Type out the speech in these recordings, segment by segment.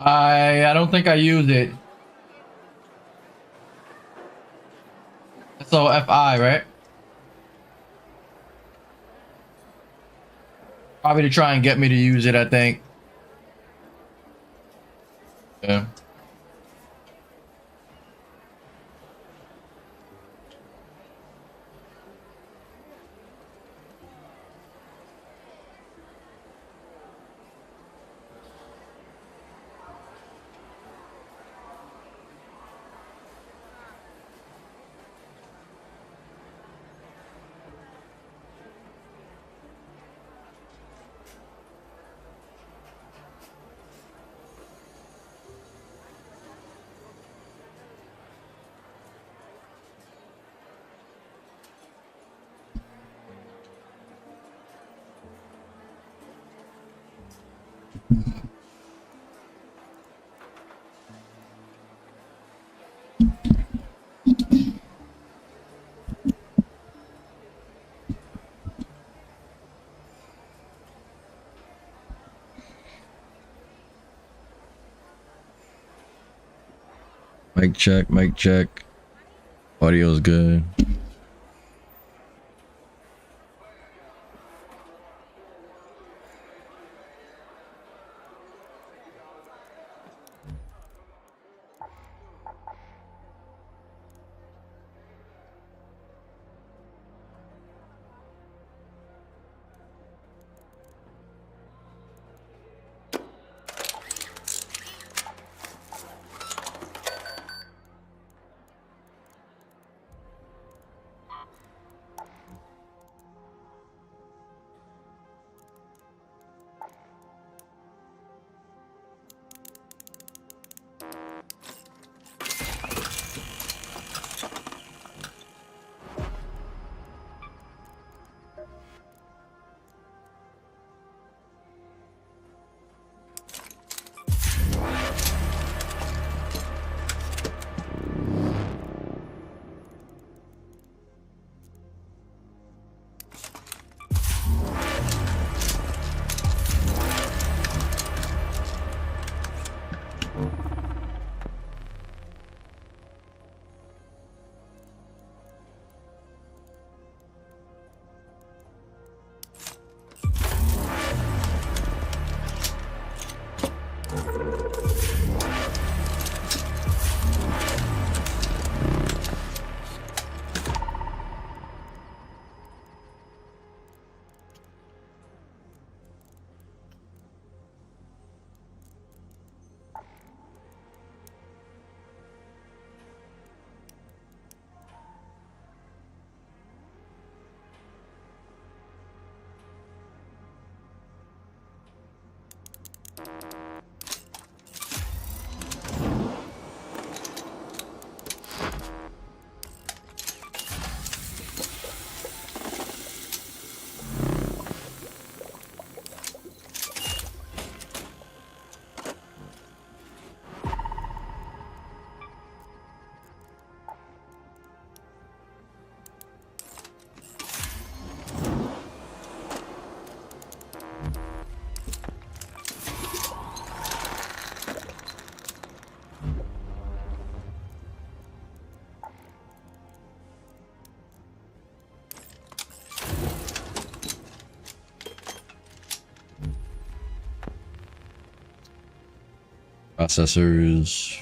I don't think I used it. So FI, right? Probably to try and get me to use it, I think. Yeah. Mic check, mic check. Audio's good. Processors.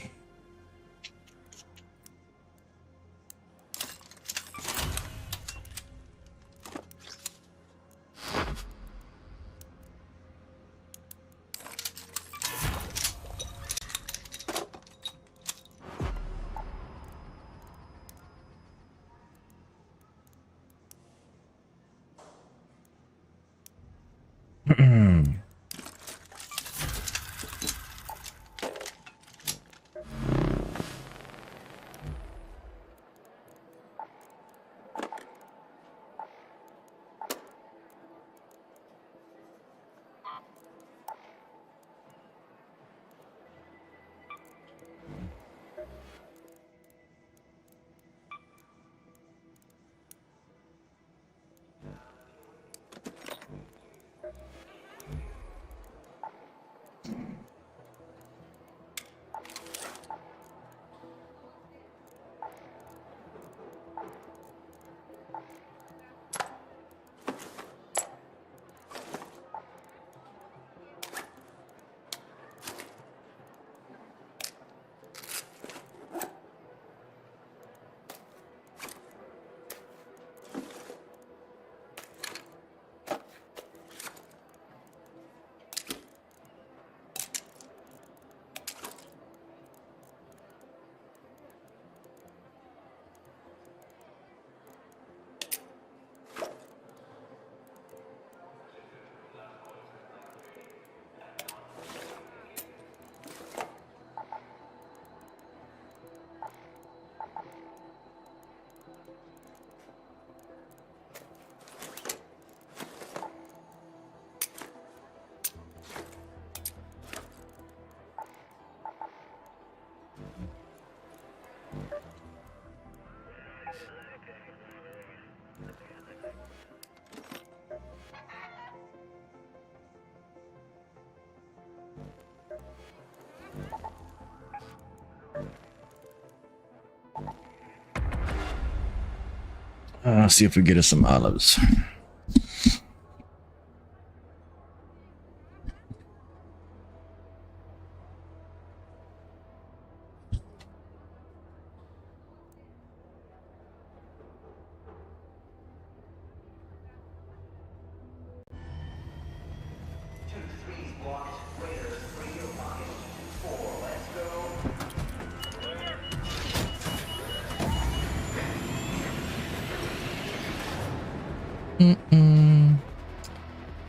See if we get us some olives.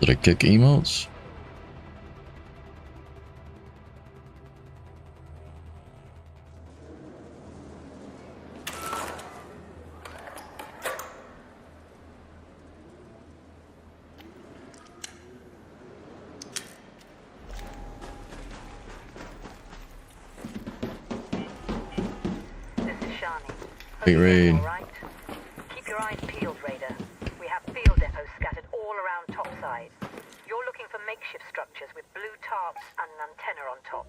Did I kick emotes? Big raid. Right. Keep your eyes peeled, Raider. We have field depots scattered all around topside. You're looking for makeshift structures with blue tarps and an antenna on top.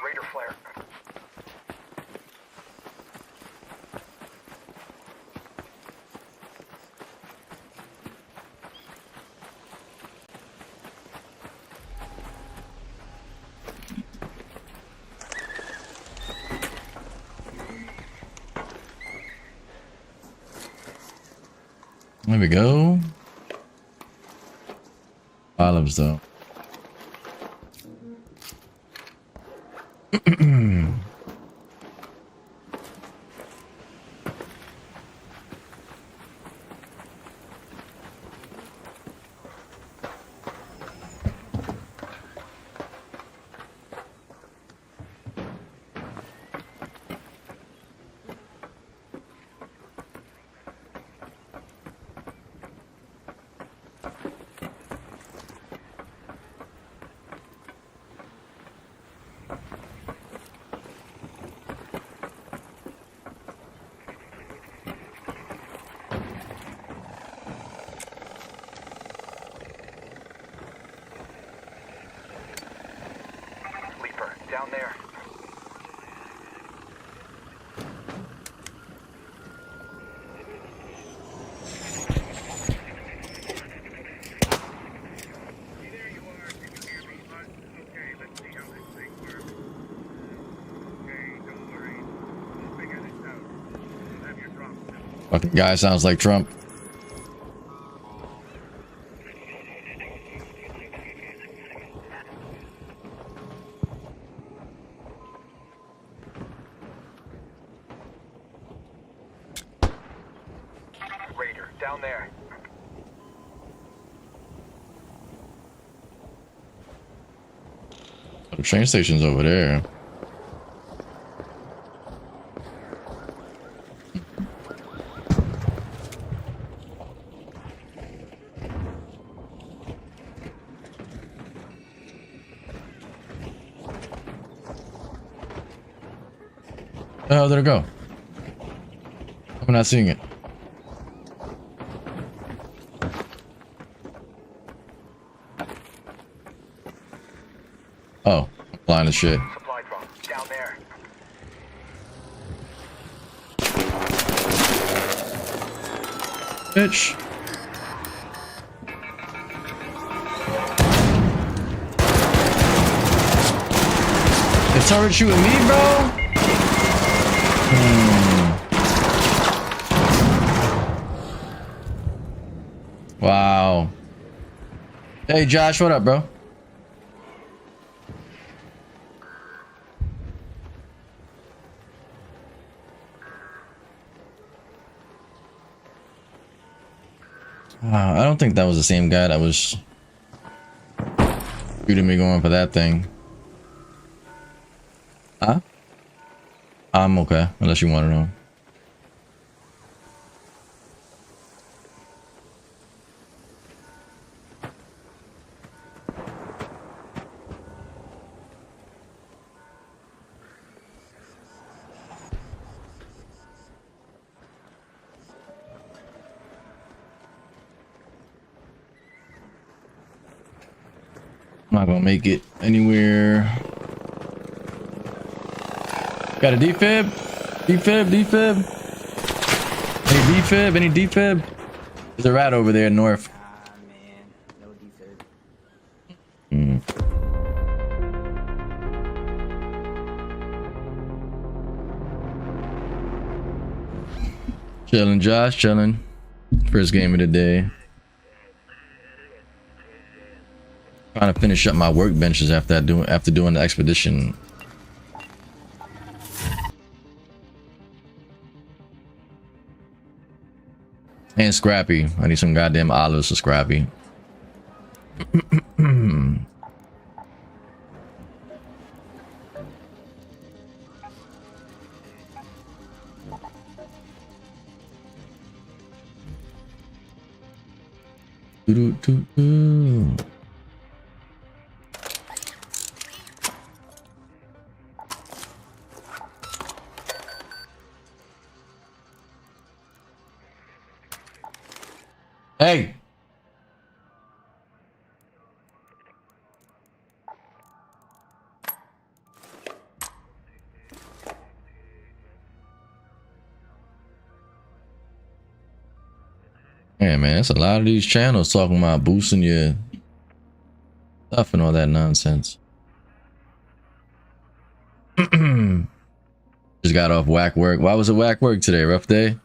Raider flare. There we go. Olives though. Leaper, down there. Fucking guy sounds like Trump. Raider, down there. The train station's over there. Where the hell did it go? I'm not seeing it. Oh, I'm blind as shit. Supply drop. Down there. Bitch. The turret shooting me, bro? Wow. Hey, Josh, what up, bro? I don't think that was the same guy that was shooting me going for that thing. Huh? I'm okay, unless you want to know. I'm not gonna make it anywhere. Got a defib? Defib, defib. Any defib? Any defib? There's a rat over there north. Ah, man. No defib. Chilling, Josh, chilling. First game of the day. Trying to finish up my workbenches after doing the expedition. And Scrappy. I need some goddamn olives for Scrappy. Doo-doo-doo-doo. Hey. Yeah, man, it's a lot of these channels talking about boosting your stuff and all that nonsense. Just got off whack work. Why was it whack work today? Rough day?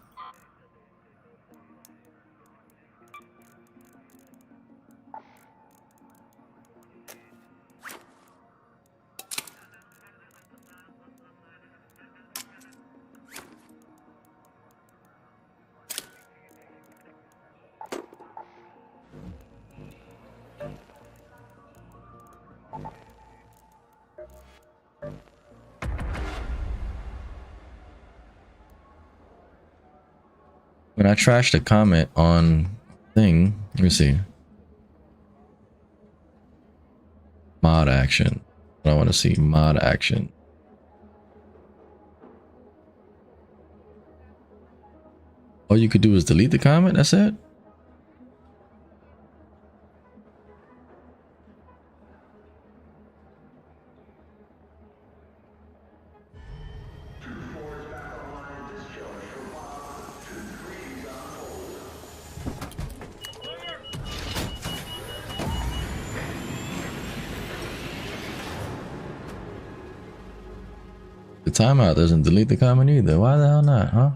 When I trashed a comment on thing, let me see. Mod action. I want to see mod action. All you could do is delete the comment. That's it. The timeout doesn't delete the comment either. Why the hell not, huh?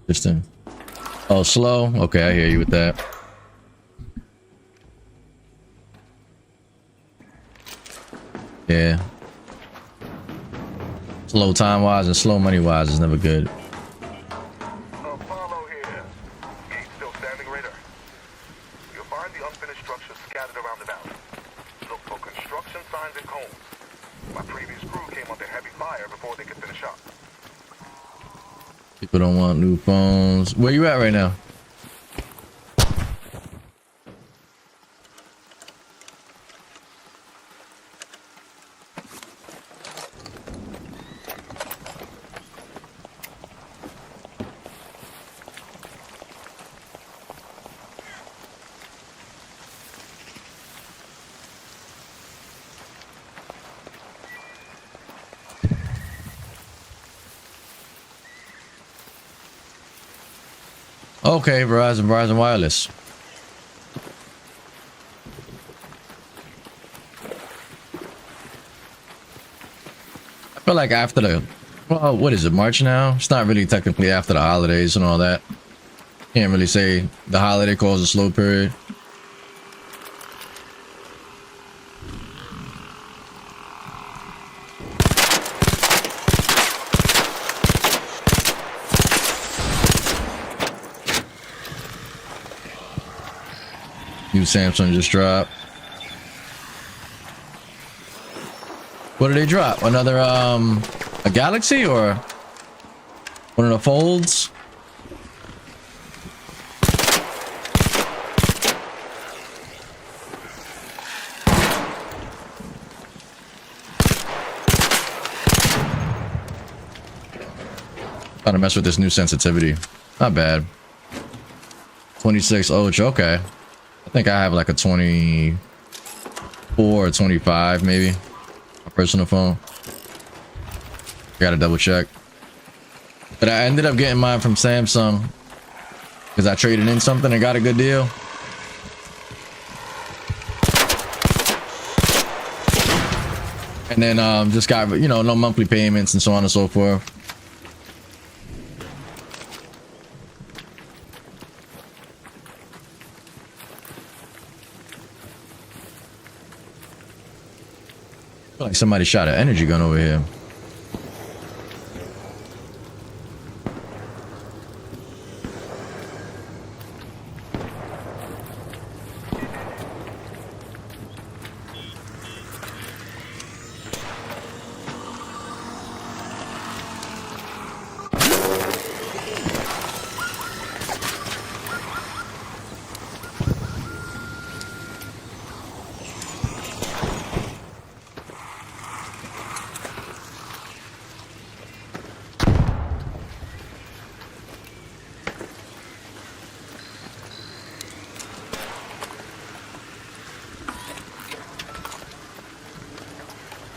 Interesting. Oh, slow? Okay, I hear you with that. Yeah. Slow time-wise and slow money-wise is never good. Apollo here. Gate still standing, Raider. You'll find the unfinished structures scattered around the valley. Look for construction signs and cones. My previous crew came under heavy fire before they could finish up. People don't want new phones. Where you at right now? Okay, Verizon Wireless. I feel like after the, well, what is it, March now? It's not really technically after the holidays and all that. Can't really say the holiday caused a slow period. New Samsung just dropped. What did they drop? Another a Galaxy or one of the folds? Trying to mess with this new sensitivity. Not bad. 26 OH, okay. I think I have like a 24 or 25 maybe. A personal phone. Gotta double check. But I ended up getting mine from Samsung because I traded in something and got a good deal. And then just got, you know, no monthly payments and so on and so forth. Like somebody shot an energy gun over here.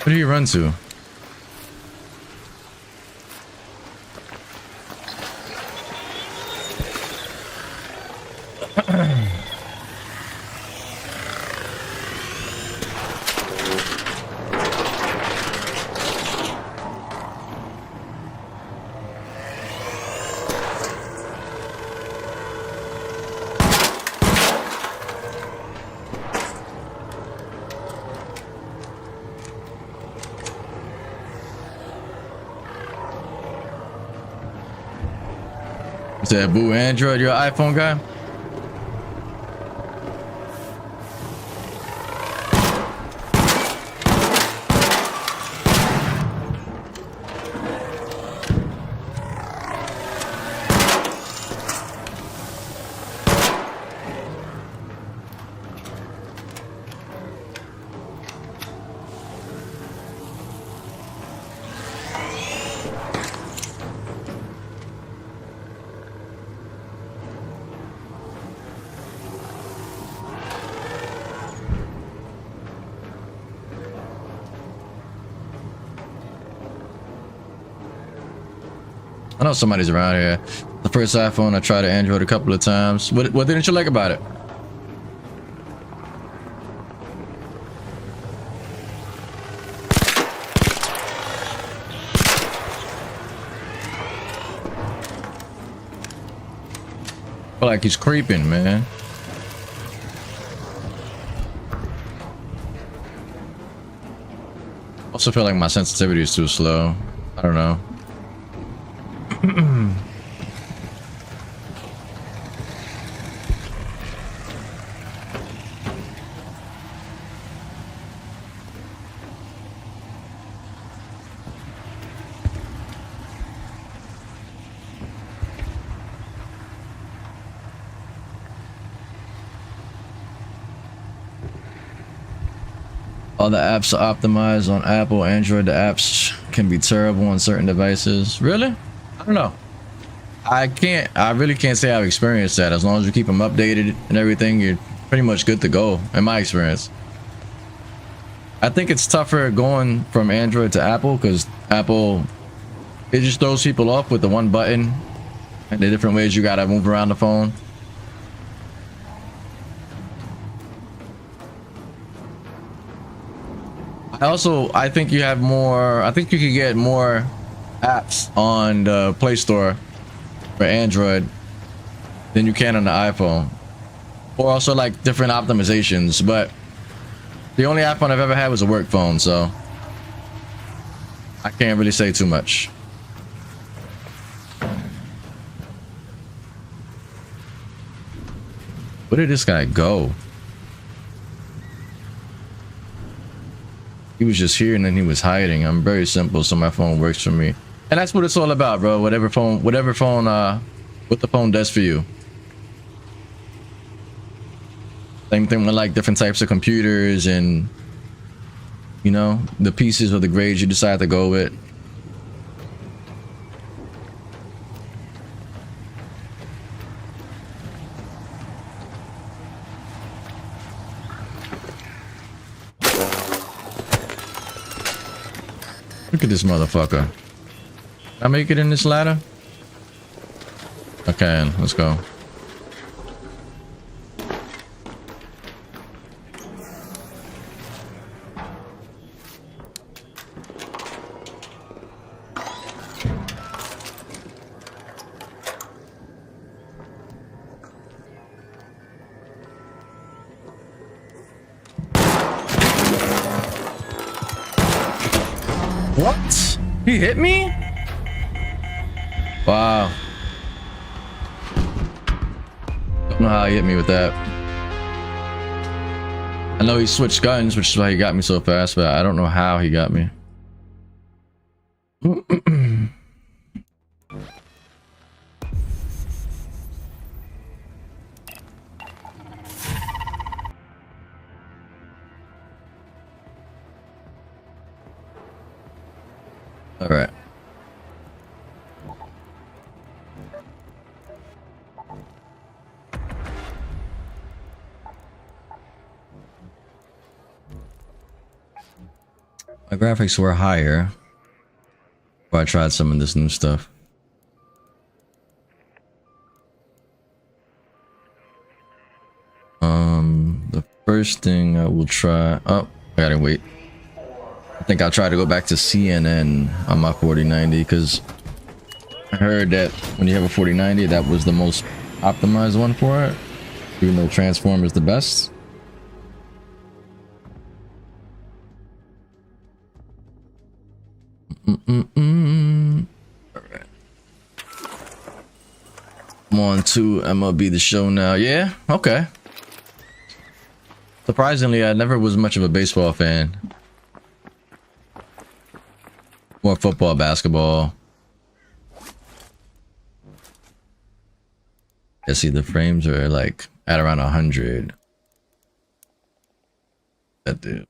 Where do you run to? Is that Boo Android? You're an iPhone guy? I know somebody's around here. The first iPhone, I tried to Android a couple of times. What didn't you like about it? I feel like he's creeping, man. Also feel like my sensitivity is too slow. I don't know. All the apps are optimized on Apple, Android. The apps can be terrible on certain devices. Really? I don't know. I really can't say I've experienced that. As long as you keep them updated and everything, you're pretty much good to go, in my experience. I think it's tougher going from Android to Apple because Apple, it just throws people off with the one button And the different ways you gotta move around the phone. I think you have more. I think you could get more apps on the Play Store for Android than you can on the iPhone, or also like different optimizations. But the only iPhone I've ever had was a work phone, so I can't really say too much. Where did this guy go? He was just here and then he was hiding. I'm very simple, so my phone works for me. And that's what it's all about, bro. What the phone does for you. Same thing with like different types of computers and, you know, the pieces or the grades you decide to go with. Look at this motherfucker. Can I make it in this ladder? I can. Let's go. What? He hit me? Wow. Don't know how he hit me with that. I know he switched guns, which is why he got me so fast, but I don't know how he got me. All right. My graphics were higher before I tried some of this new stuff. The first thing I will try. Oh, I gotta wait. I think I'll try to go back to CNN on my 4090 because I heard that when you have a 4090, that was the most optimized one for it, even though Transform is the best. Alright. I'm on to MLB The Show now. Yeah, okay. Surprisingly, I never was much of a baseball fan. More football, basketball. I see the frames are like at around 100. That dude.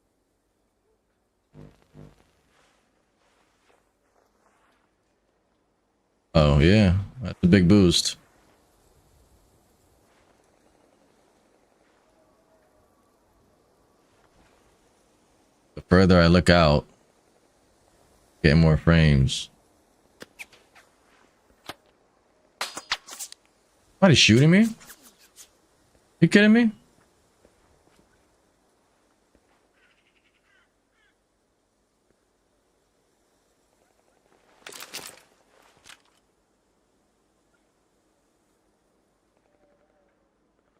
Oh yeah, that's a big boost. The further I look out, getting more frames. Somebody shooting me? You kidding me?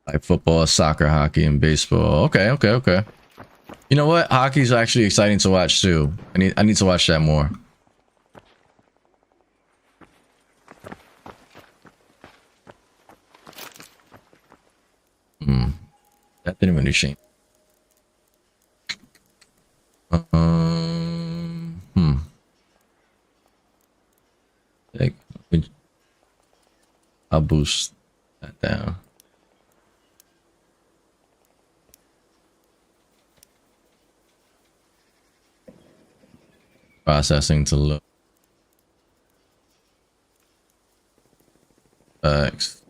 Like football, soccer, hockey, and baseball. Okay, okay, okay. You know what? Hockey's actually exciting to watch too. I need to watch that more. That didn't really change. I'll boost that down. Processing to look. Thanks.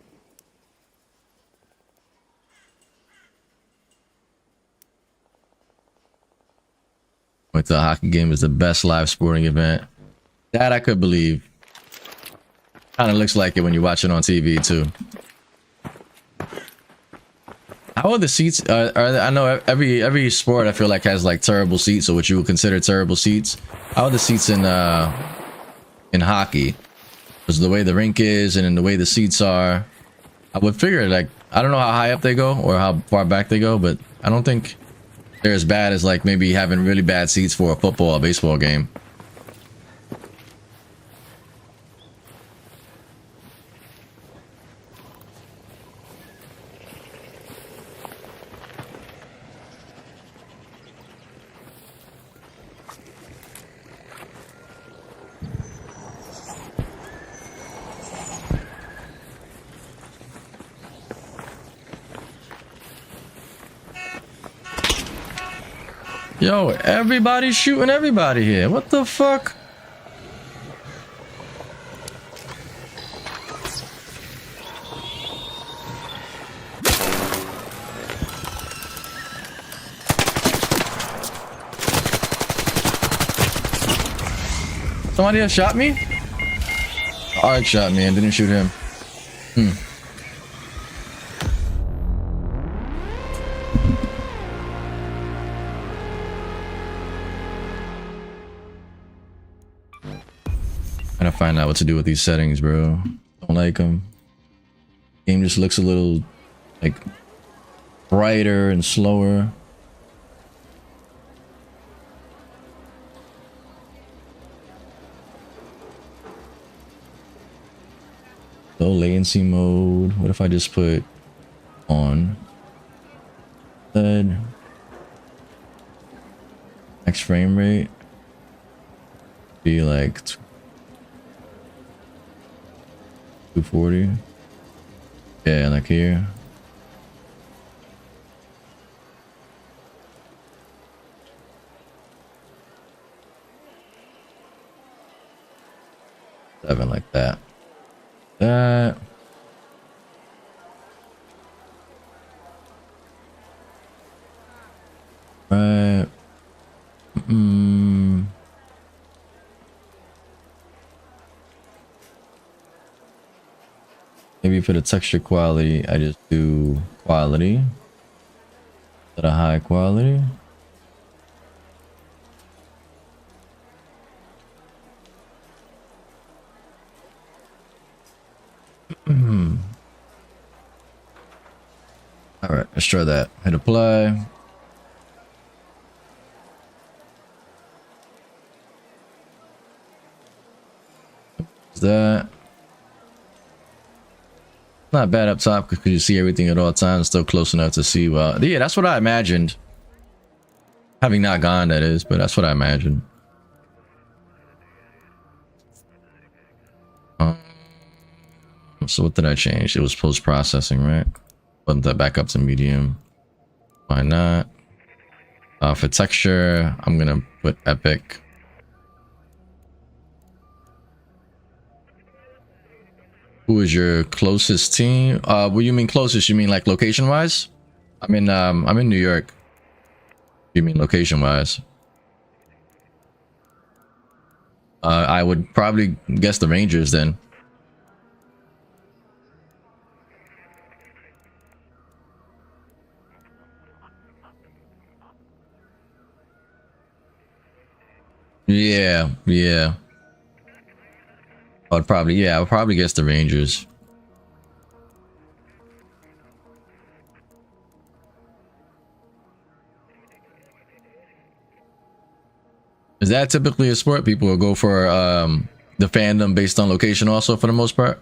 Went to a hockey game is the best live sporting event. That I could believe. Kind of looks like it when you watch it on TV too. How are the seats? I know every sport I feel like has like terrible seats, or what you would consider terrible seats. How are the seats in hockey? Because the way the rink is and in the way the seats are, I would figure like I don't know how high up they go or how far back they go, but I don't think they're as bad as like maybe having really bad seats for a football or baseball game. Yo, everybody's shooting everybody here. What the fuck? Somebody else shot me? Ark shot me and didn't shoot him. Trying to find out what to do with these settings, bro. Don't like them. Game just looks a little like brighter and slower. Low latency mode. What if I just put on max frame rate? Be like 240. Yeah, like here. Seven like that. That. Right. Maybe for the texture quality, I just do quality. At a high quality. All right, let's try that. Hit apply. Is that not bad up top because you see everything at all times, still close enough to see well. Yeah, that's what I imagined. Having not gone, that is, but that's what I imagined. So what did I change? It was post-processing, right? Bump that back up to medium. Why not? For texture, I'm gonna put epic. Who is your closest team? What you mean closest? You mean like location wise? I'm in New York. You mean location wise? I would probably guess the Rangers then. Yeah, yeah. I would probably guess the Rangers. Is that typically a sport? People will go for the fandom based on location also for the most part?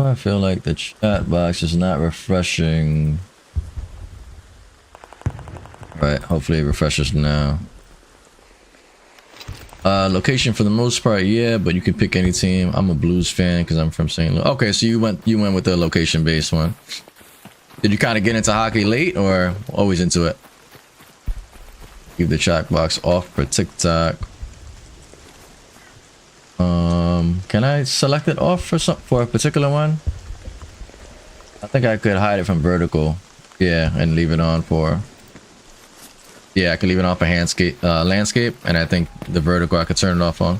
I feel like the chat box is not refreshing. Right, hopefully it refreshes now. Location for the most part, yeah, but you can pick any team. I'm a Blues fan because I'm from St. Louis. Okay, so you went with the location based one. Did you kind of get into hockey late or always into it? Keep the chat box off for TikTok. Can I select it off for a particular one? I think I could hide it from vertical. Yeah, and leave it on for. Yeah, I can leave it on for landscape, and I think the vertical I could turn it off on.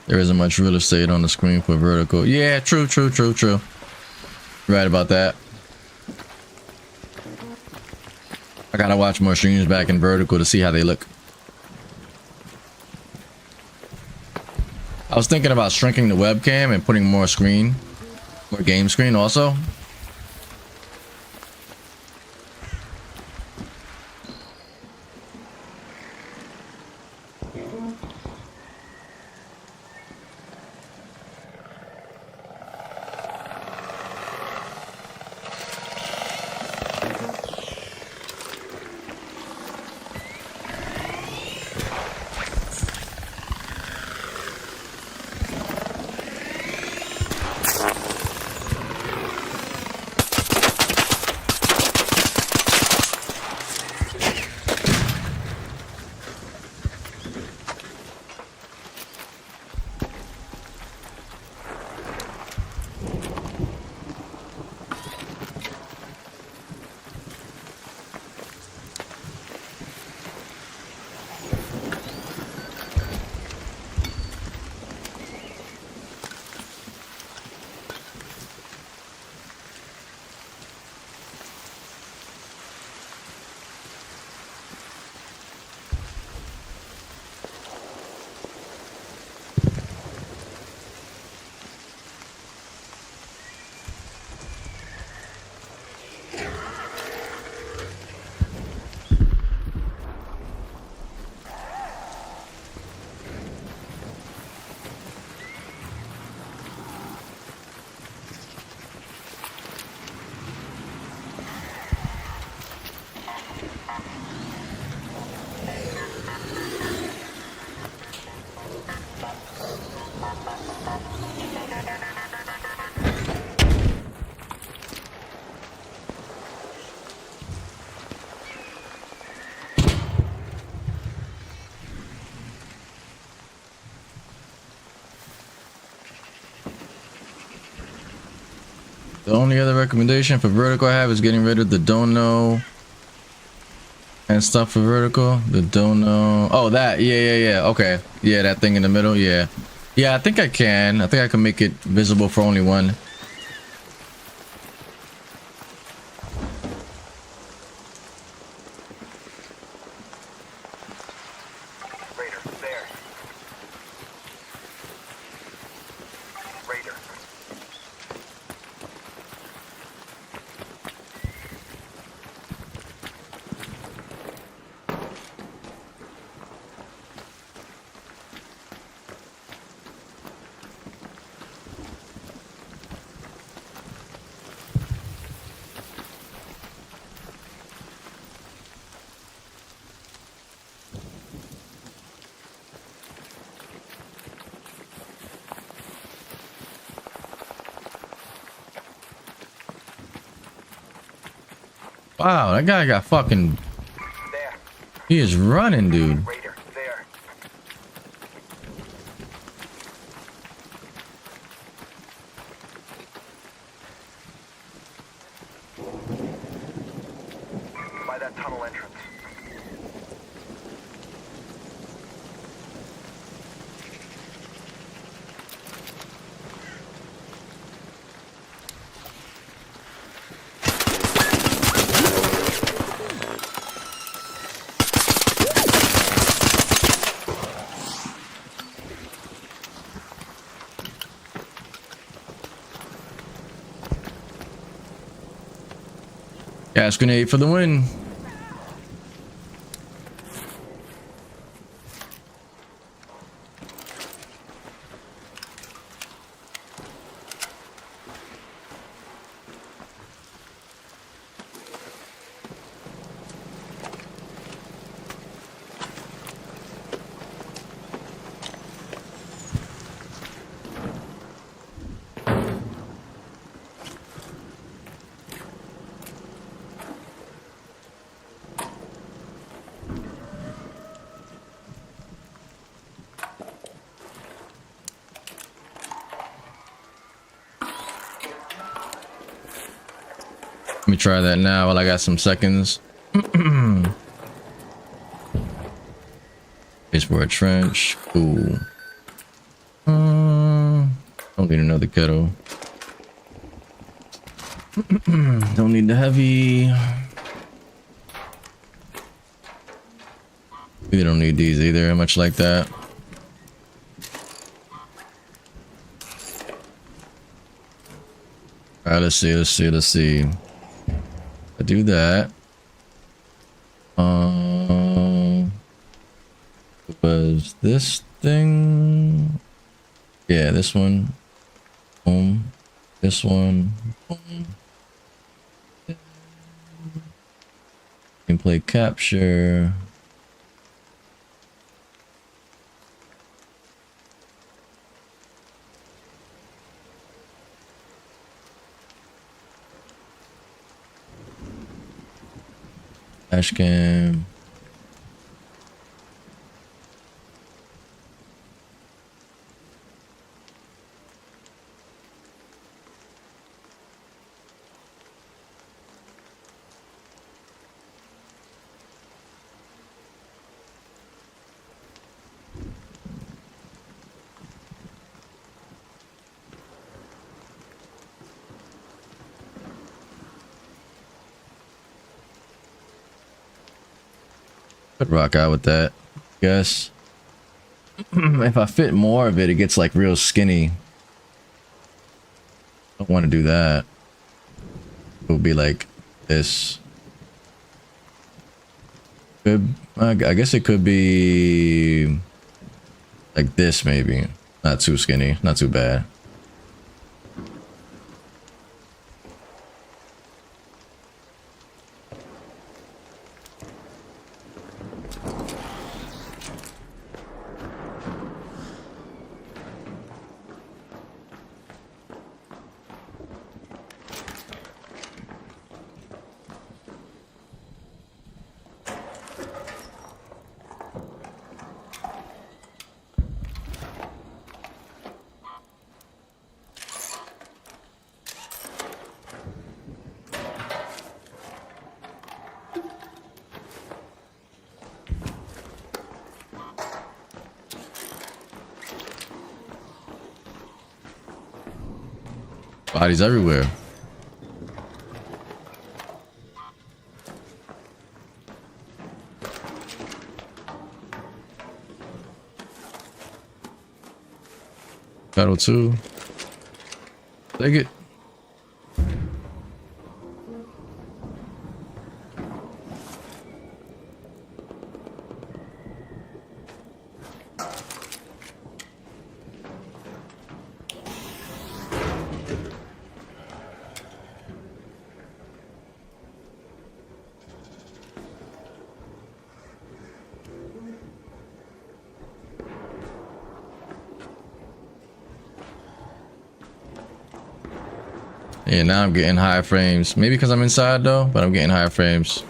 There isn't much real estate on the screen for vertical. Yeah, true. Right about that. I gotta watch more streams back in vertical to see how they look. I was thinking about shrinking the webcam and putting more game screen also. The only other recommendation for vertical I have is getting rid of the don't know and stuff for vertical. The don't know. Oh, that. Yeah. Okay. Yeah, that thing in the middle. Yeah. I think I can. I think I can make it visible for only one. Wow, that guy got fucking. There. He is running, dude. Raider, there. By that tunnel entrance. Gas grenade for the win. Let me try that now while I got some seconds. Place for a trench. Cool. Don't need another kettle. Don't need the heavy. We don't need these either, much like that. All right, let's see. I do that. Was this thing? Yeah, this one. Boom. This one. Boom. Gameplay capture. Dashcam. Could rock out with that, I guess. If I fit more of it, it gets like real skinny. I don't want to do that. It would be like this. I guess it could be like this, maybe. Not too skinny, not too bad. Bodies everywhere. Battle 2. Take it. Yeah, now I'm getting high frames. Maybe because I'm inside though, but I'm getting high frames.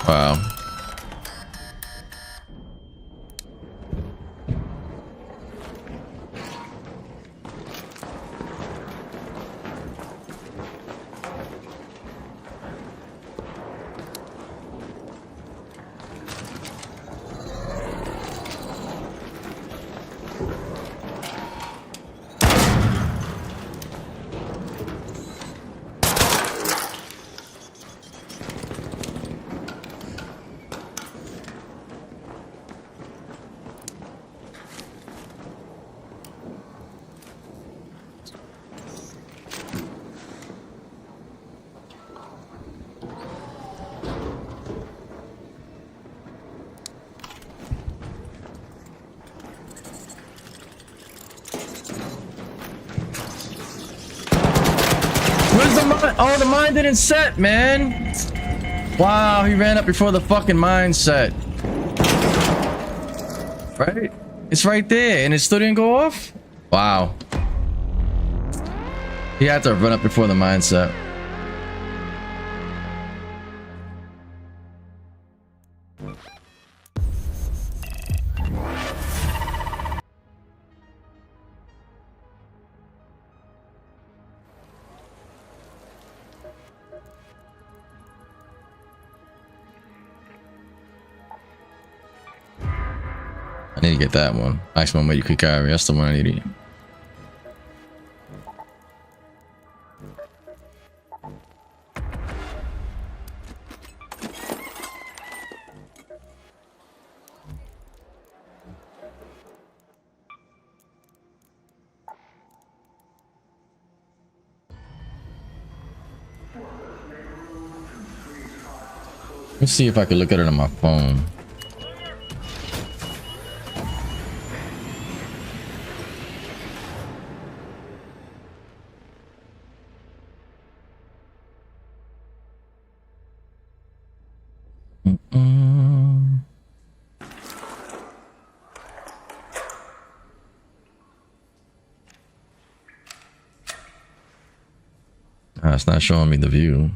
Wow. Where's the mine? Oh, the mine didn't set, man. Wow, he ran up before the fucking mine set. Right? It's right there, and it still didn't go off? Wow. He had to run up before the mine set. I need to get that one. Maximum weight you could carry. That's the one I need. Let's see if I can look at it on my phone. It's not showing me the view.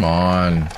on.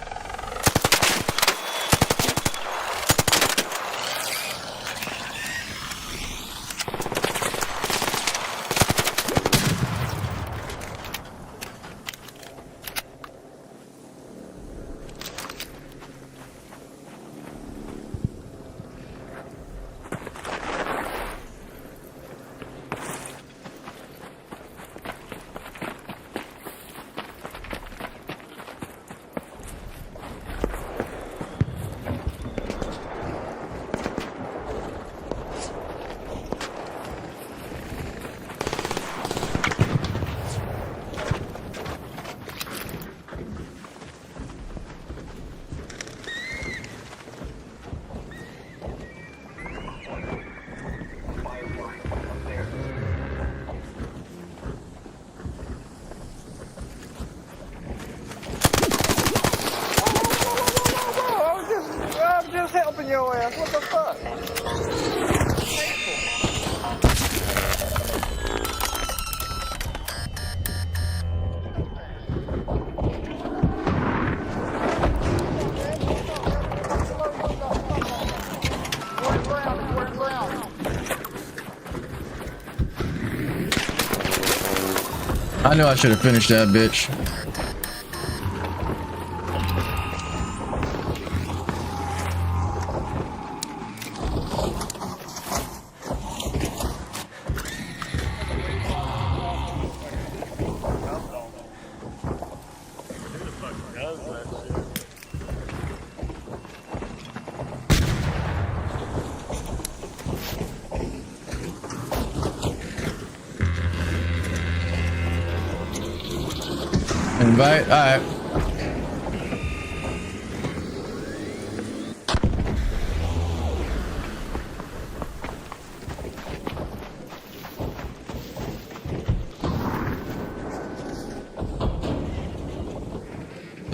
I'm just helping your ass. What the fuck? I knew I should have finished that bitch. Invite? Alright.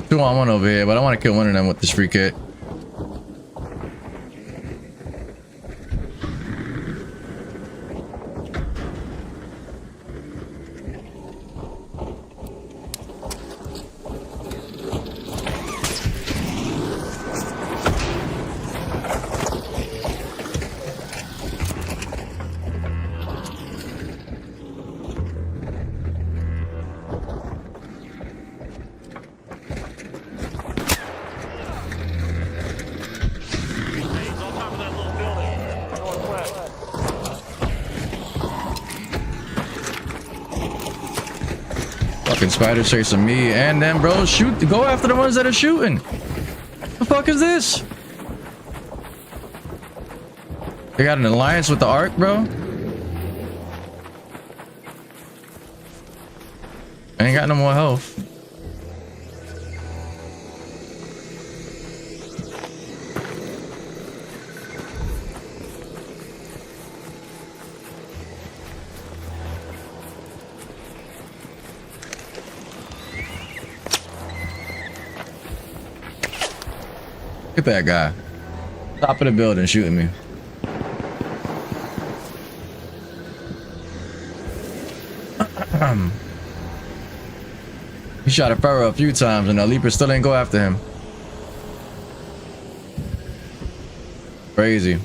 Two on one over here, but I want to kill one of them with this free kit. Fucking spider chasing me and them, bro. Shoot, go after the ones that are shooting. The fuck is this? They got an alliance with the Ark, bro. I ain't got no more health. Look at that guy. Top of the building shooting me. He shot a Pharaoh a few times and the Leaper still ain't go after him. Crazy.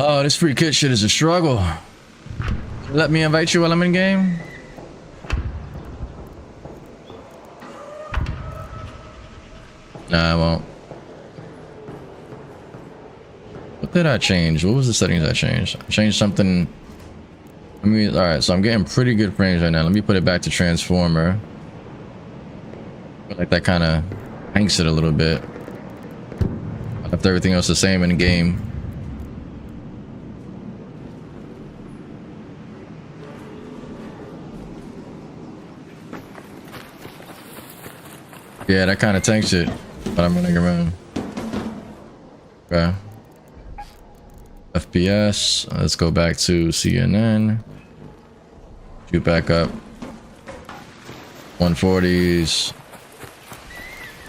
Oh, this free kit shit is a struggle. Let me invite you while I'm in game. Nah, I won't. What did I change? What was the settings I changed? I changed something. I mean, all right, so I'm getting pretty good frames right now. Let me put it back to transformer. I feel like that kind of hanks it a little bit. I left everything else the same in the game. Yeah, that kind of tanks it, but I'm running around. Okay. FPS. Let's go back to CNN. Shoot back up. 140s.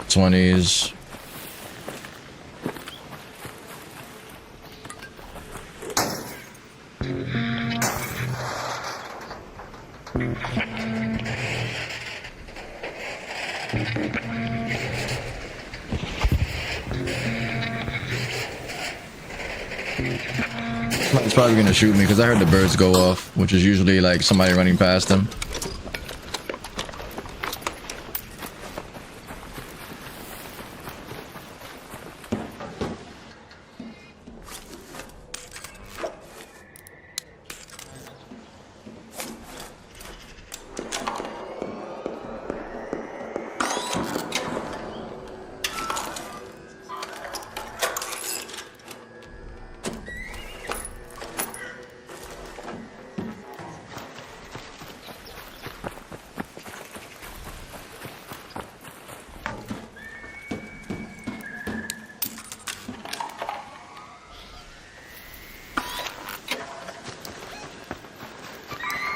20s. He's probably gonna shoot me because I heard the birds go off, which is usually like somebody running past him.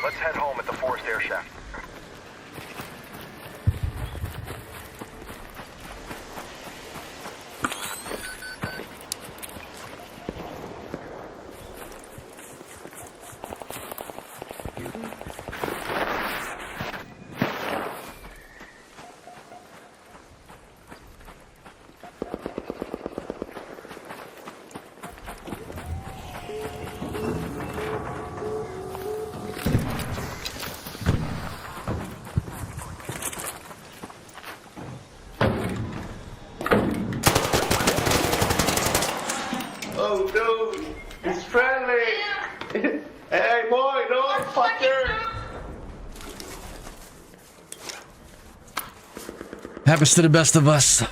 Let's head home at the forced air shaft. Oh, dude. It's friendly. Hey, boy, no, fucker. Happens to the best of us.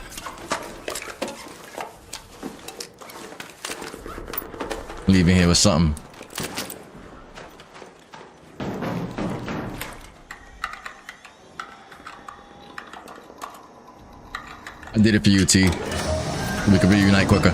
Leaving here with something. I did it for you, T. We could reunite quicker.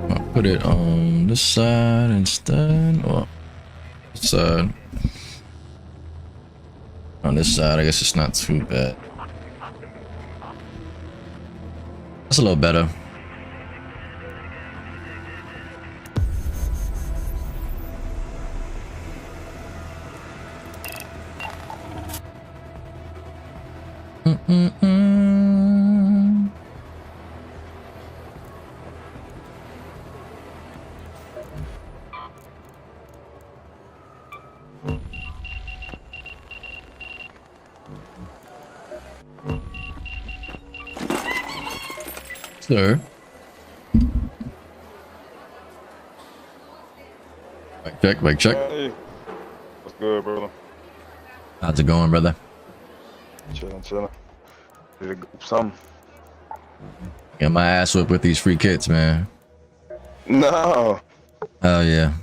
I'll put it on this side instead. Or this side. On this side, I guess it's not too bad. That's a little better. Sir. Mic check. Hey, what's good, brother? How's it going, brother? Chilling. Did a group something? Got my ass whipped with these free kits, man. No. Oh yeah.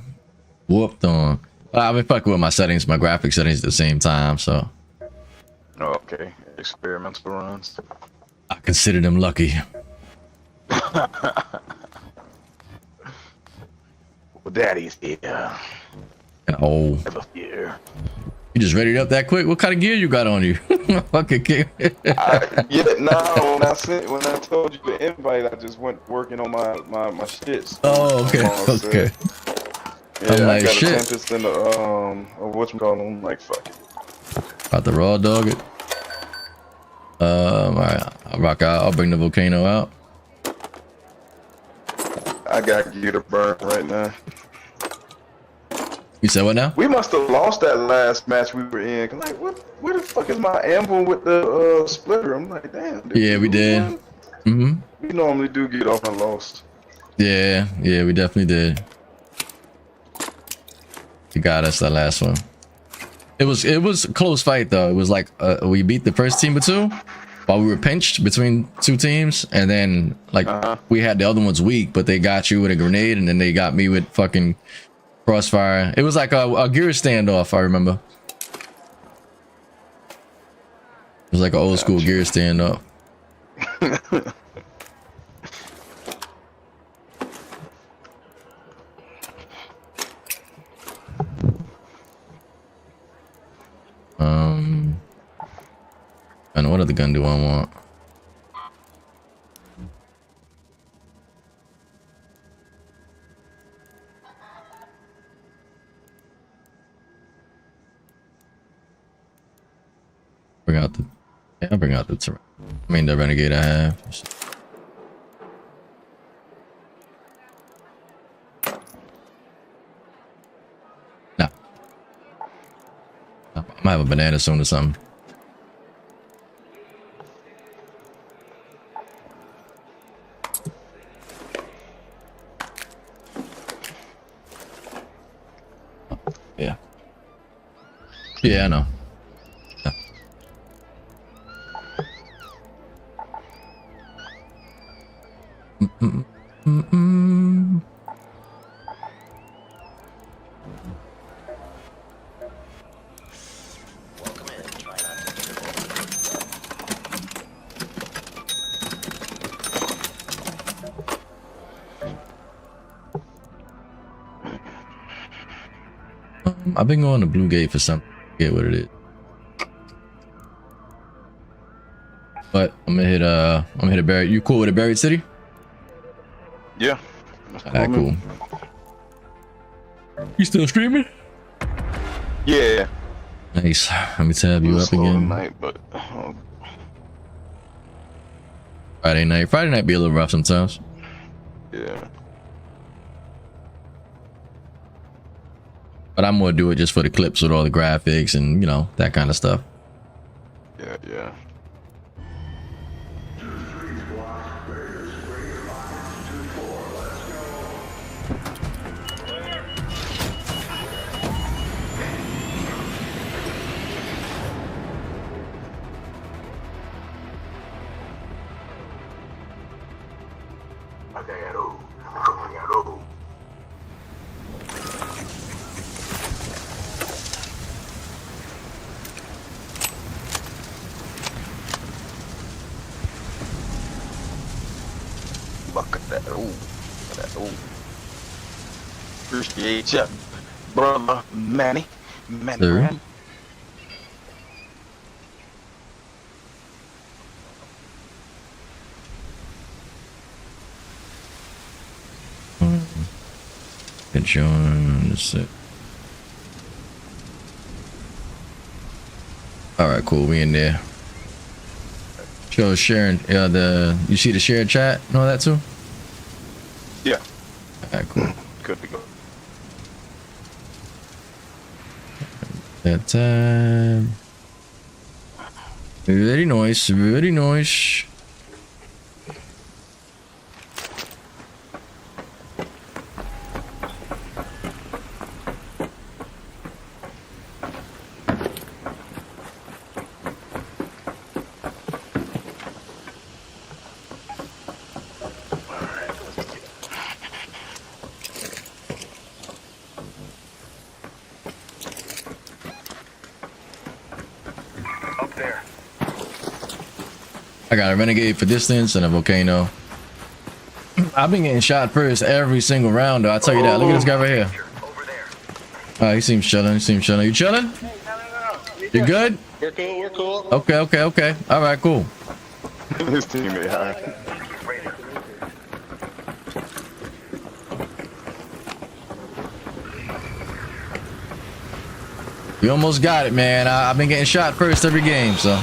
Whooped on. I've been fucking with my settings, my graphic settings at the same time, so Oh, okay. Experimental runs. I consider them lucky. Well, Daddy's here. Oh, Never fear. you just readied up that quick? What kind of gear you got on you? Fucking kid. When I told you the invite, I just went working on my shits. Oh, okay, okay. Yeah, I'm like, I got shit. a Tempest and whatchamacallit, I'm like, fuck it. About to raw dog it. Alright, I'll rock out. I'll bring the volcano out. I got gear to burn right now. You said what now? We must have lost that last match we were in. Cause like, where the fuck is my anvil with the splitter? I'm like, damn. Yeah, we did. We normally do get off and lost. Yeah, we definitely did. You got us that last one. It was a close fight though. It was like we beat the first team of two, while we were pinched between two teams, and then like we had the other ones weak, but they got you with a grenade, and then they got me with fucking crossfire. It was like a gear standoff. I remember. It was like an old school gear standoff. And what other gun do I want? Bring out the, yeah, I'll bring out the, I mean the Renegade I have. Nah. I might have a banana soon or something. Yeah. Yeah, I know. Yeah. I've been going to Blue Gate for something. I forget what it is. But I'm gonna hit a buried. You cool with a buried city? Yeah. Alright, cool. You still streaming? Yeah. Nice. Let me tab you up Slow again. tonight, but Friday night. Friday night be a little rough sometimes. yeah. But I'm gonna do it just for the clips with all the graphics and, you know, that kind of stuff. Yeah, yeah. Look at that. Ooh. Look at that. Ooh. Appreciate ya, brother Manny. Manny Sir. Brand. Good John. Alright, cool. We in there. Show sharing you see the shared chat and all that too? Yeah. Alright, cool. Good to go. That time. Very nice, very nice. Up there. I got a Renegade for distance and a Volcano. I've been getting shot first every single round though, I'll tell you that. Look at this guy right here. Over there. Alright, he seems chilling, he seems chilling. You chilling? You good? We're cool, we're cool. Okay. Alright, cool. His teammate high. Raider. You almost got it, man. I've been getting shot first every game, so.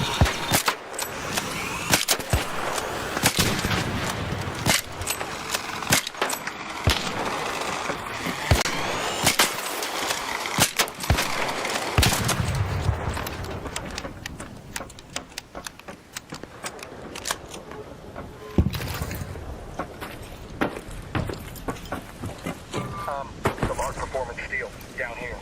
The large performance steel down here.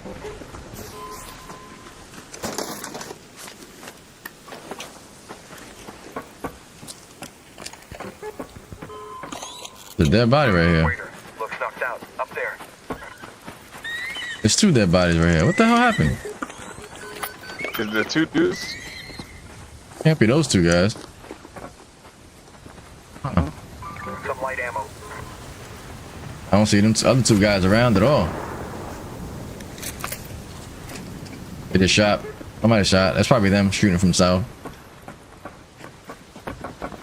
The dead body right here. Raider, looks knocked out. Up there. There's 2 dead bodies right here. What the hell happened? Is there 2 dudes? Can't be those 2 guys. Some light ammo. I don't see them other 2 guys around at all. They just shot. Somebody shot. That's probably them shooting from south.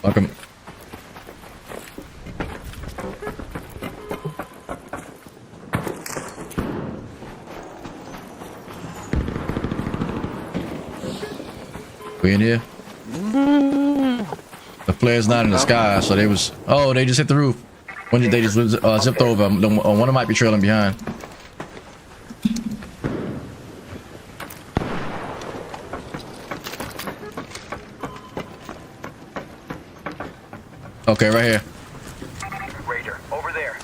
Fuck 'em. We in here? The flare's not in the sky, so they was. Oh, they just hit the roof. When did they just zipped over? One of them might be trailing behind. Okay, right here. Raider, over there.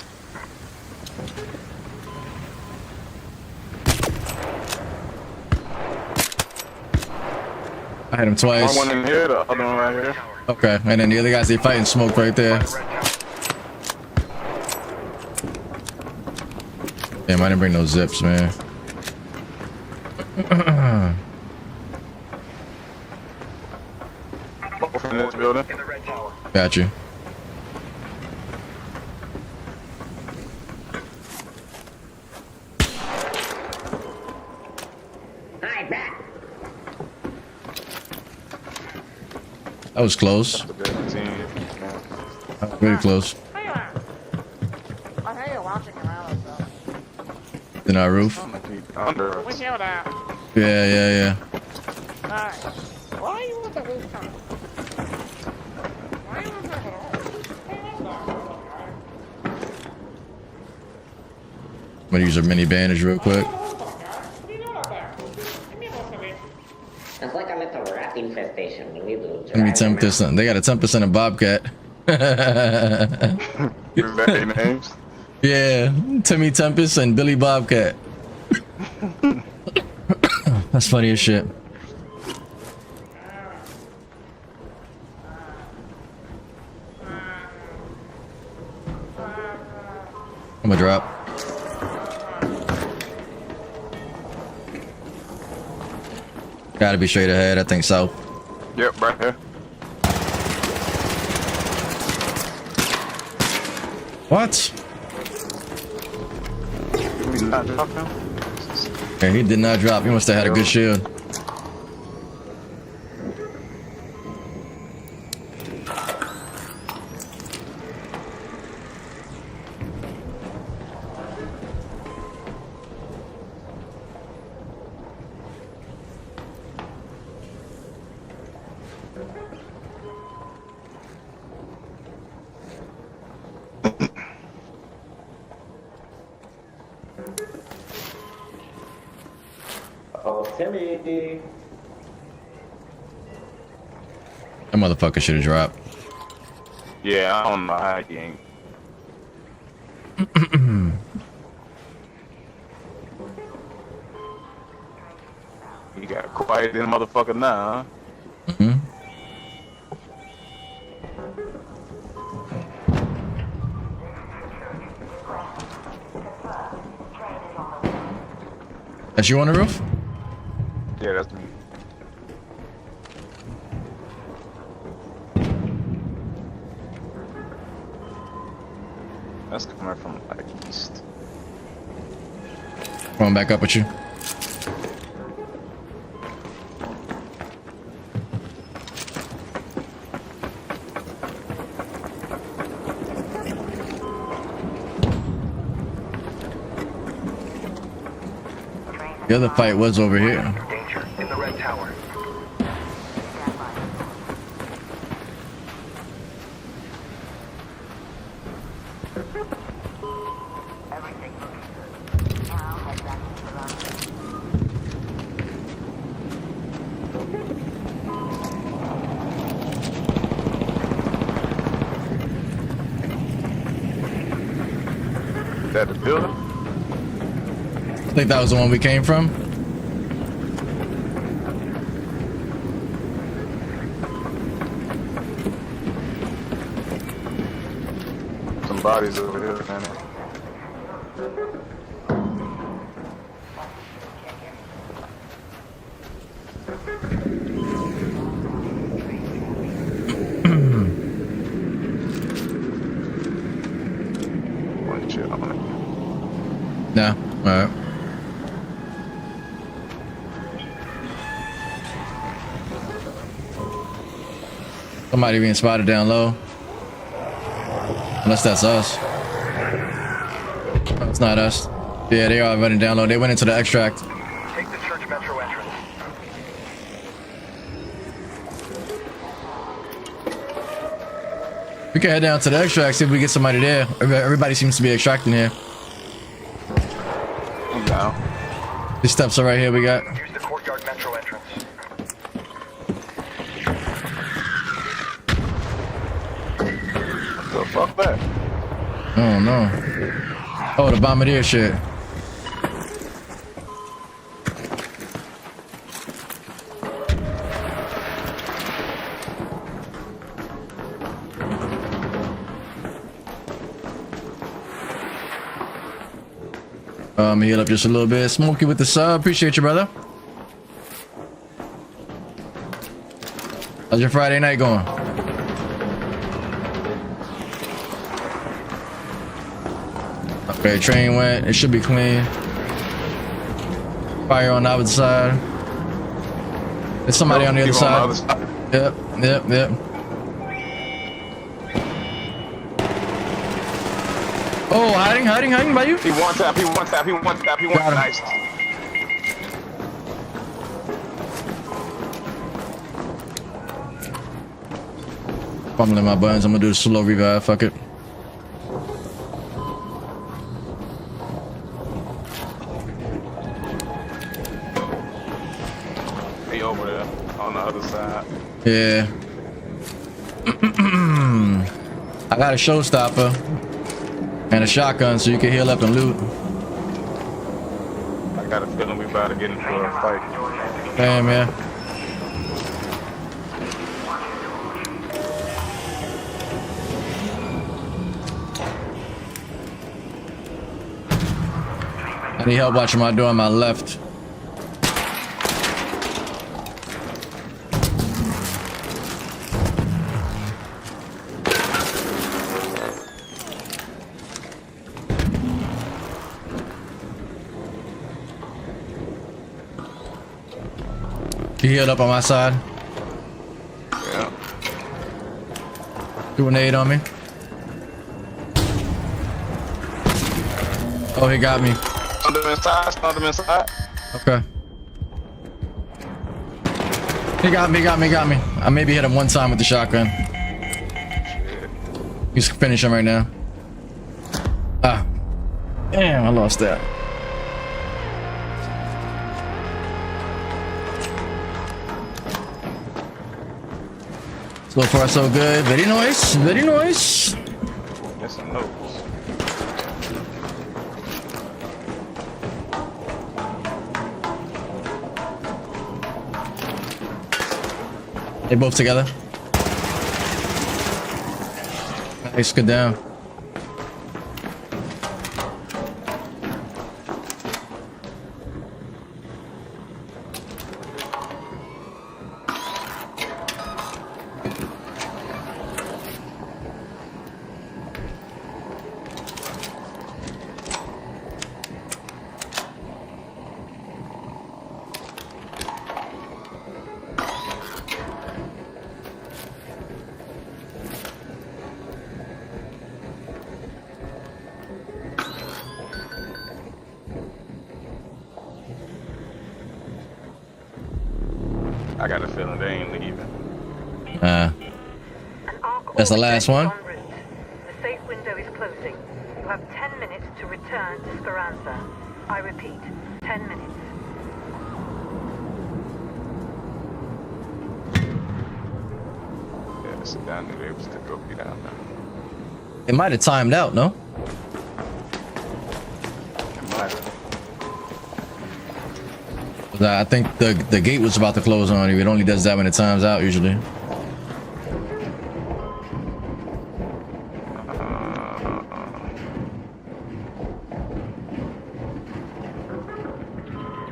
I hit him twice. One in here, the other one right here. Okay, and then the other guys they fighting smoke right there. Red tower. Damn, I didn't bring no zips, man. Both in this building. In the red tower. Got you. That was close. The big team. Really close. I hear you watching around us though. In our roof. Under We us. hear that. Yeah. Alright. Why are you with the rooftop? Why are you with the rooftop? I'm gonna use a mini bandage real quick. It's like I'm at the rat infestation. We need to Let me tempt this. They got a 10% of Bobcat. Remember their names? Yeah, Timmy Tempest and Billy Bobcat. That's funny as shit. I'm gonna drop. Gotta be straight ahead, I think south. Yep, right here. What? Did we not drop him? Yeah, he did not drop. He must have had a good shield. Oh, Timmy. That motherfucker should have dropped. Yeah, I don't know how he ain't. You got quiet in motherfucker now, huh? Hmm. That's you on the roof? Yeah, that's me. That's coming from like east. Going back up with you. The other fight was over here. Danger in the red tower. Is that the building? I think that was the one we came from. bodies over here, man. One shit on it. Nah. All right. Somebody being spotted down low. Unless that's us. It's not us. Yeah, they are running down low. They went into the extract. Take the church metro entrance. We can head down to the extract, see if we get somebody there. Everybody seems to be extracting here. No. These steps are right here. We got. Use the courtyard metro entrance. The fuck that? Oh no. Oh, the bombardier shit. Heal up just a little bit. Smokey with the sub. Appreciate you, brother. How's your Friday night going? Okay, train went. It should be clean. Fire on the other side. There's somebody on the other side. Yep, yep, yep. Oh, hiding by you. He one tap. Nice. Fumbling my buttons. I'm gonna do the slow revive. Fuck it. He over there on the other side. Yeah. I got a showstopper and a shotgun, so you can heal up and loot. I got a feeling we about to get into a fight. Damn, yeah. I need help watching my door on my left. He healed up on my side. Yeah. Do a nade on me. Oh, he got me. Stun them inside. Okay. He got me. I maybe hit him one time with the shotgun. He's finishing right now. Ah. Damn, I lost that. So far, so good. Very nice. Very nice. Get some notes. They both together. Nice, good down. I got a feeling they ain't leaving. That's the last one. The safe window is closing. You have 10 minutes to return to Speranza. I repeat, 10 minutes. Yeah, sit down there. They was to go be down there. It might have timed out, no? I think the gate was about to close on you. It only does that when it times out usually.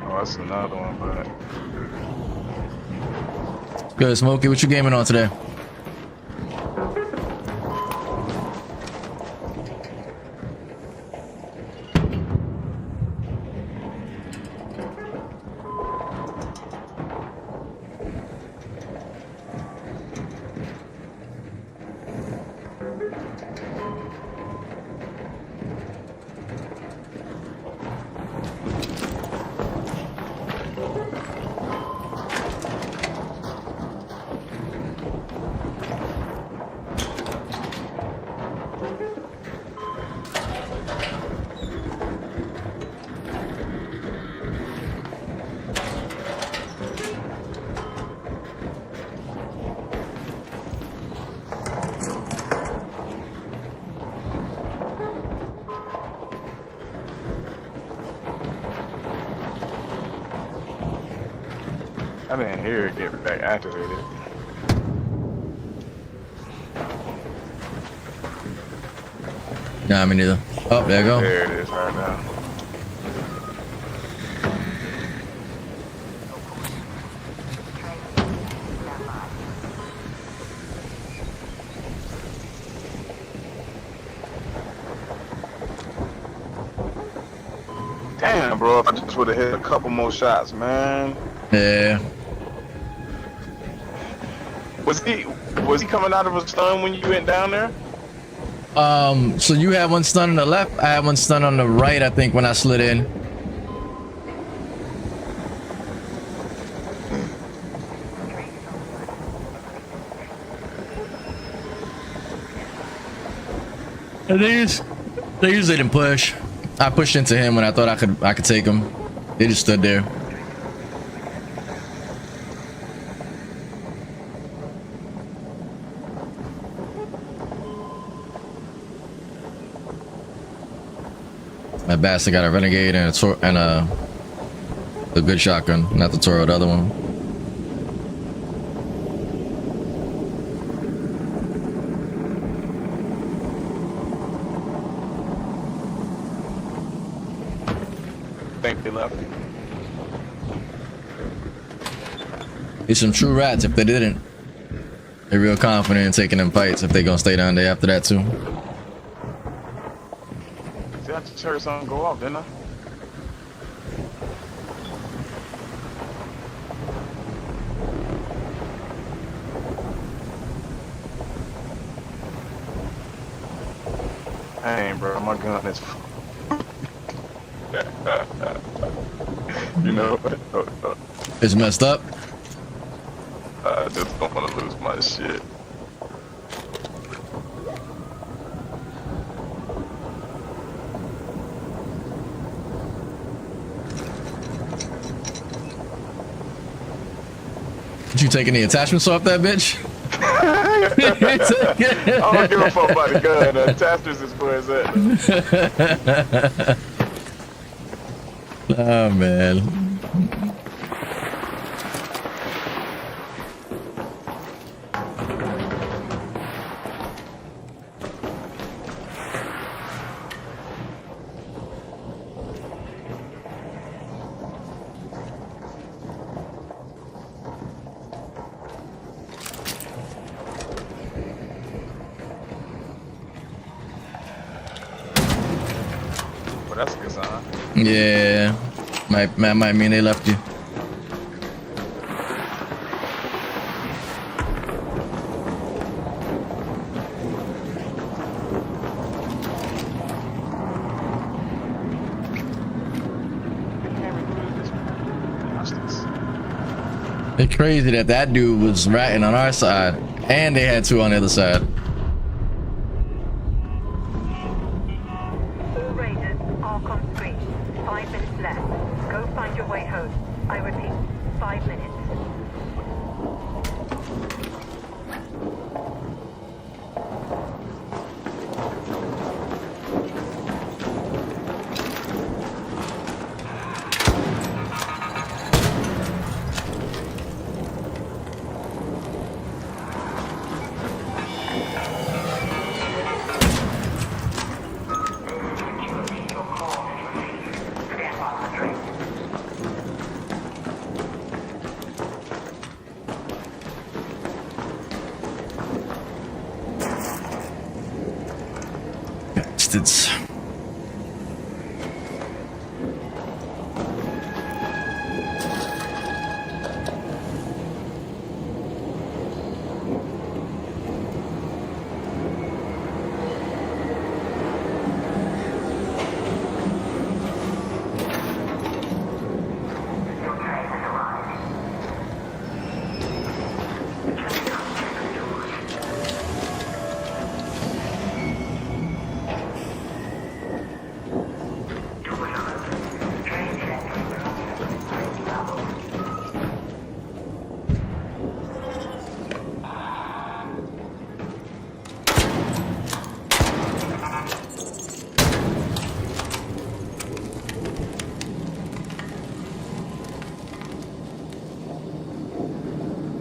Oh, that's another one, but Good, Smokey. What you gaming on today? I didn't hear it get back activated. Nah, me neither. Oh, there you go. There it is right now. Damn, bro, if I just would have hit a couple more shots, man. Yeah. Was he coming out of a stun when you went down there? So you had one stun on the left. I had one stun on the right. I think when I slid in. And they usually didn't push. I pushed into him when I thought I could take him. They just stood there. My bastard got a renegade and a good shotgun, not the Toro, the other one. Think they left. These some true rats if they didn't. They're real confident in taking them fights if they gonna stay down there after that too. See, I just heard something go off, didn't I? Dang, bro, my gun is. You know, It's messed up. I just don't want to lose my shit. Did you take any attachments off that bitch? I don't give a fuck about the gun. The attachments is where it's at. Oh man. Well, that's a good sign. Yeah. Might mean they left you. It's crazy that that dude was ratting on our side and they had two on the other side. All raiders, Archon 3. 5 minutes left. Go find your way home. I repeat, 5 minutes. bastards.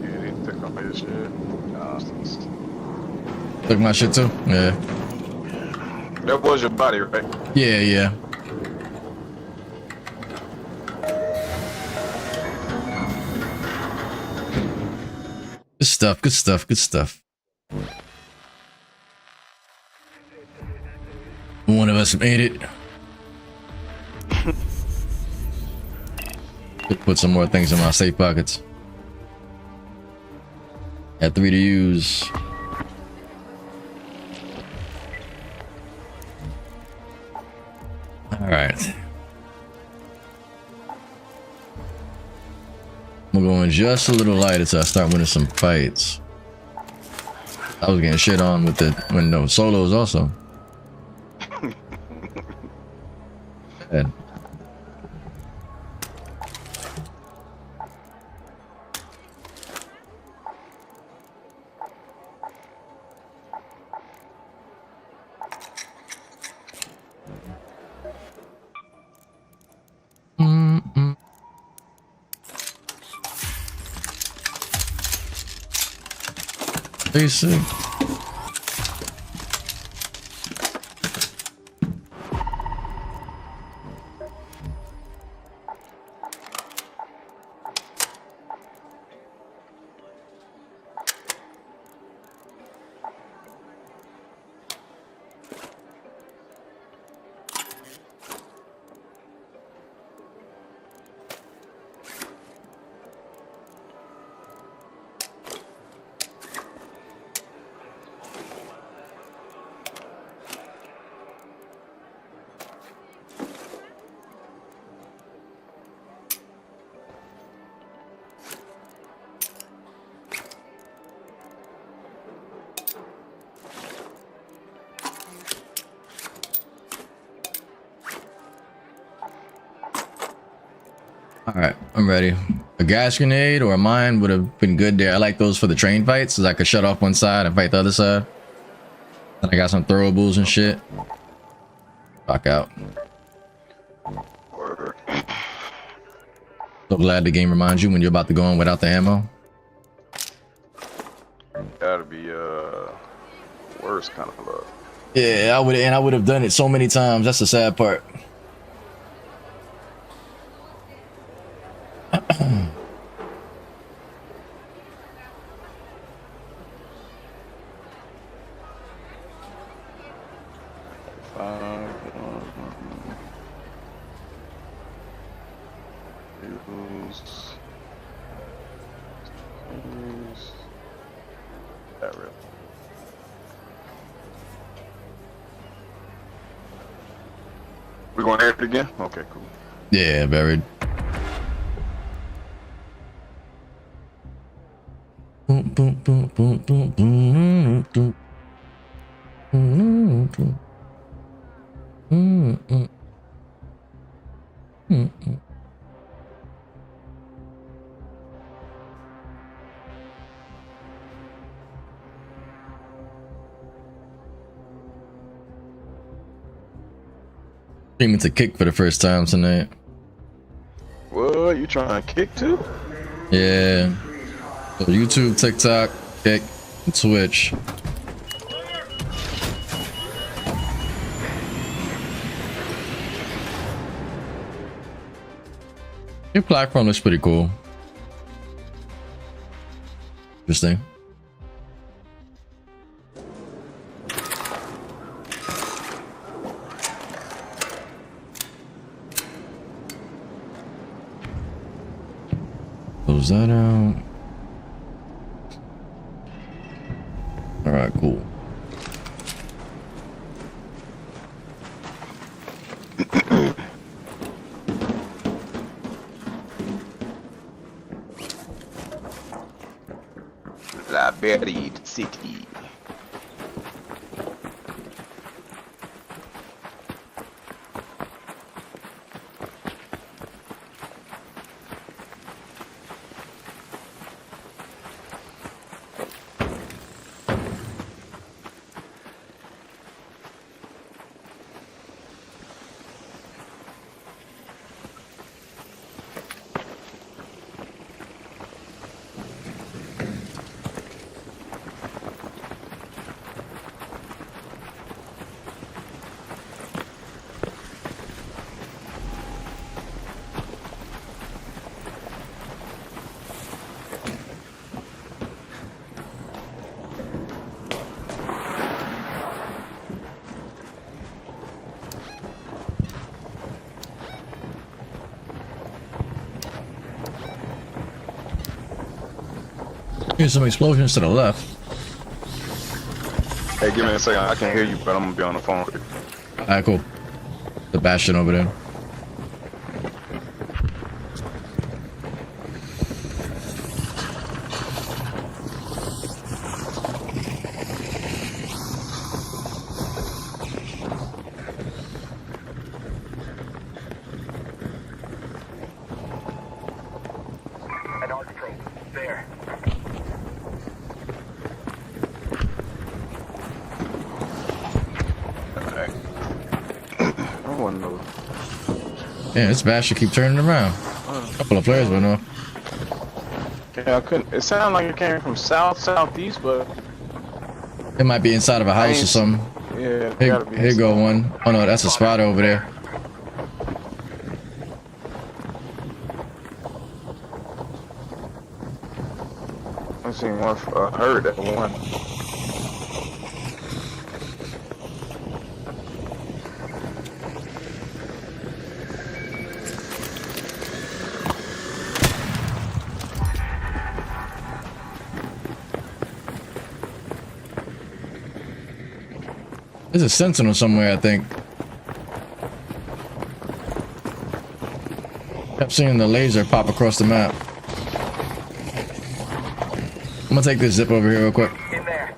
Yeah, they took off his shit. Took my shit too? Yeah. That was your body, right? Yeah, yeah. Good stuff, good stuff, good stuff. One of us made it. Could put some more things in my safe pockets. Had 3 to use. Alright. I'm going just a little light until I start winning some fights. I was getting shit on with the when no solos also. Bad. Basic. Alright, I'm ready. A gas grenade or a mine would have been good there. I like those for the train fights, so I could shut off one side and fight the other side. And I got some throwables and shit. Rock out. So glad the game reminds you when you're about to go in without the ammo. That'd be worst kind of luck. Yeah, I would have done it so many times. That's the sad part. That real. We going to air it again? Okay, cool. Yeah, buried. Boom, boom, boom, boom, boom, boom, boom. Aiming to kick for the first time tonight. What? You trying to kick too? Yeah. So YouTube, TikTok, Kick, and Twitch. Your platform looks pretty cool. Interesting. Close that out. All right, cool. La buried city. Here's some explosions to the left. Hey, give me a second. I can hear you, but I'm gonna be on the phone. All right, cool. The bastion over there. An arc probe. There. Alright. I wanna know. Yeah, this bastion keep turning around. A couple of players went off. Yeah, I couldn't. It sounded like it came from southeast, but It might be inside of a house or something. yeah, it Here, gotta be. here go one. Oh no, that's a spot over there. I seen one. Heard that one. There's a sentinel somewhere, I think. Kept seeing the laser pop across the map. I'm gonna take this zip over here real quick. In there.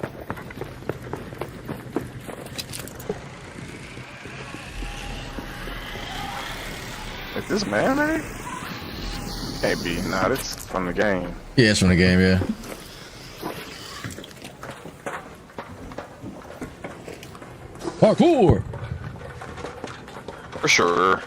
Is this man? Can't be. Nah, this is from the game. Yeah, it's from the game, yeah. Parkour! For sure.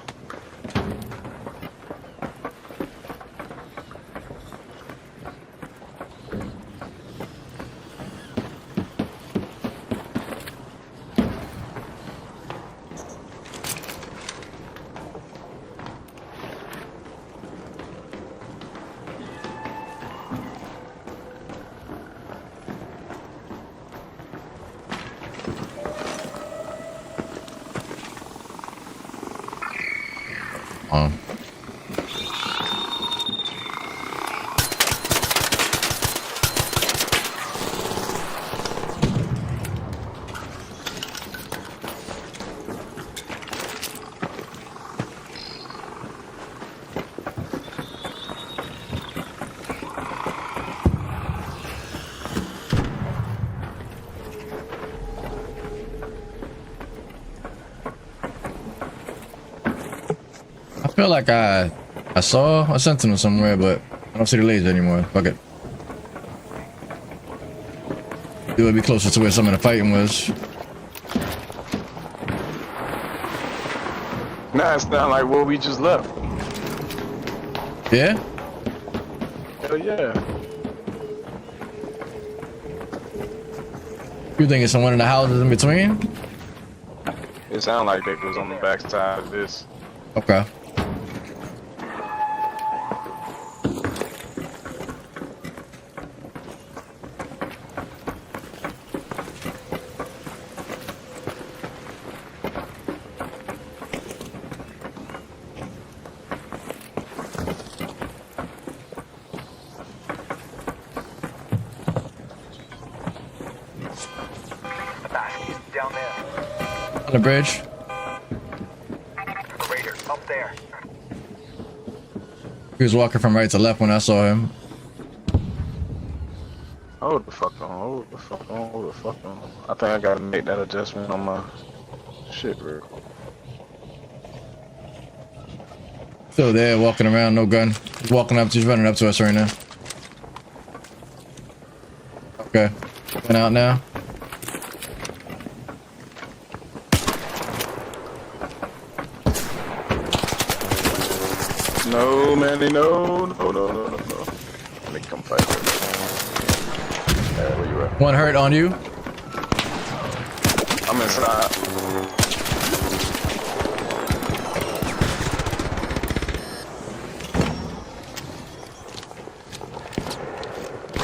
I feel like I saw a sentinel somewhere, but I don't see the laser anymore. Fuck it. It would be closer to where some of the fighting was. Nah, it's not like what we just left. Yeah? Hell yeah. You think it's in one of the houses in between? It sounded like they was on the backside of this. Okay. On the bridge. Raider, up there. He was walking from right to left when I saw him. Hold the fuck on, hold the fuck on, hold the fuck on. I think I gotta make that adjustment on my shit real quick. Still there, walking around, no gun. He's walking up, he's running up to us right now. Okay. Went out now. No, Manny, no, no, no, no, no, no. Let me come fight with me. Where you at? One hurt on you. I'm inside.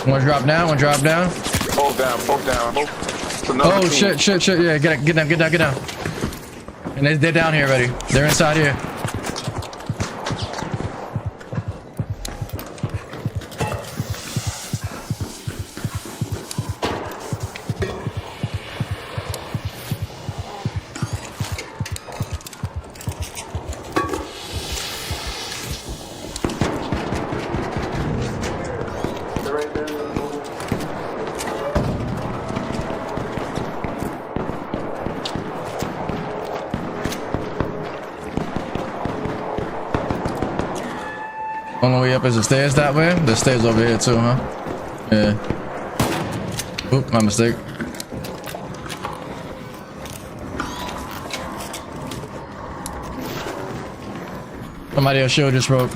One drop down, one drop down. Both down, both down, both. It's another Oh team. shit, shit, shit, yeah, get down, get down, get down. And they're down here already. They're inside here. On the way up is the stairs that way? The stairs over here too, huh? Yeah. Oop, my mistake. Somebody else shield just broke.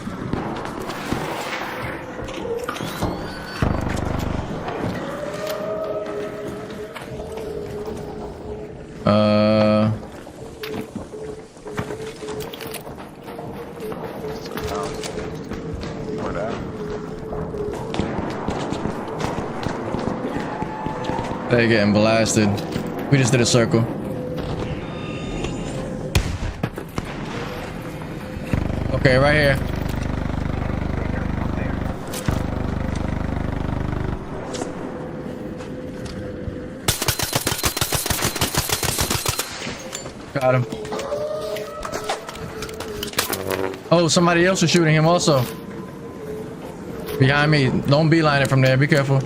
Where that? They're getting blasted. We just did a circle. Okay, right here. Got him. Oh, somebody else is shooting him also. Behind me. Don't beeline it from there. Be careful.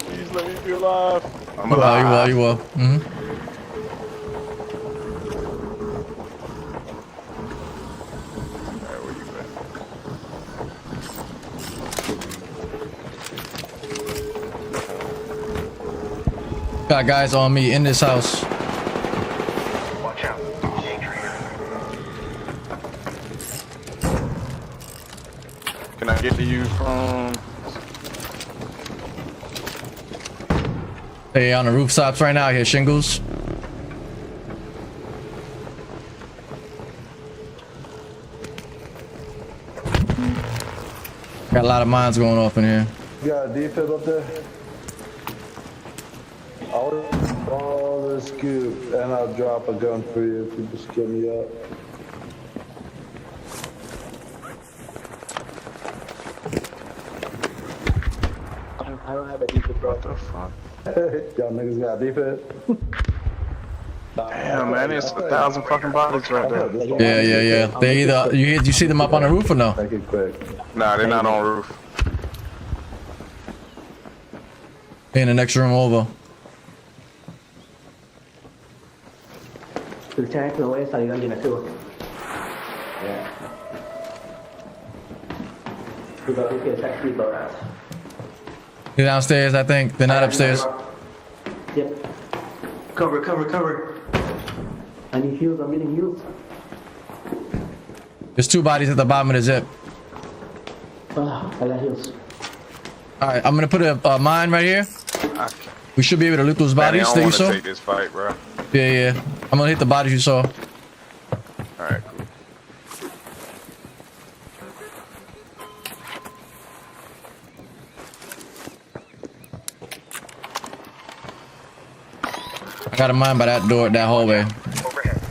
Please let me be alive. I'm You will, alive. you will. Mm-hmm. Alright, where you at? Got guys on me in this house. Watch out. Danger here. Can I get to you from? They on the rooftops right now. I hear shingles. Got a lot of mines going off in here. You got a defib up there? All this scoop, and I'll drop a gun for you if you just get me up. I don't have a defib, bro. What the fuck? Y'all niggas got a defib? Damn, man, it's 1,000 fucking bodies right there. Yeah, yeah, yeah. They either you see them up on the roof or no? Make it quick. Nah, they're not on roof. In the next room over. Lieutenant, to the west, how you gonna do it too? Yeah. We got to attack people, right? They're downstairs, I think. They're not upstairs. Yep. Cover. I need heals, I'm getting heals. There's 2 bodies at the bottom of the zip. Ah, I got heals. Alright, I'm gonna put a mine right here. We should be able to loot those bodies that you saw. Take this fight, bro. Yeah. I'm gonna hit the bodies you saw. Alright, cool. I got a mine by that door, that hallway. Overhead.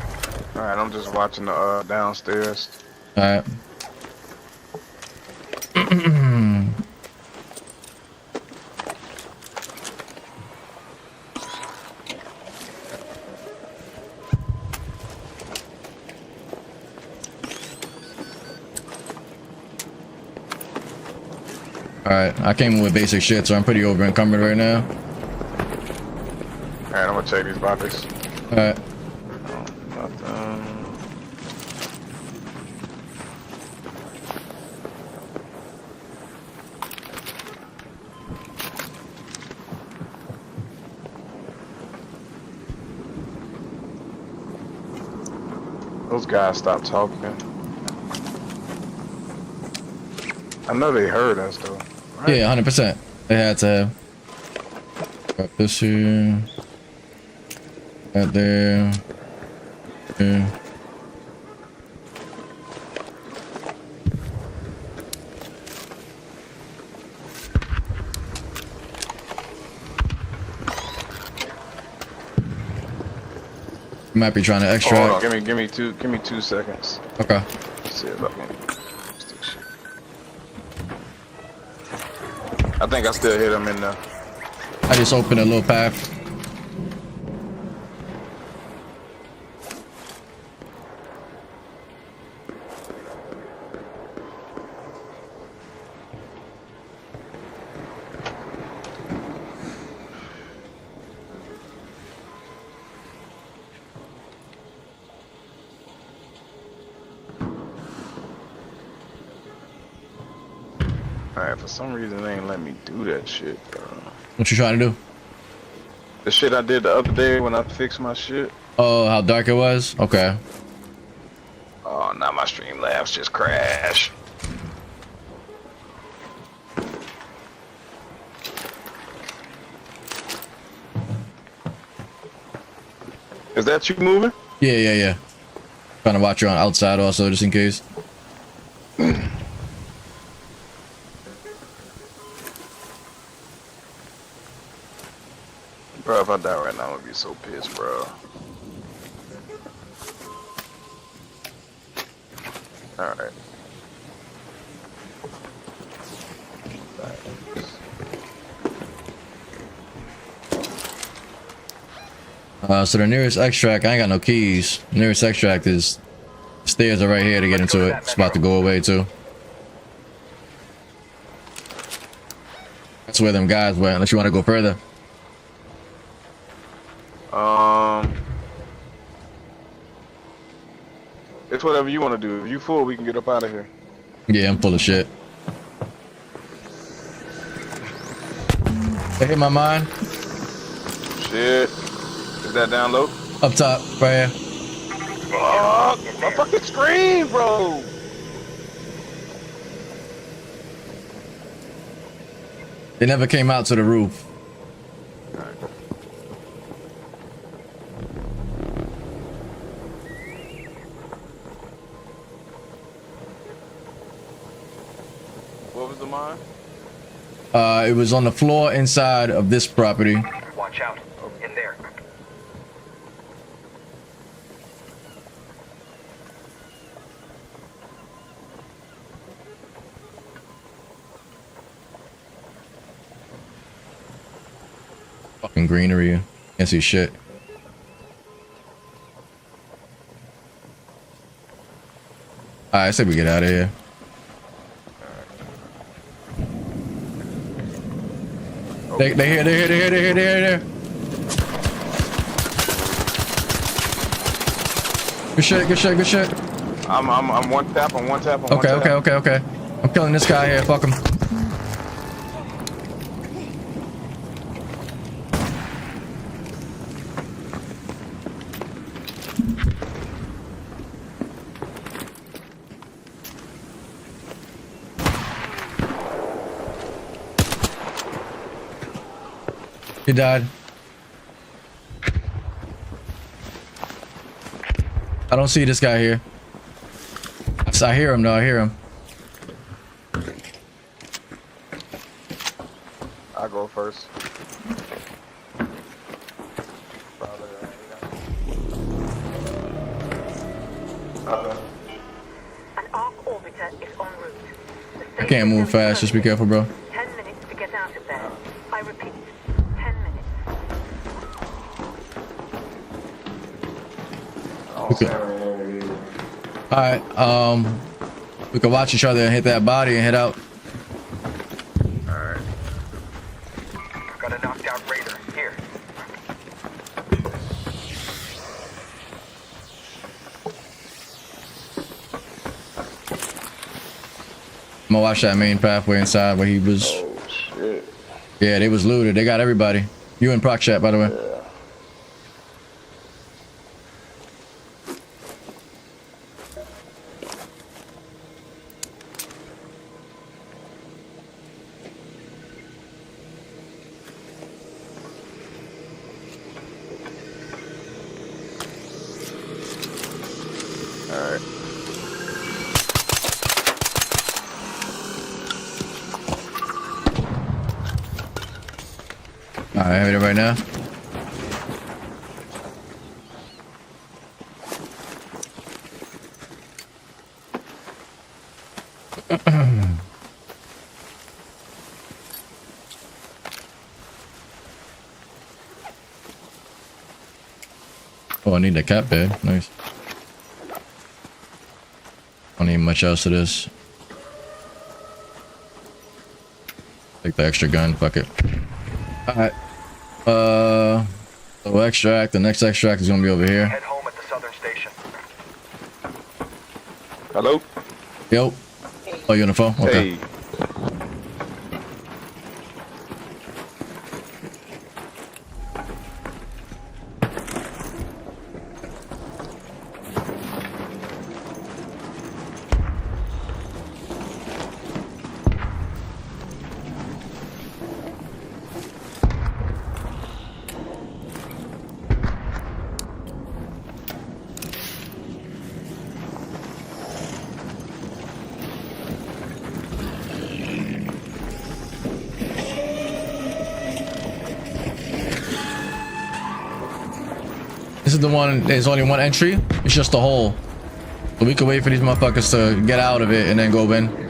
Alright, I'm just watching the downstairs. Alright. Alright, I came in with basic shit, so I'm pretty over encumbered right now. Alright, I'm gonna check these bodies. Alright. Nothing. Those guys stopped talking. I know they heard us though. Right? Yeah, 100%. They had to grab this here. Right there. Yeah. Might be trying to extract. Hold on, give me 2 seconds. Okay. Let's see if I can. I think I still hit him in there. I just opened a little path. Alright, for some reason they ain't let me do that shit, bro. What you trying to do? The shit I did the other day when I fixed my shit. Oh, how dark it was? Okay. Oh, now my Streamlabs just crashed. Is that you moving? Yeah. Trying to watch you on outside also, just in case. Bro, if I die right now, I'm gonna be so pissed, bro. Alright. So the nearest extract, I ain't got no keys. Nearest extract is stairs are right here to get into it. It's about to go away too. That's where them guys went, unless you want to go further. It's whatever you want to do. If you full, we can get up out of here. Yeah, I'm full of shit. They hit my mind. Shit. Is that down low? Up top, right here. Fuck! My fucking screen, bro! They never came out to the roof. What was the mine? It was on the floor inside of this property. Watch out. In there. Fucking greenery. Can't see shit. Alright, I say we get out of here. They here. Good shit. I'm one tap. Okay. I'm killing this guy here. Fuck him. He died. I don't see this guy here. I hear him though. I hear him. I'll go first. An arc orbiter is en route. The I can't move fast. Just be careful, bro. 10 minutes to get out of there. I repeat, 10 minutes. All right. We can watch each other and hit that body and head out. Alright. Got a knocked out raider. Here. I'm gonna watch that main pathway inside where he was. Oh shit. Yeah, they was looted. They got everybody. You in proc chat, by the way. Alright. All right, hit it right now. Oh, I need the cat bed. Nice. Don't need much else to this. Take the extra gun. Fuck it. All right. So extract. The next extract is gonna be over here. Head home at the southern station. Hello? Yo. Oh, you on the phone? Okay. Hey. This is the one. There's only one entry. It's just a hole. So we can wait for these motherfuckers to get out of it and then go in.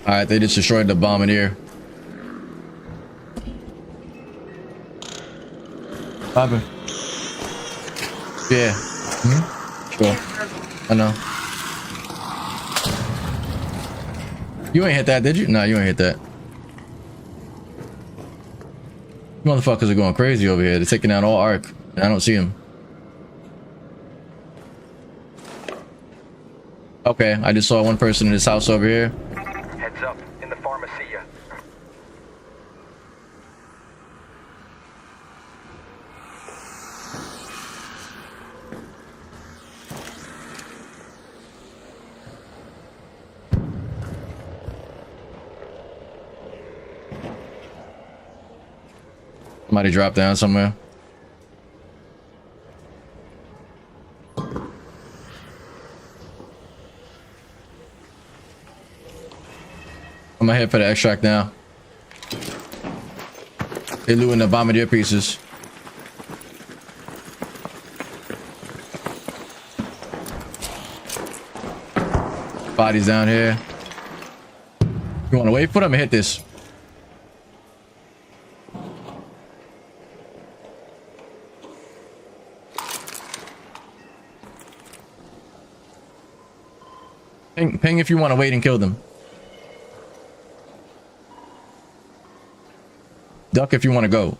All right, they just destroyed the bombardier. Bobby. Yeah. Sure. I know. You ain't hit that, did you? Nah, you ain't hit that. Motherfuckers are going crazy over here. They're taking out all arc. And I don't see them. Okay, I just saw one person in this house over here. Heads up, in the pharmacia. Somebody dropped down somewhere. I'm gonna head for the extract now. They looting the bombardier pieces. Bodies down here. You wanna wait for them and hit this? Ping if you want to wait and kill them. Duck if you want to go.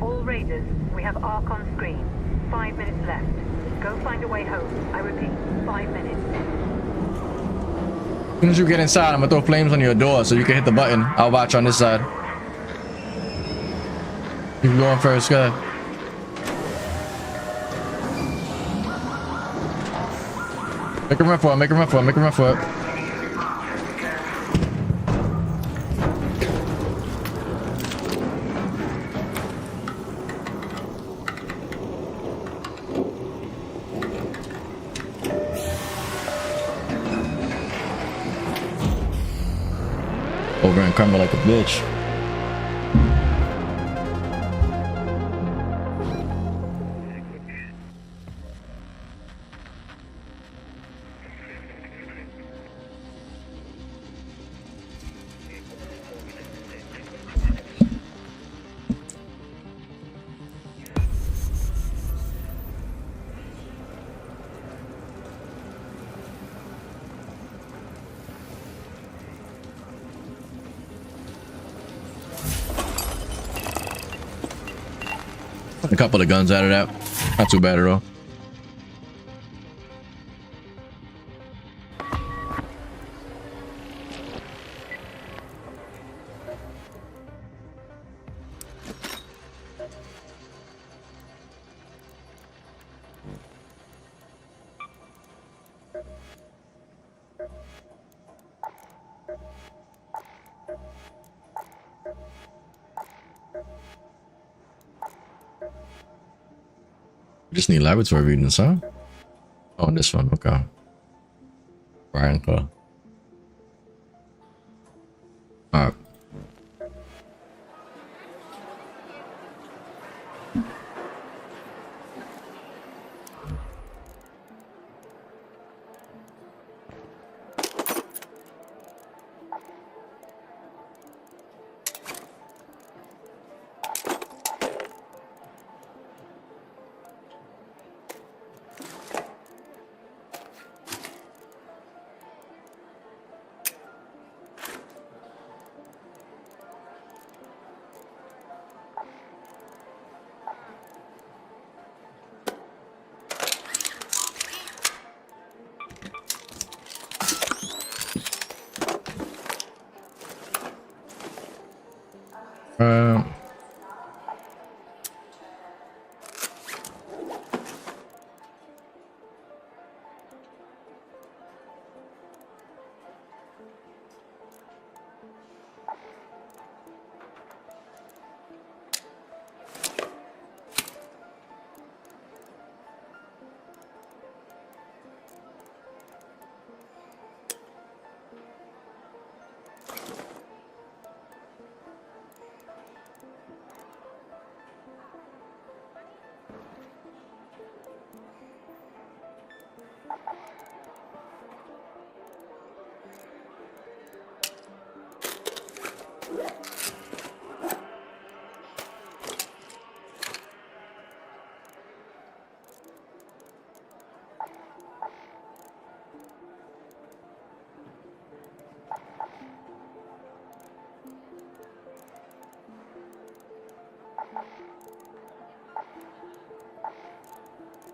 All Raiders, we have ARC on screen. 5 minutes left. Go find a way home. I repeat, 5 minutes. As soon as you get inside, I'm gonna throw flames on your door so you can hit the button. I'll watch on this side. You can go in first, go ahead. Make a run for it, make a run for it, make a run for it. Over and crumble like a bitch. A couple of guns out of that. Not too bad at all. Just need laboratory readings, huh? Oh, this one, okay. MnK. Alright.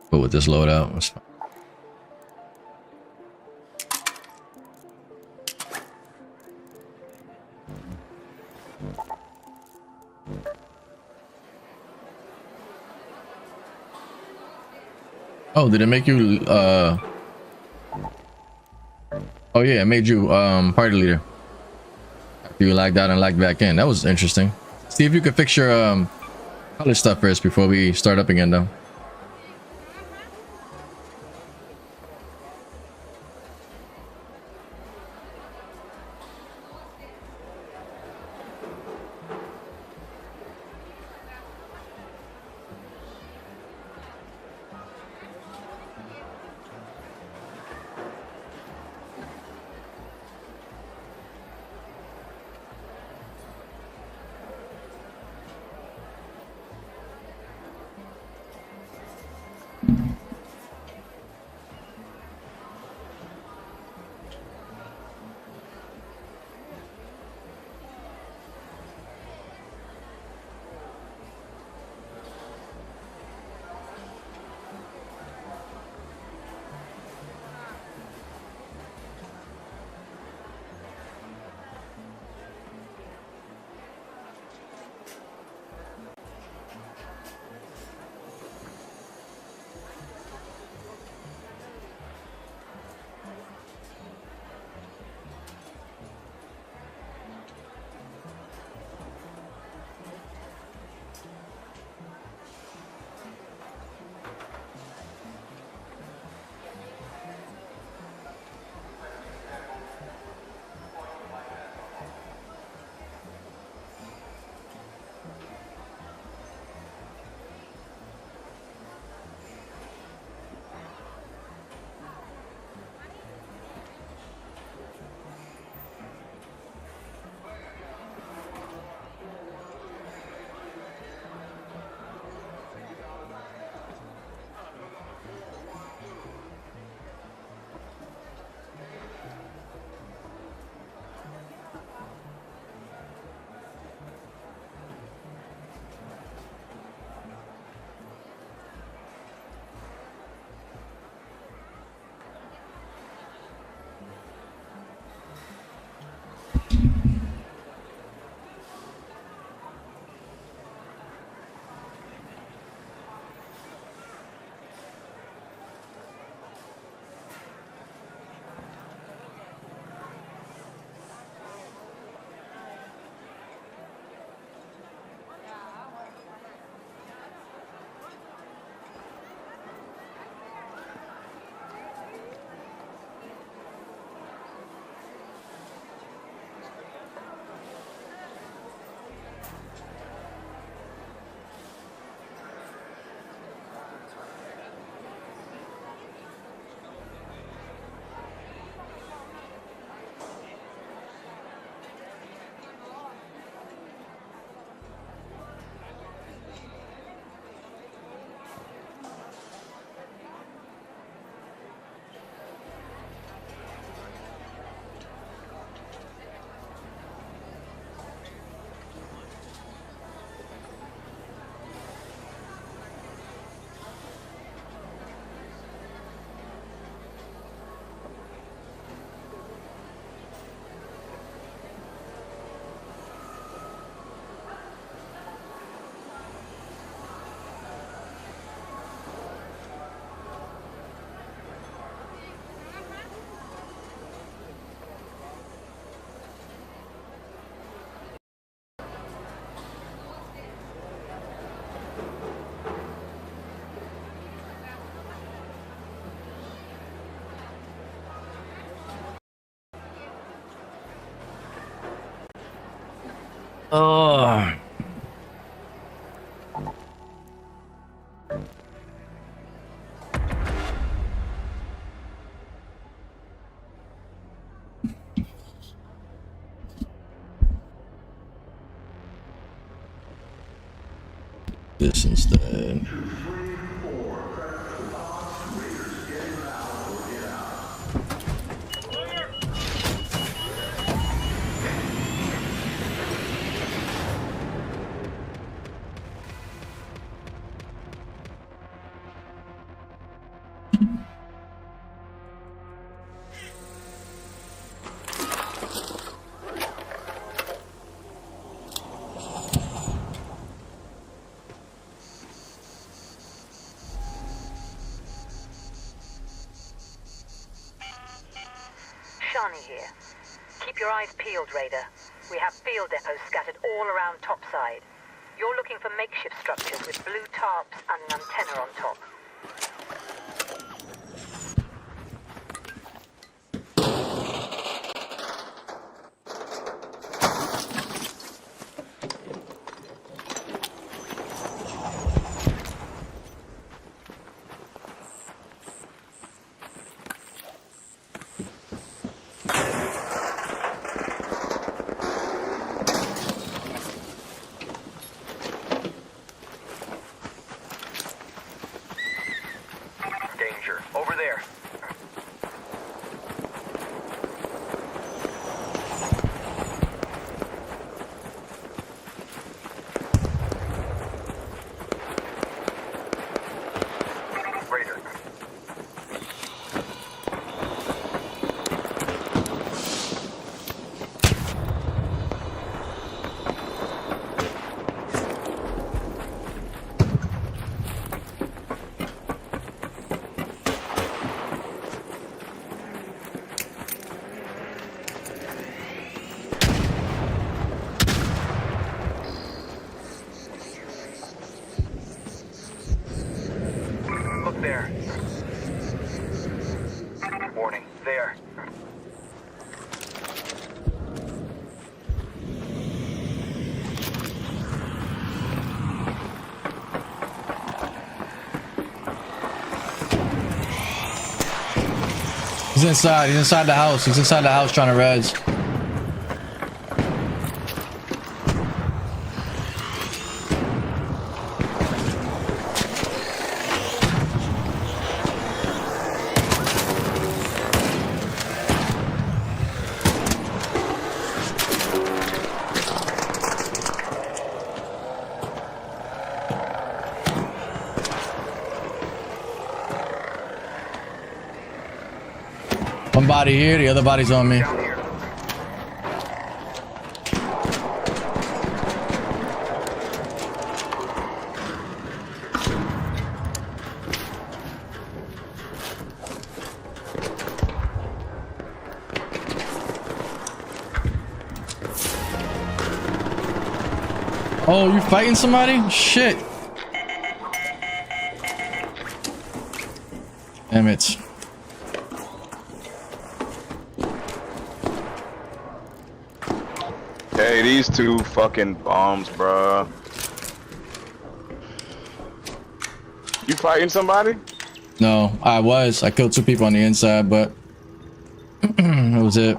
But with this loadout, it's fine. Oh, did it make you oh yeah, it made you party leader after you lagged out and lagged back in. That was interesting. See if you could fix your college stuff first before we start up again though. Oh. This instead. Shani here. Keep your eyes peeled, Raider. We have field depots scattered all around topside. You're looking for makeshift structures with blue tarps and an antenna on top. Danger. Over there. Raider. Look there. Warning. There. He's inside. He's inside the house. He's inside the house trying to res. One body here, the other body's on me. Down here. Oh, you fighting somebody? Shit. Damn it. Hey, these two fucking bombs, bruh. You fighting somebody? No, I was. I killed 2 people on the inside, but that was it.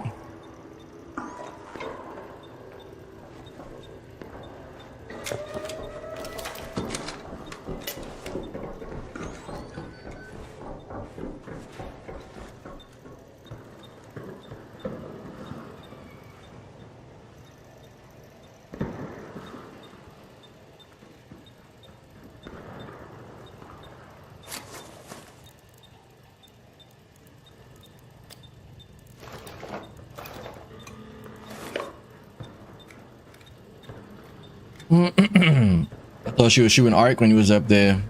I thought she was shooting arc when he was up there.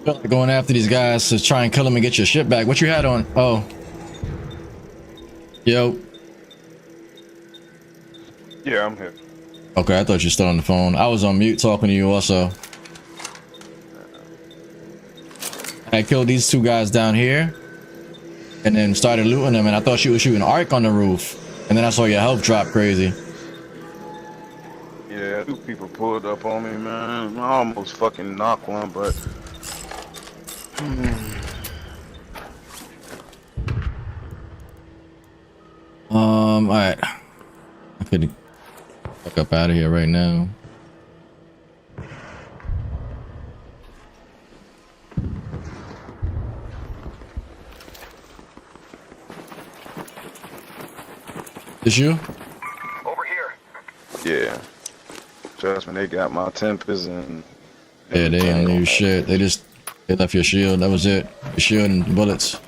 Feel like going after these guys to try and kill them and get your shit back. What you had on? Oh. Yo. Yeah, I'm here. Okay, I thought you were still on the phone. I was on mute talking to you also. I killed these two guys down here and then started looting them, and I thought you were shooting arc on the roof. And then I saw your health drop crazy. Yeah, two people pulled up on me, man. I almost fucking knocked one, but Alright. I could fuck up out of here right now. Is you? Over here. yeah. Trust me, they got my tempers and Yeah, they ain't leave shit. They left your shield. That was it. Your shield and bullets.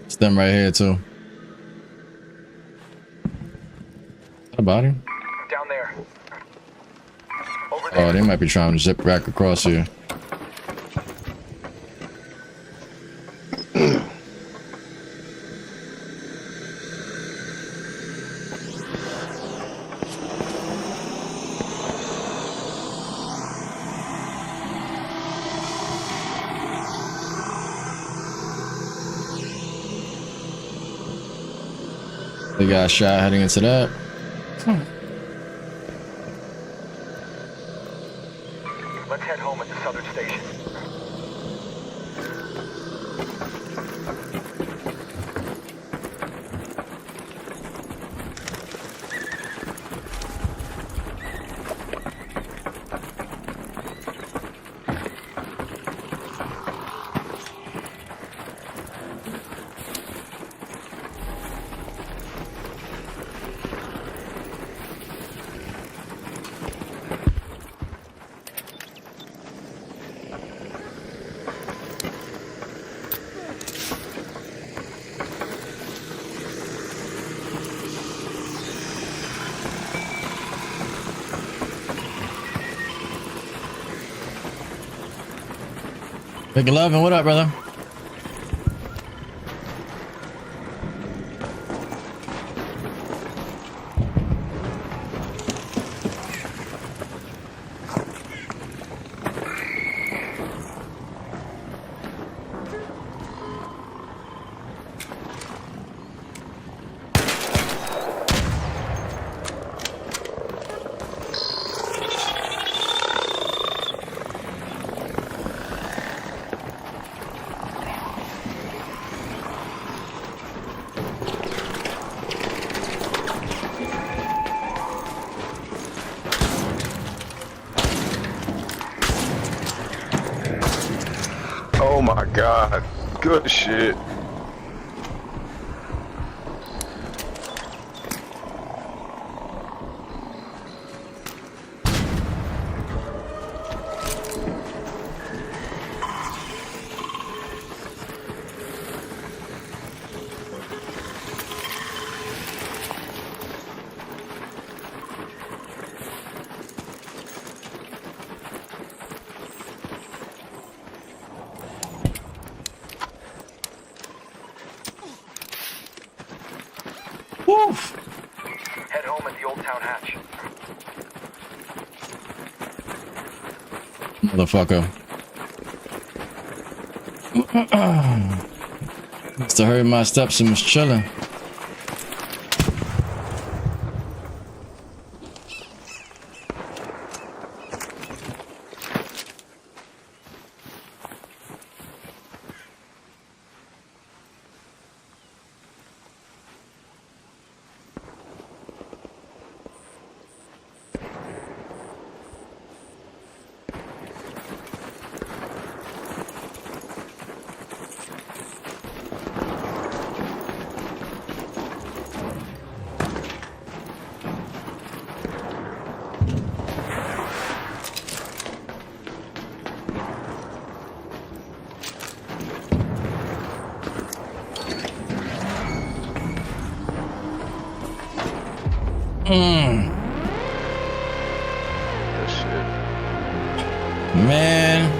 It's them right here too. What about him? Down there. Over Oh, there. they might be trying to zip back across here. They got a shot heading into that. Let's head home at the southern station. Big 11, what up, brother? oh my god, good shit. Woof! Head home at the Old Town Hatch. Motherfucker. Must have heard my steps and was chilling. That shit. Man,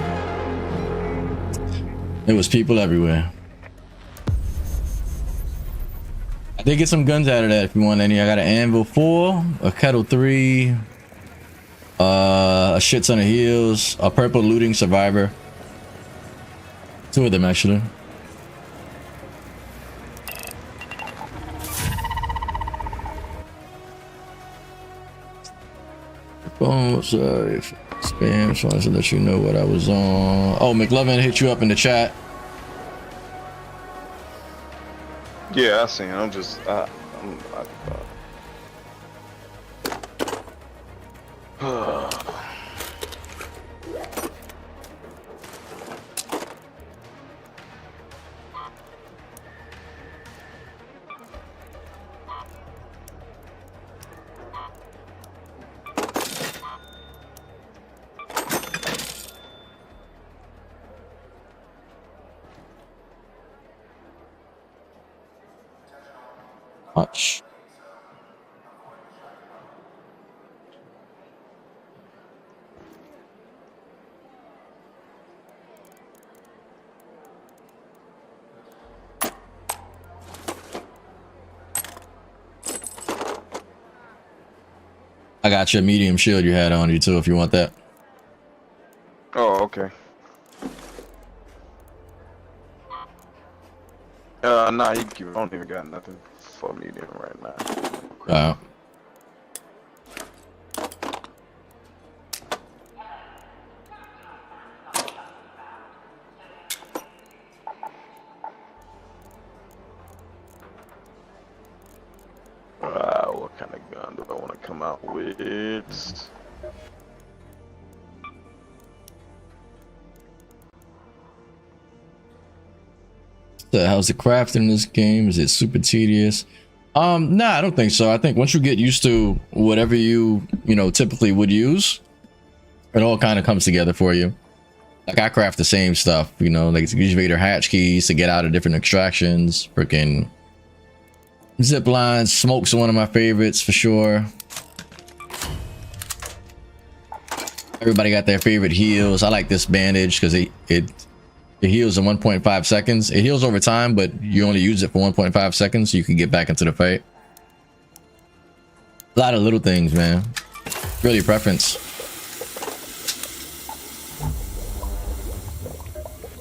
there was people everywhere. I did get some guns out of that if you want any. I got an Anvil 4, a Kettle 3, a shit ton of heals, a purple looting survivor. 2 of them actually. Oh, sorry. Spam, so I wanted to let you know what I was on. Oh, McLovin hit you up in the chat. Yeah, I seen. I'm just. Much. I got your medium shield you had on you too if you want that. Oh, okay. Nah, you can. I don't even got nothing for medium right now. What kind of gun do I want to come out with? So how's the crafting in this game? Is it super tedious? Nah, I don't think so. I think once you get used to whatever you typically would use, it all kind of comes together for you. Like I craft the same stuff, like use Vader hatch keys to get out of different extractions. Freaking zip lines, smoke's one of my favorites for sure. Everybody got their favorite heals. I like this bandage because it heals in 1.5 seconds. It heals over time, but you only use it for 1.5 seconds so you can get back into the fight. A lot of little things, man. Really preference.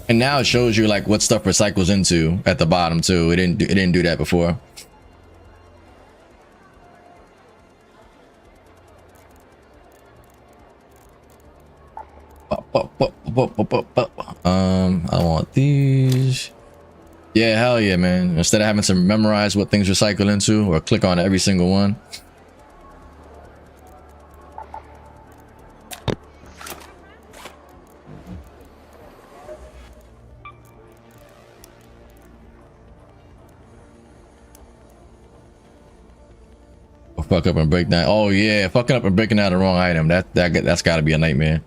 And now it shows you like what stuff recycles into at the bottom too. It didn't do that before. I want these. Yeah, hell yeah, man. Instead of having to memorize what things recycle into or click on every single one. Fuck up and break down. Oh yeah, fucking up and breaking down the wrong item. That's got to be a nightmare.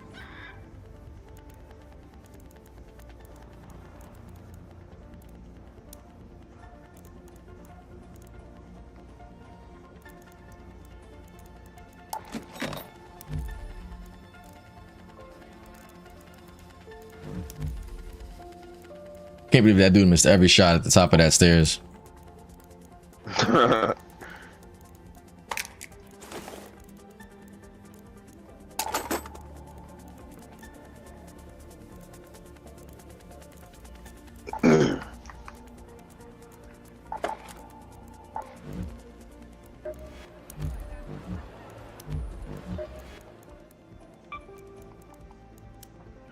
Can't believe that dude missed every shot at the top of that stairs.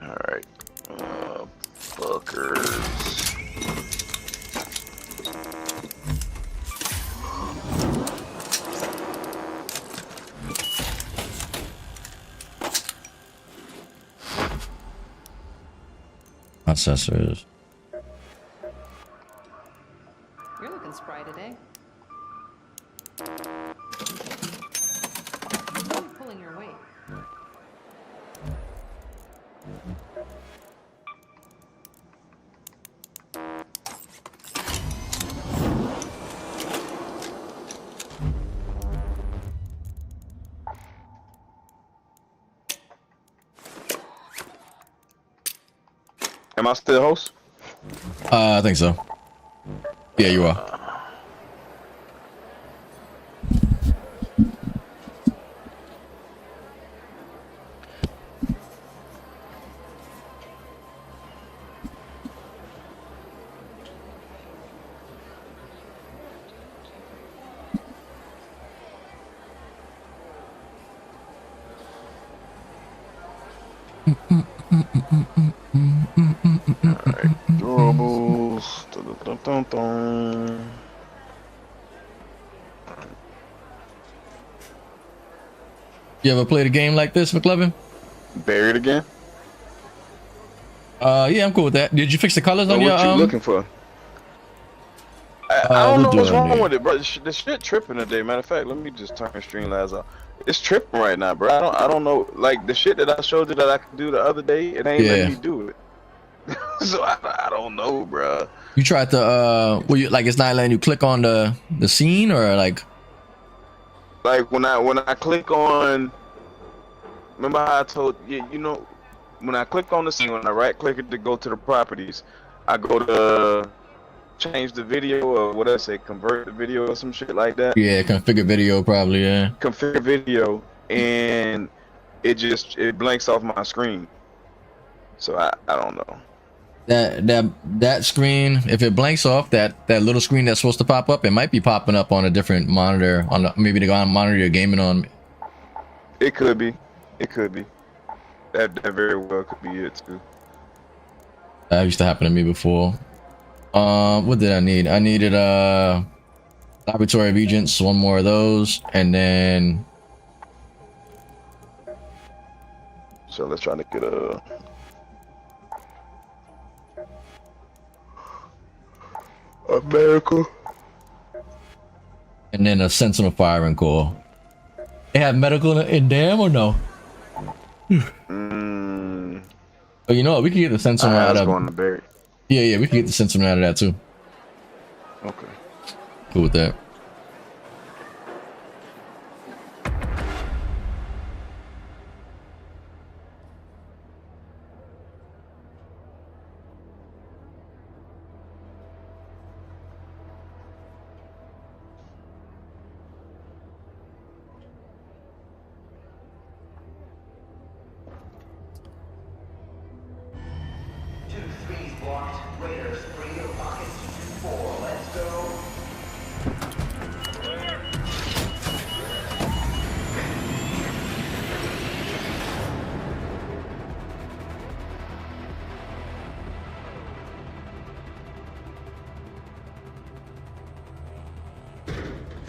Alright. Fuckers. Processors. You're looking spry today. You're pulling your weight. Am I still host? I think so. Yeah, you are. Durables. Dun, dun, dun, dun. You ever played a game like this, McLovin? Buried again? Yeah, I'm cool with that. Did you fix the colors on What your you looking for? I don't know what do what's I wrong need? with it, bro. The shit tripping today. Matter of fact, let me just turn Streamlabs off. It's tripping right now, bro. I don't know. Like the shit that I showed you that I could do the other day, it ain't letting Yeah. me do it. So I don't know, bro. You tried to well, you like it's not letting you click on the scene or like. Like when I click on, remember how I told you, you know, when I click on the scene, when I right click it to go to the properties, I go to change the video or what I say, convert the video or some shit like that. Yeah, configure video probably. Yeah. Configure video, and it blanks off my screen. So I don't know. That screen, if it blanks off, that little screen that's supposed to pop up, it might be popping up on a different monitor, on maybe the monitor you're gaming on. It could be. It could be. That very well could be it too. That used to happen to me before. What did I need? I needed laboratory of agents, one more of those, and then So let's try to get a medical. and then a sentinel firing core. They have medical in damn or no? Oh, you know what? We can get the sentinel out of. Going to bury. Yeah, we can get the sentinel out of that too. Okay. Cool with that.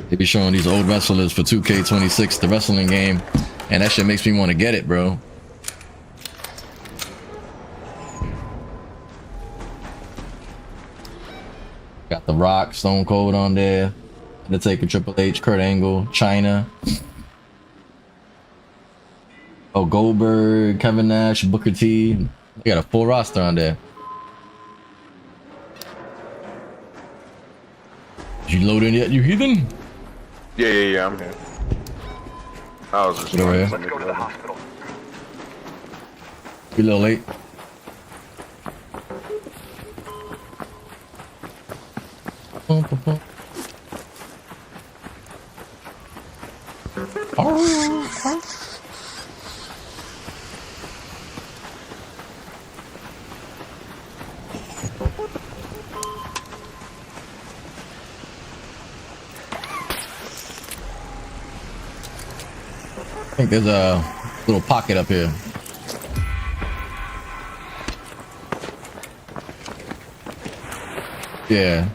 They be showing these old wrestlers for 2K26, the wrestling game, and that shit makes me want to get it, bro. Got The Rock, Stone Cold on there, Undertaker, Triple H, Kurt Angle, China. Oh, Goldberg, Kevin Nash, Booker T. They got a full roster on there. Did you load in yet, you heathen? Yeah, I'm here. I was just Get over here. Let's go to the hospital. You a little late. I think there's a little pocket up here. Yeah.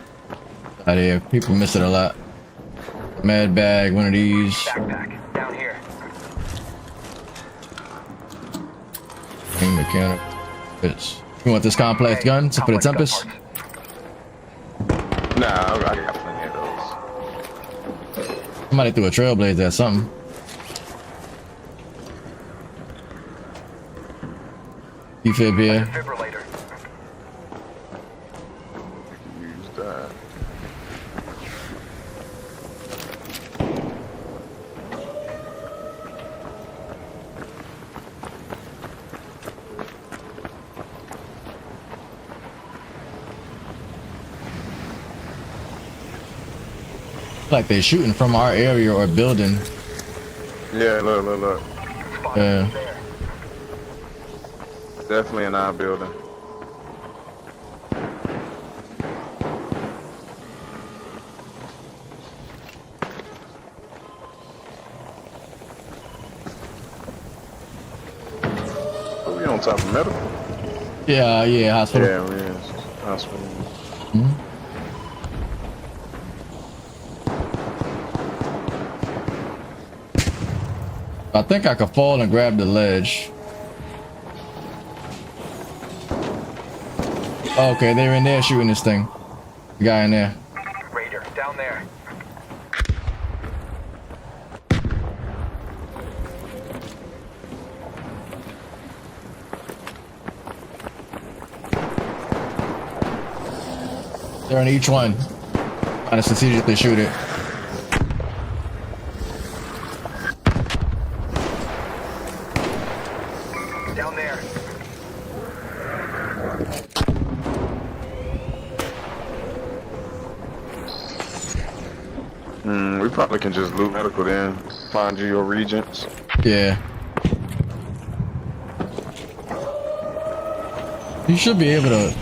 Out here. People miss it a lot. Mad bag, one of these. Backpack, down here. Mechanic. You want this complex gun for the Tempest? Nah, I got plenty of those. Somebody threw a Trailblazer or something. Defib here. Defibrillator. Use that. Like they're shooting from our area or building. Yeah, look. Yeah. Definitely in our building. Oh, we on top of medical? Yeah, hospital. Yeah, we is. Hospital. Mhm. I think I could fall and grab the ledge. Okay, they're in there shooting this thing. The guy in there. Raider, down there. They're on each one. Trying to strategically shoot it. Down there. We probably can just loot medical then. Find you your regents. Yeah. You should be able to.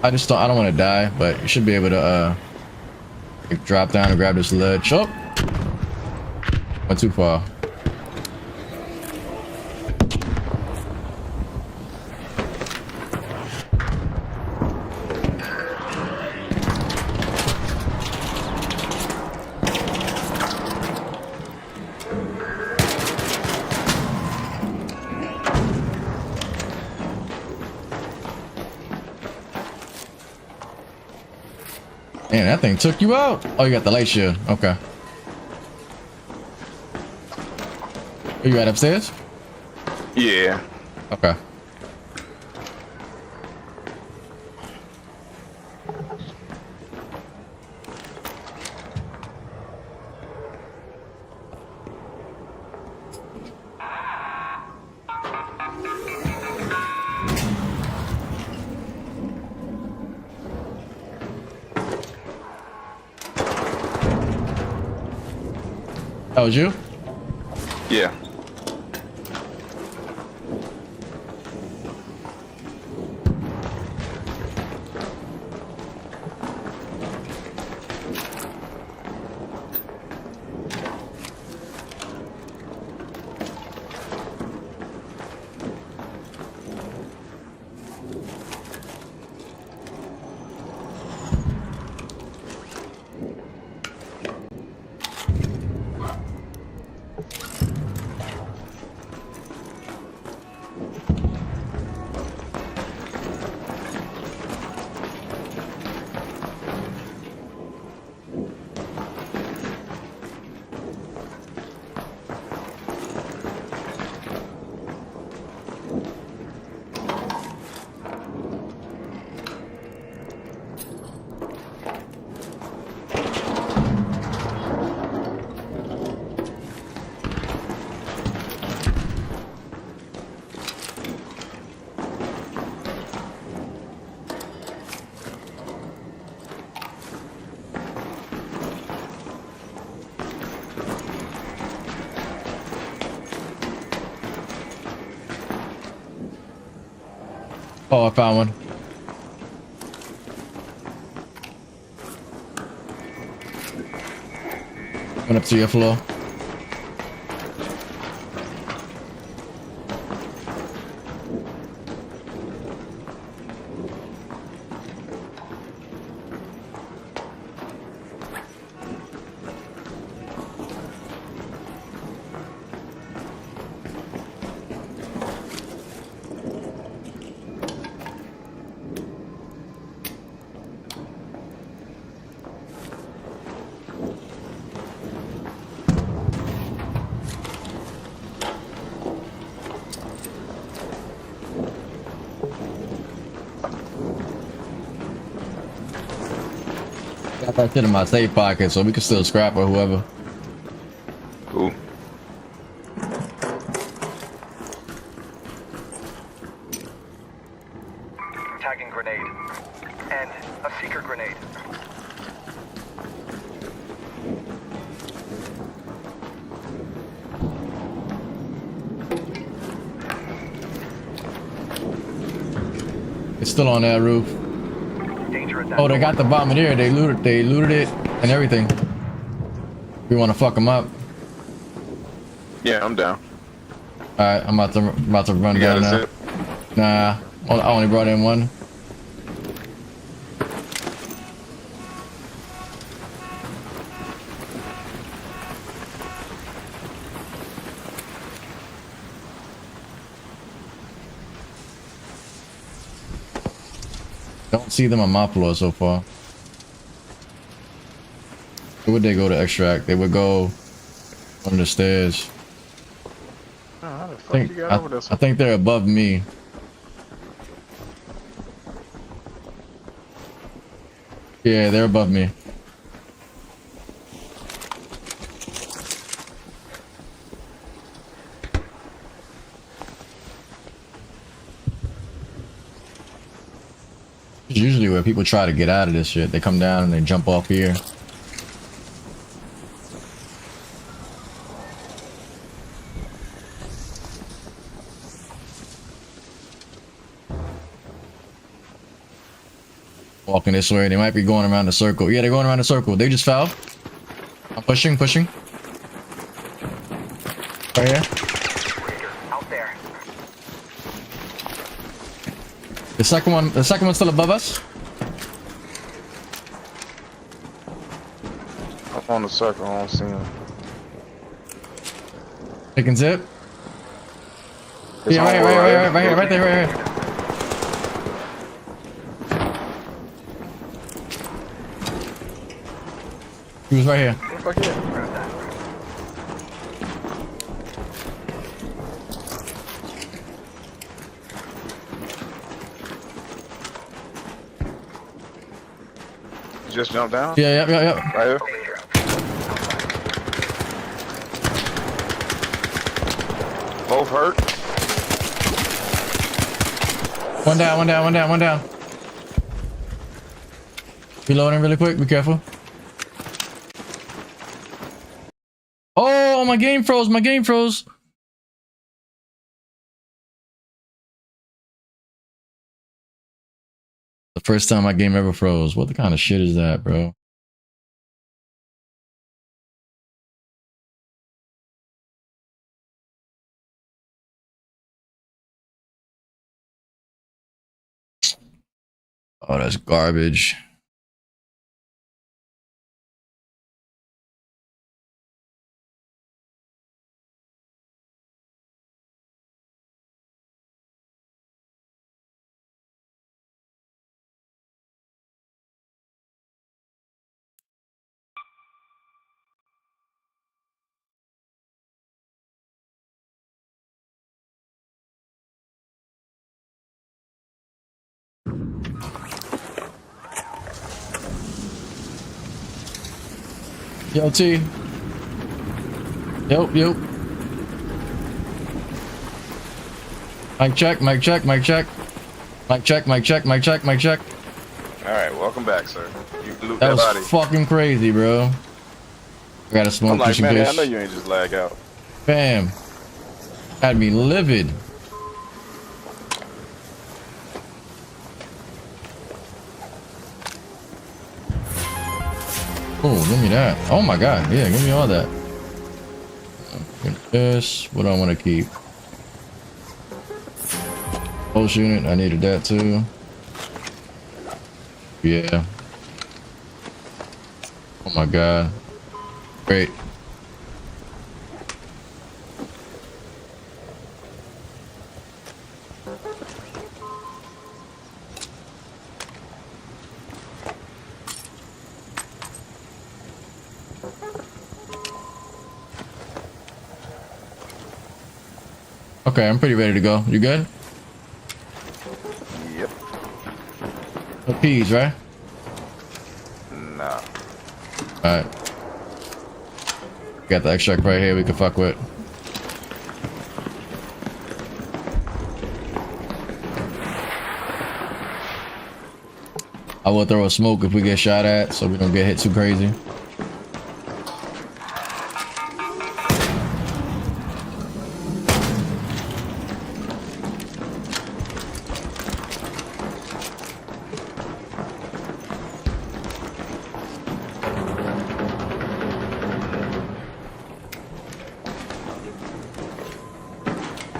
I don't want to die, but you should be able to drop down and grab this ledge. Oh, went too far. Man, that thing took you out. Oh, you got the light shield. Okay. Are you at upstairs? Yeah. Okay. That was you? Yeah. Oh, I found one. Went up to your floor. Got that shit in my safe pocket, so we can still scrap or whoever. Cool. Tagging grenade. And a seeker grenade. It's still on that roof. Danger at that Oh, they got the bombardier. They looted it and everything. We want to fuck them up. Yeah, I'm down. All right, I'm about to run You down got a now. zip? Nah, I only brought in one. Don't see them on my floor so far. Where would they go to extract? They would go on the stairs. Oh, how the fuck you got over this? I think they're above me. Yeah, they're above me. It's usually where people try to get out of this shit. They come down and they jump off here. Walking this way. They might be going around the circle. Yeah, they're going around the circle. They just fell. I'm pushing. Right here. Out there. The second one's still above us. I'm on the circle. I don't see him. Taking zip. It's Yeah, on the wall, right there. He was right here. What the fuck is? You just jumped down? Yeah. Right here? Both hurt? One down. Reloading really quick. Be careful. Oh, my game froze. The first time my game ever froze. What the kind of shit is that, bro? Oh, that's garbage. Yo, T. Yo. Mic check. Alright, welcome back, sir. You blew That that was body. fucking crazy, bro. I gotta smoke I'm like, just in man, I case. know you ain't just lag out. Bam. Had me livid. Oh, give me that. Oh my god. Yeah, give me all that. This. What do I want to keep? Pulse unit. I needed that too. Yeah. Oh my god. Great. Okay, I'm pretty ready to go. You good? Yep. No peas, right? Nah. Alright. Got the extract right here we can fuck with. I will throw a smoke if we get shot at so we don't get hit too crazy.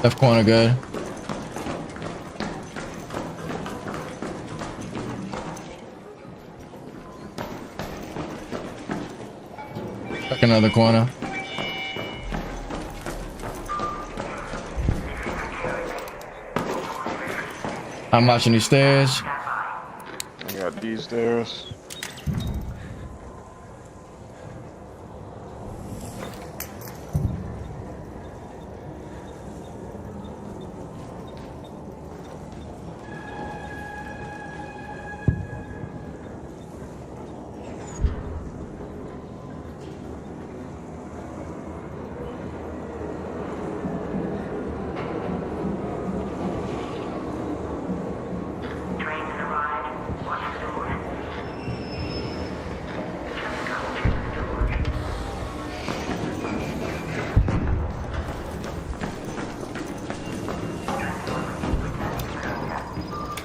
Left corner good. Check another corner. I'm watching these stairs. I got these stairs.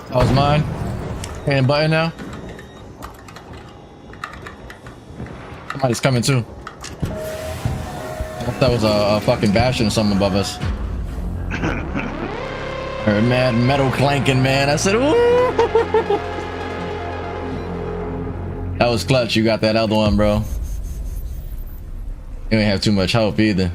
That was mine. Hitting button now. Somebody's coming too. I thought that was a fucking bastion or something above us. Heard mad metal clanking, man. I said, ooh. That was clutch. You got that other one, bro. You ain't have too much help either.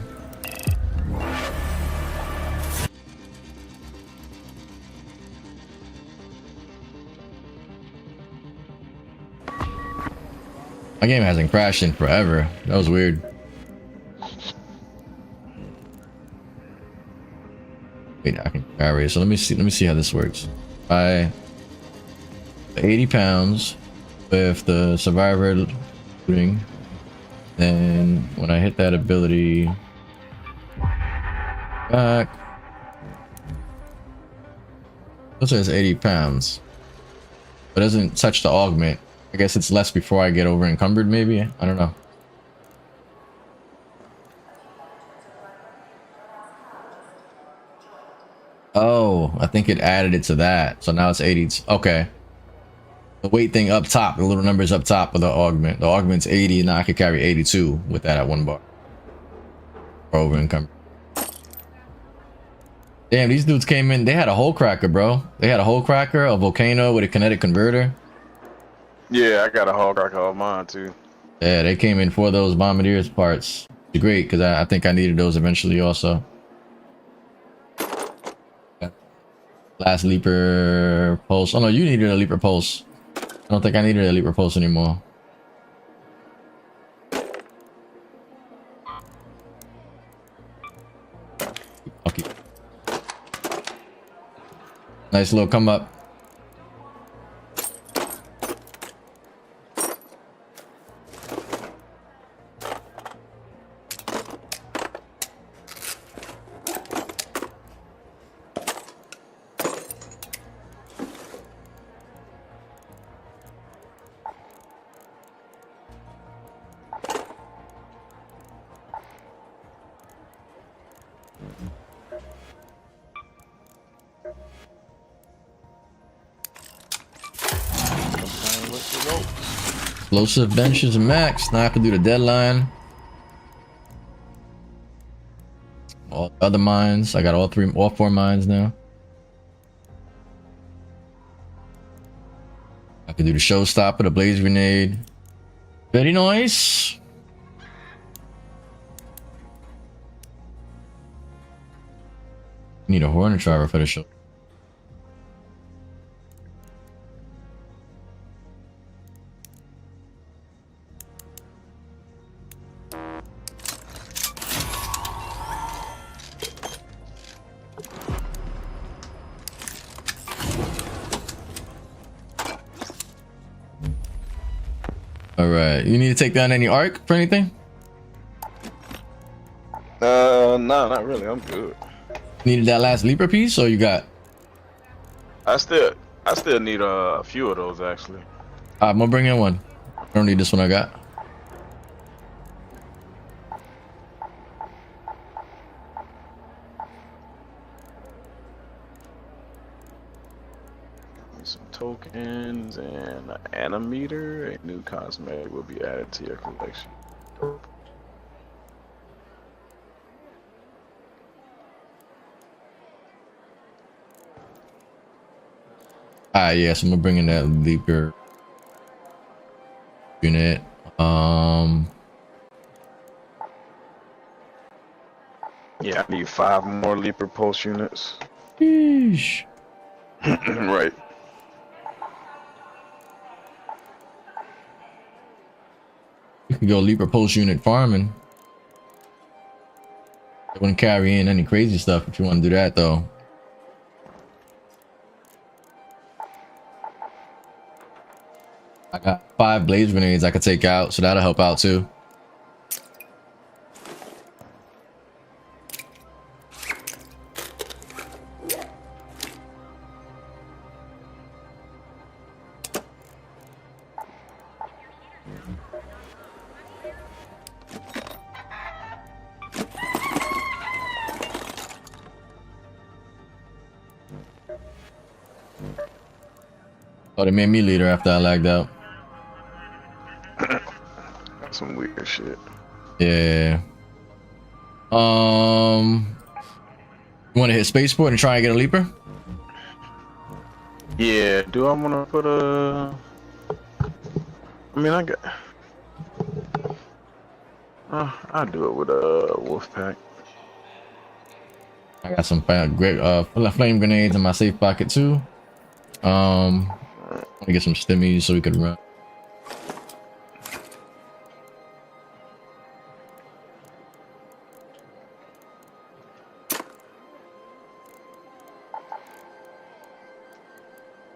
My game hasn't crashed in forever. That was weird. Wait, I can carry. So let me see how this works. By 80 pounds with the survivor looting. Then when I hit that ability back, it says 80 pounds, but doesn't touch the augment. I guess it's less before I get over encumbered, maybe? I don't know. Oh, I think it added it to that. So now it's 80. Okay. The weight thing up top, the little numbers up top of the augment. The augment's 80, now I could carry 82 with that at 1 bar. Or over encumbered. Damn, these dudes came in. They had a hole cracker, bro. They had a hole cracker, a volcano with a kinetic converter. Yeah, I got a hog cracker of mine too. Yeah, they came in for those bombardiers parts. It's great, because I think I needed those eventually also. Last leaper pulse. Oh no, you needed a leaper pulse. I don't think I needed a leaper pulse anymore. Okay. Nice little come up. Explosive benches max. Now I can do the deadline. All the other mines. I got all 4 mines now. I can do the showstopper, the blaze grenade. Very nice. Need a hornet driver for the show. All right, you need to take down any arc for anything? No, not really. I'm good. Needed that last leaper piece, or you got? I still need a few of those actually. I'm gonna bring in one. I don't need this one I got. Some tokens and an animeter. A new cosmetic will be added to your collection. Yeah, so I'm gonna bring in that leaper unit. Yeah, I need 5 more Leaper Pulse units. Sheesh. Right. You could go leaper post unit farming. It wouldn't carry in any crazy stuff if you want to do that though. I got 5 blaze grenades I could take out, so that'll help out too. Oh, they made me leader after I lagged out. That's some weird shit. Yeah. You want to hit spaceport and try and get a leaper? Yeah, do I want to put a... I mean, I got... I'll do it with a wolf pack. I got some great flame grenades in my safe pocket too. Let me get some stimmies so we could run.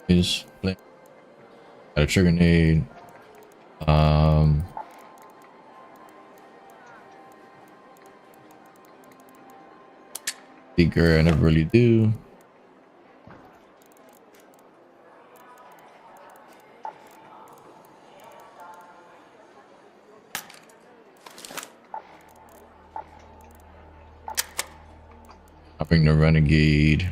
Is got a trigger grenade. Seeker, I never really do. I'll bring the renegade.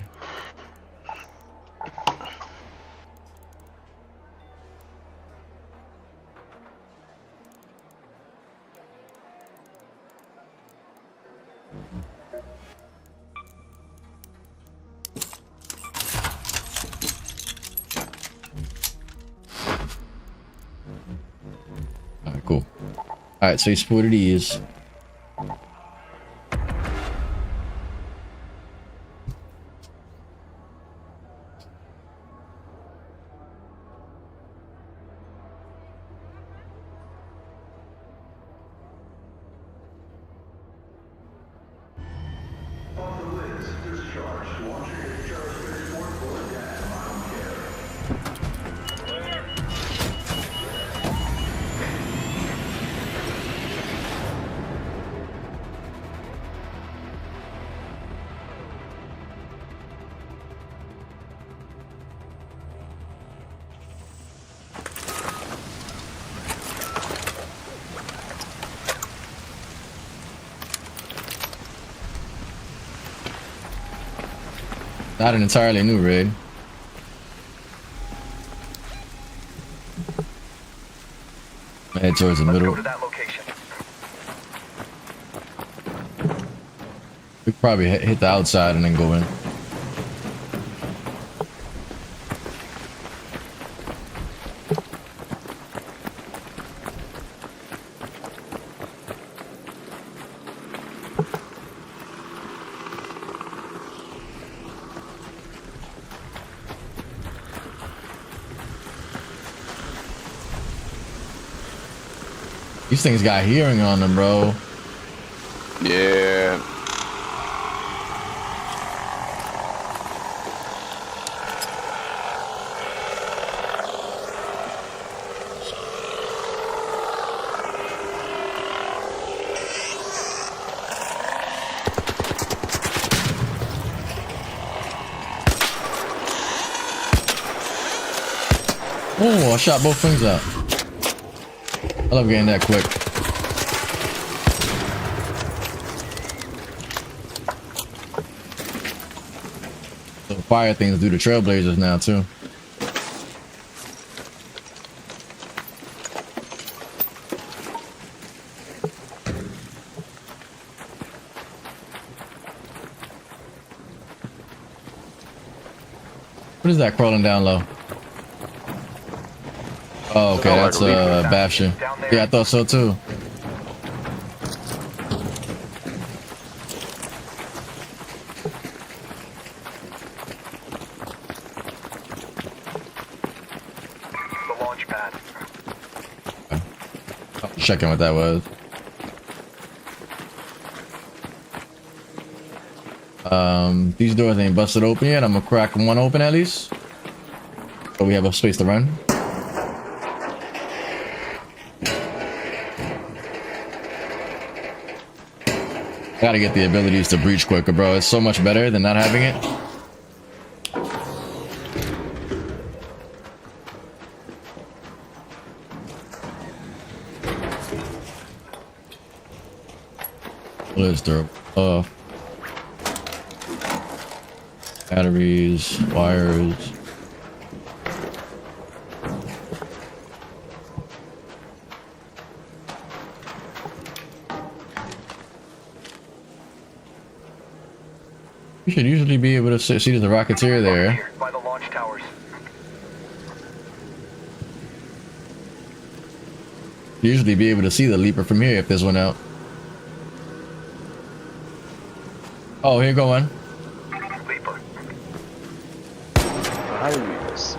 Alright, cool. Alright, so you see what it is. Not an entirely new raid. Head towards the middle. Go to that location. We could probably hit the outside and then go in. These things got hearing on them, bro. Yeah. Oh, I shot both things out. I love getting that quick. So fire things do the trailblazers now too. What is that crawling down low? Oh, okay, Sound like that's a leaper. Bastion. Yeah, I thought so too. The launch pad. Checking what that was. These doors ain't busted open yet. I'm gonna crack one open at least, so we have a space to run. Gotta get the abilities to breach quicker, bro. It's so much better than not having it. Let's throw off. Batteries, wires. You should usually be able to see the Rocketeer there. Here, by the launch towers. Usually be able to see the Leaper from here if there's one out. Oh, here go one. Leaper. Nice.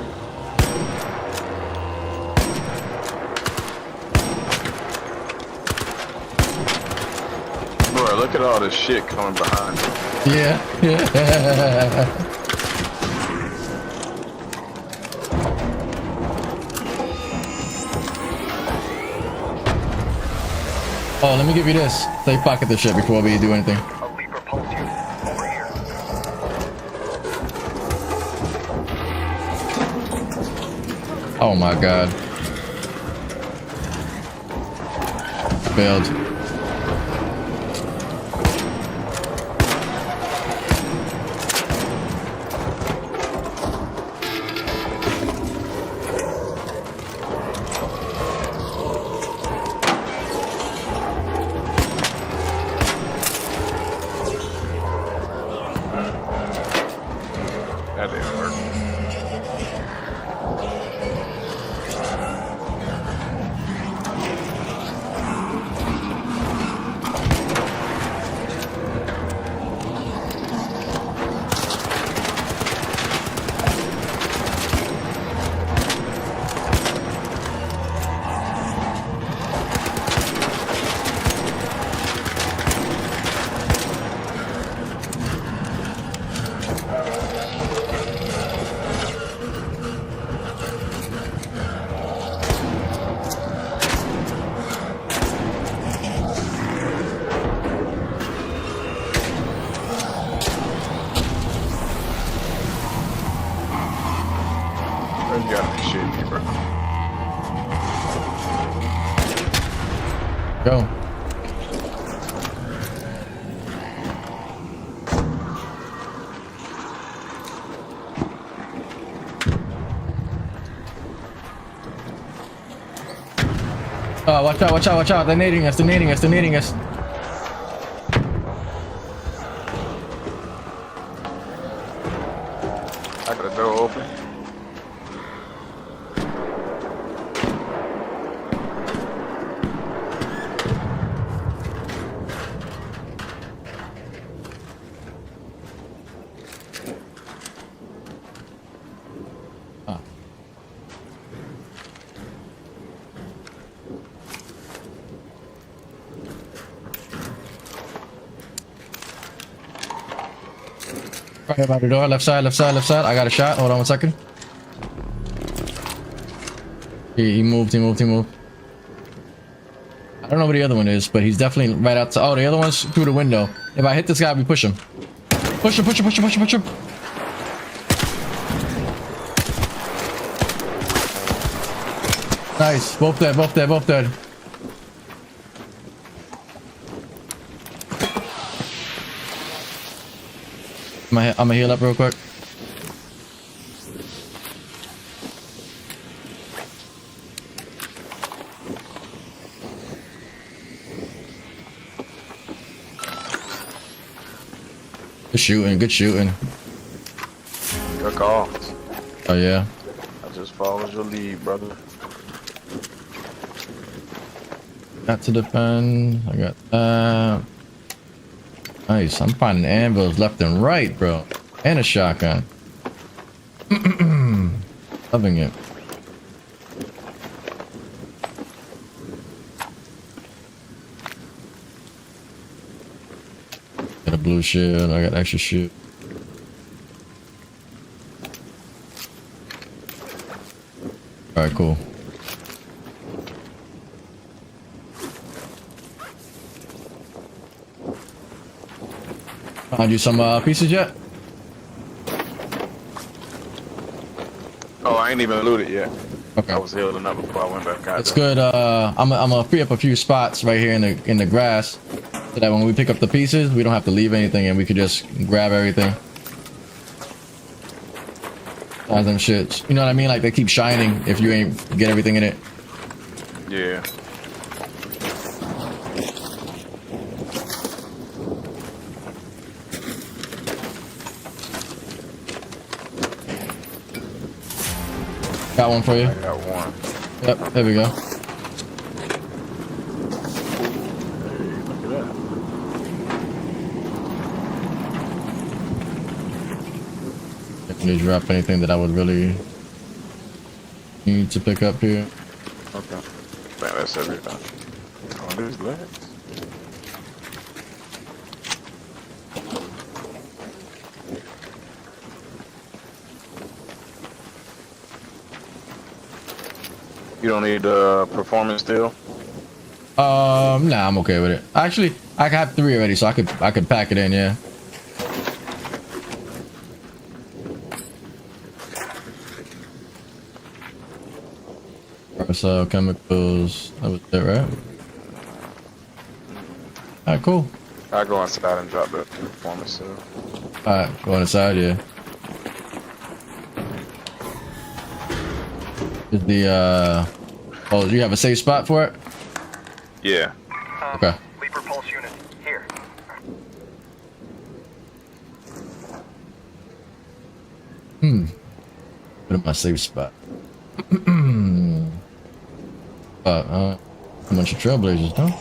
Bro, look at all this shit coming behind me. Yeah, yeah. Oh, let me give you this. Say pocket this shit before we do anything. A Leaper pulse unit. Over here. Oh my god. Failed. That didn't work. You gotta be shitting me, bro. Go. Oh, watch out, watch out, watch out. They're nading us, they're nading us, they're nading us. I got a door open. Ah. Right by the door, left side, left side, left side. I got a shot. Hold on 1 second. He moved, he moved, he moved. I don't know where the other one is, but he's definitely right outside. Oh, the other one's through the window. If I hit this guy, we push him. Push him, push him, push him, push him, push him. Nice. Both dead, both dead, both dead. I'm gonna heal up real quick. Good shooting, good shooting. Good call. Oh yeah. I just followed your lead, brother. Got to defend. I got that. Nice. I'm finding anvils left and right, bro. And a shotgun. Loving it. Got a blue shield. I got extra shield. Alright, cool. Found you some pieces yet? Oh, I ain't even looted yet. Okay. I was healing up before I went back out. That's good. I'm gonna free up a few spots right here in the grass, so that when we pick up the pieces, we don't have to leave anything and we could just grab everything. All them shits. You know what I mean? Like they keep shining if you ain't get everything in it. Yeah. Got one for you. I got one. Yep, there we go. Hey, look at that. Can you drop anything that I would really need to pick up here? Okay. Man, that's everything. Oh, there's legs. You don't need performance still? Nah, I'm okay with it. Actually, I have 3 already, so I could pack it in, yeah. So chemicals, that was it, right? Alright, cool. I'll go inside and drop the performance still. Alright, go inside, yeah. Is the oh, do you have a safe spot for it? Yeah. Okay. Leaper pulse unit, here. Put in my safe spot. A bunch of trailblazers, huh?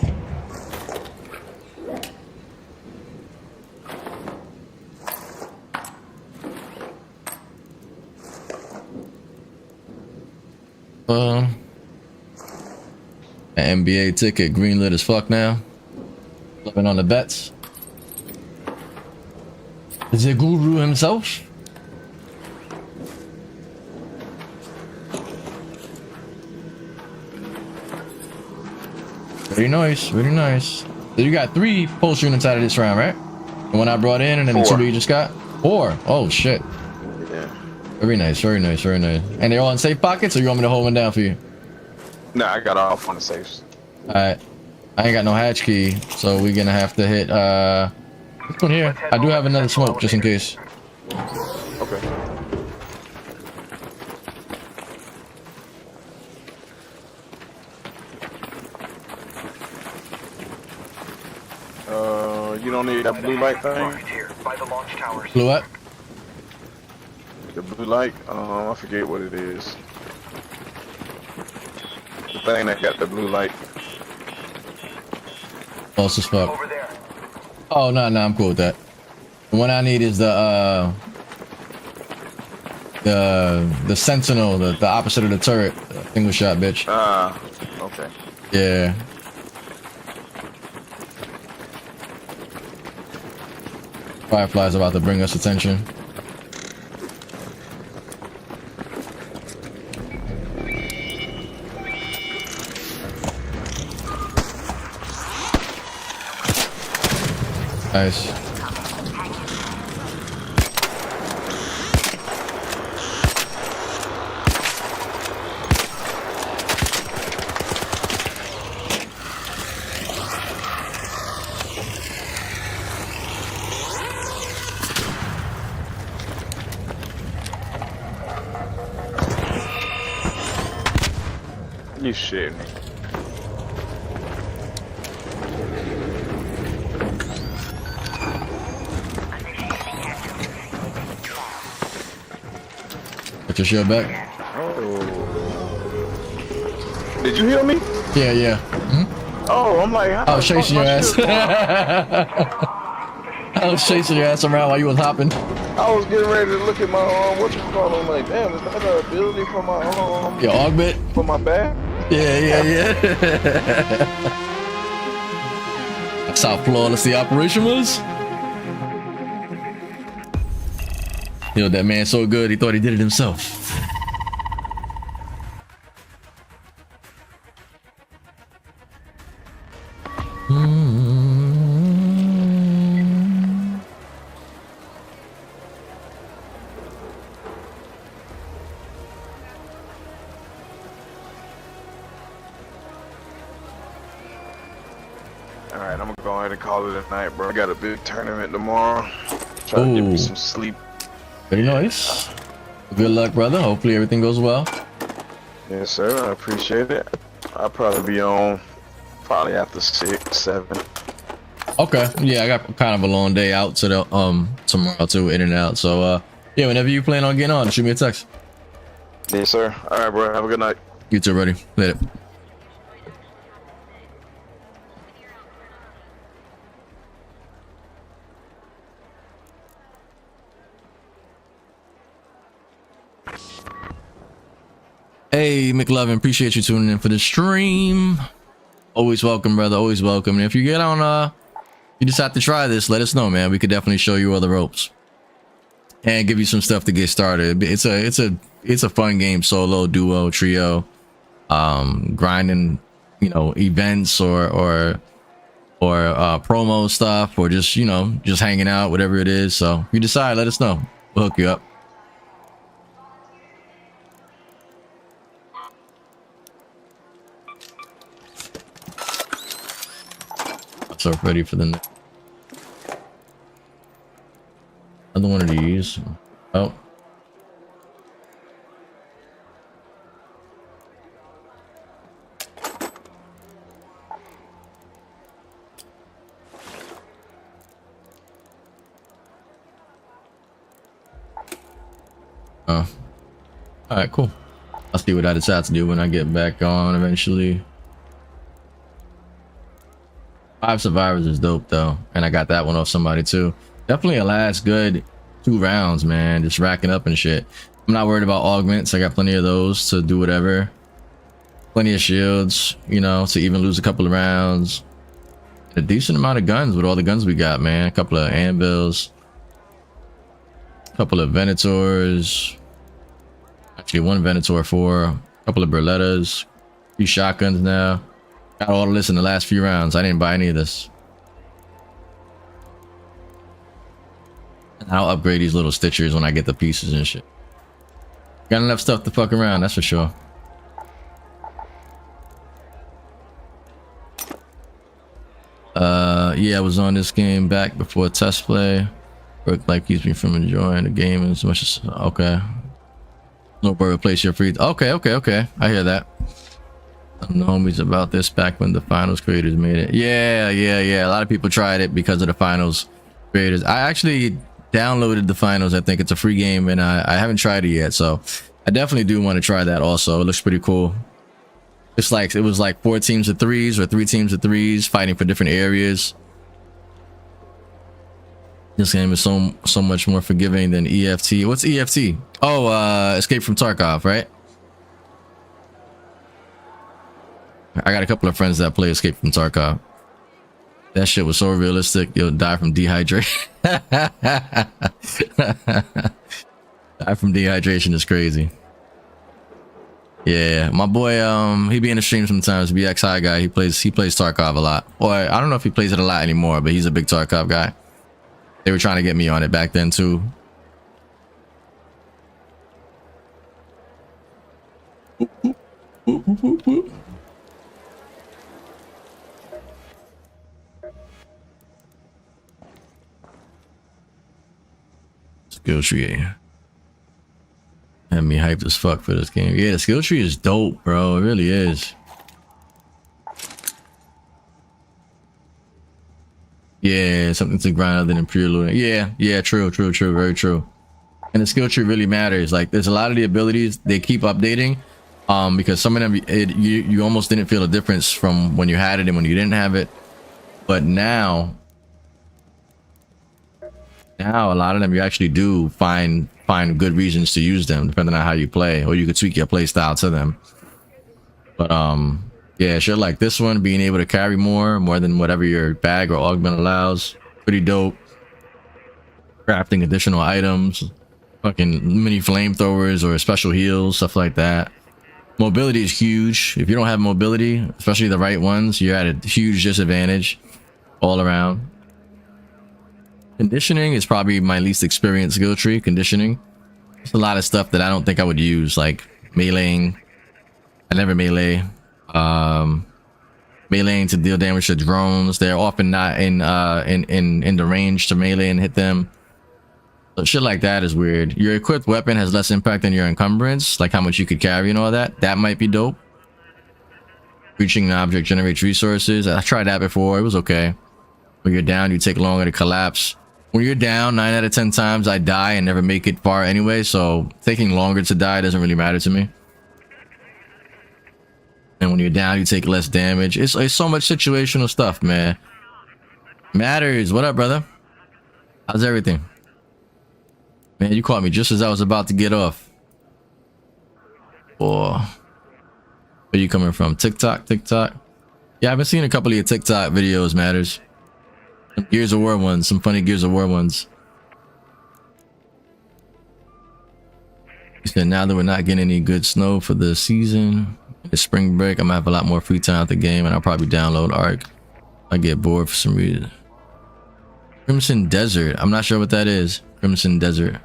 An NBA ticket, greenlit as fuck now. Flipping on the bets. The guru himself. Very nice, very nice. So you got 3 pulse units out of this round, right? The one I brought in, and then 4. the 2 that you just got? 4. Oh shit. Yeah. Very nice, very nice, very nice. And they're all in safe pockets, or you want me to hold one down for you? Nah, I got off on the safes. Alright. I ain't got no hatch key, so we're gonna have to hit this one here. I do have another smoke just in case. Okay. You don't need that blue light thing? Here, by the launch towers. Blue what? The blue light? I forget what it is. The thing that got the blue light. Close as fuck. Over there. Oh no, I'm cool with that. The one I need is the sentinel, the opposite of the turret. Single shot, bitch. Okay. Yeah. Firefly's about to bring us attention. Nice. You shitting me. Get your shield back. Oh. Did you heal me? Yeah. Oh, I'm like, how I was the fuck chasing your my ass. shit going? I was chasing your ass around while you was hopping. I was getting ready to look at my what you call them. Like, damn, is that an ability for my Your augment? for my back? Yeah. That's how flawless the operation was. You know, that man so good, he thought he did it himself. All right, I'm gonna go ahead and call it a night, bro. I got a big tournament tomorrow. Try to get me some sleep. Very nice. Good luck, brother. Hopefully everything goes well. Yes, sir. I appreciate it. I'll probably be on probably after 6, 7. Okay. Yeah, I got kind of a long day out to the tomorrow too, in and out. So yeah, whenever you plan on getting on, shoot me a text. Yes, sir. All right, bro. Have a good night. You too, buddy. Later. Hey, McLovin, appreciate you tuning in for the stream. Always welcome, brother. Always welcome. And if you get on, you just have to try this, let us know, man. We could definitely show you all the ropes and give you some stuff to get started. It's a fun game, solo, duo, trio, grinding, you know, events or promo stuff, or just, you know, just hanging out, whatever it is. So if you decide, let us know. We'll hook you up. So ready for the next. Another one of these. Oh. Oh. Alright, cool. I'll see what I decide to do when I get back on eventually. 5 survivors is dope though, and I got that one off somebody too. Definitely a last good 2 rounds, man. Just racking up and shit. I'm not worried about augments. I got plenty of those to do whatever. Plenty of shields, you know, to even lose a couple of rounds. A decent amount of guns with all the guns we got, man. A couple of anvils, a couple of Venators. Actually, 1 Venator, 4, a couple of Berlettas, 3 shotguns now. Got all of this in the last few rounds. I didn't buy any of this. And I'll upgrade these little stitchers when I get the pieces and shit. Got enough stuff to fuck around, that's for sure. Yeah, I was on this game back before test play. Work like keeps me from enjoying the game as much as okay. No bird replace your free. Okay. I hear that. The homies about this back when the finals creators made it. Yeah. A lot of people tried it because of the finals creators. I actually downloaded the finals. I think it's a free game, and I haven't tried it yet. So I definitely do want to try that also. It looks pretty cool. It's like it was like 4 teams of 3s or 3 teams of 3s fighting for different areas. This game is so much more forgiving than EFT. What's EFT? Oh, Escape from Tarkov, right? I got a couple of friends that play Escape from Tarkov. That shit was so realistic. You'll die from dehydration. Die from dehydration is crazy. Yeah, my boy, he be in the stream sometimes. BX High guy. He plays Tarkov a lot. Or I don't know if he plays it a lot anymore, but he's a big Tarkov guy. They were trying to get me on it back then too. Skill tree. Had me hyped as fuck for this game. Yeah, the skill tree is dope, bro. It really is. Yeah, something to grind other than pure looting. Yeah, true, very true. And the skill tree really matters. Like, there's a lot of the abilities they keep updating, Because some of them you almost didn't feel a difference from when you had it and when you didn't have it. But now a lot of them you actually do find good reasons to use them depending on how you play, or you could tweak your play style to them. But yeah, shit like this one, being able to carry more than whatever your bag or augment allows, pretty dope. Crafting additional items, fucking mini flamethrowers or special heals, stuff like that. Mobility is huge. If you don't have mobility, especially the right ones, you're at a huge disadvantage all around. Conditioning is probably my least experienced skill tree. Conditioning. There's a lot of stuff that I don't think I would use, like meleeing. I never melee. Meleeing to deal damage to drones. They're often not in the range to melee and hit them. So shit like that is weird. Your equipped weapon has less impact than your encumbrance, like how much you could carry and all that. That might be dope. Reaching an object generates resources. I tried that before. It was okay. When you're down, you take longer to collapse. When you're down, 9 out of 10 times I die and never make it far anyway, so taking longer to die doesn't really matter to me. And when you're down, you take less damage. It's so much situational stuff, man. Matters. What up, brother? How's everything? Man, you caught me just as I was about to get off. Or where you coming from? TikTok? Yeah, I've been seeing a couple of your TikTok videos, Matters. Some Gears of War ones, some funny Gears of War ones. You said now that we're not getting any good snow for the season, it's spring break, I'm gonna have a lot more free time at the game, and I'll probably download Ark. I get bored for some reason. Crimson Desert. I'm not sure what that is. Crimson Desert.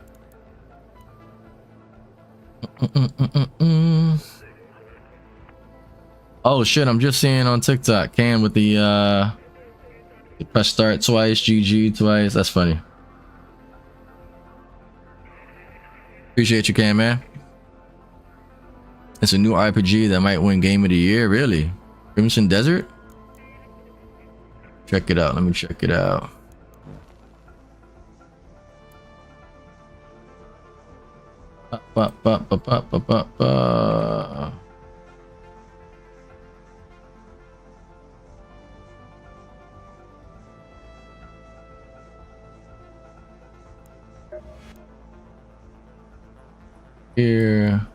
Oh shit, I'm just seeing on TikTok Cam with the press start twice, GG twice. That's funny. Appreciate you, Cam, man. It's a new RPG that might win Game of the Year. Really? Crimson Desert? Check it out. Let me check it out. Here.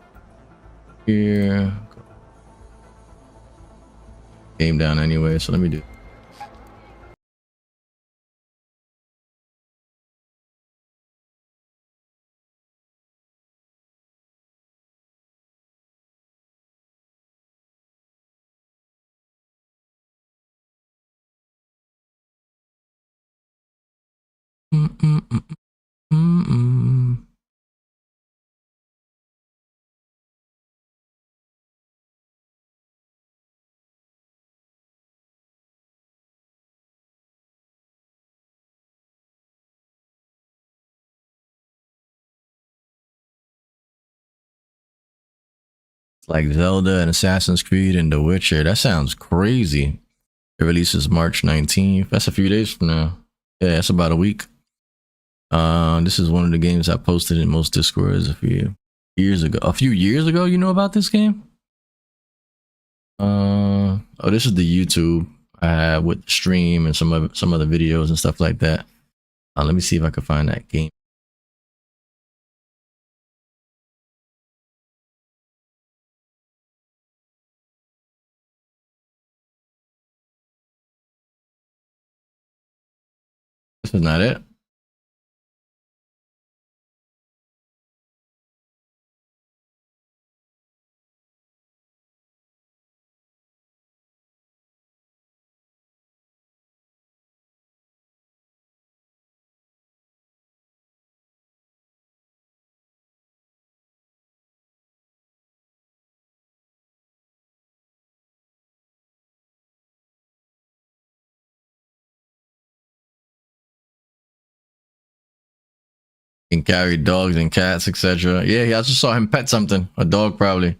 Game down anyway, so let me do. Like Zelda and Assassin's Creed and The Witcher. That sounds crazy. It releases March 19th. That's a few days from now. Yeah, that's about a week. This is one of the games I posted in most Discords a few years ago. You know about this game? Oh, this is the YouTube I have with the stream and some other videos and stuff like that. Let me see if I can find that game. This is not it. Can carry dogs and cats, etc. Yeah, I just saw him pet something. A dog, probably.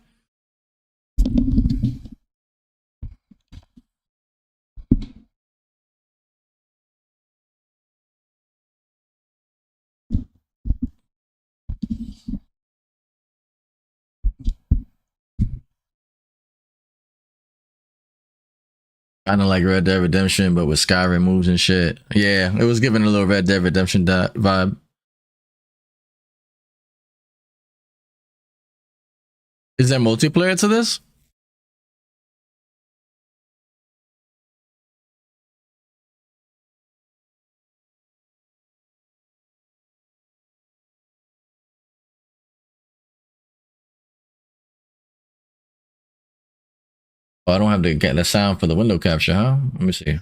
Kind of like Red Dead Redemption, but with Skyrim moves and shit. Yeah, it was giving a little Red Dead Redemption vibe. Is there multiplayer to this? Oh, I don't have to get the sound for the window capture, huh? Let me see.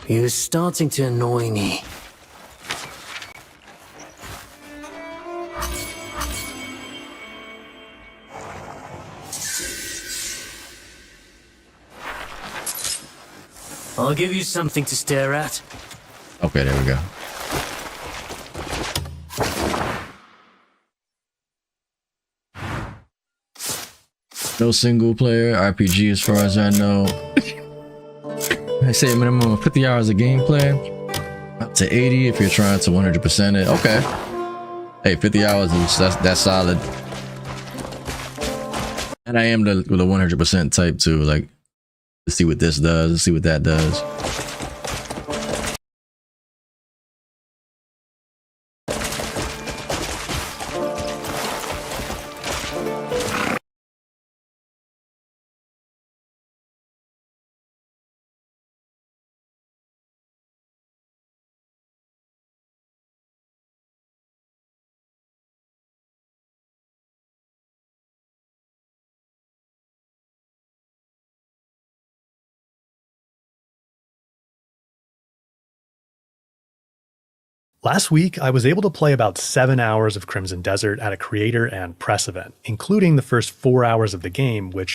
You're starting to annoy me. I'll give you something to stare at. Okay, there we go. No single player RPG as far as I know. I say a minimum of 50 hours of gameplay. Up to 80 if you're trying to 100% it. Okay. Hey, 50 hours is that's solid. And I am the 100% type too. Like, let's see what this does. Let's see what that does. Last week, I was able to play about 7 hours of Crimson Desert at a creator and press event, including the first 4 hours of the game, which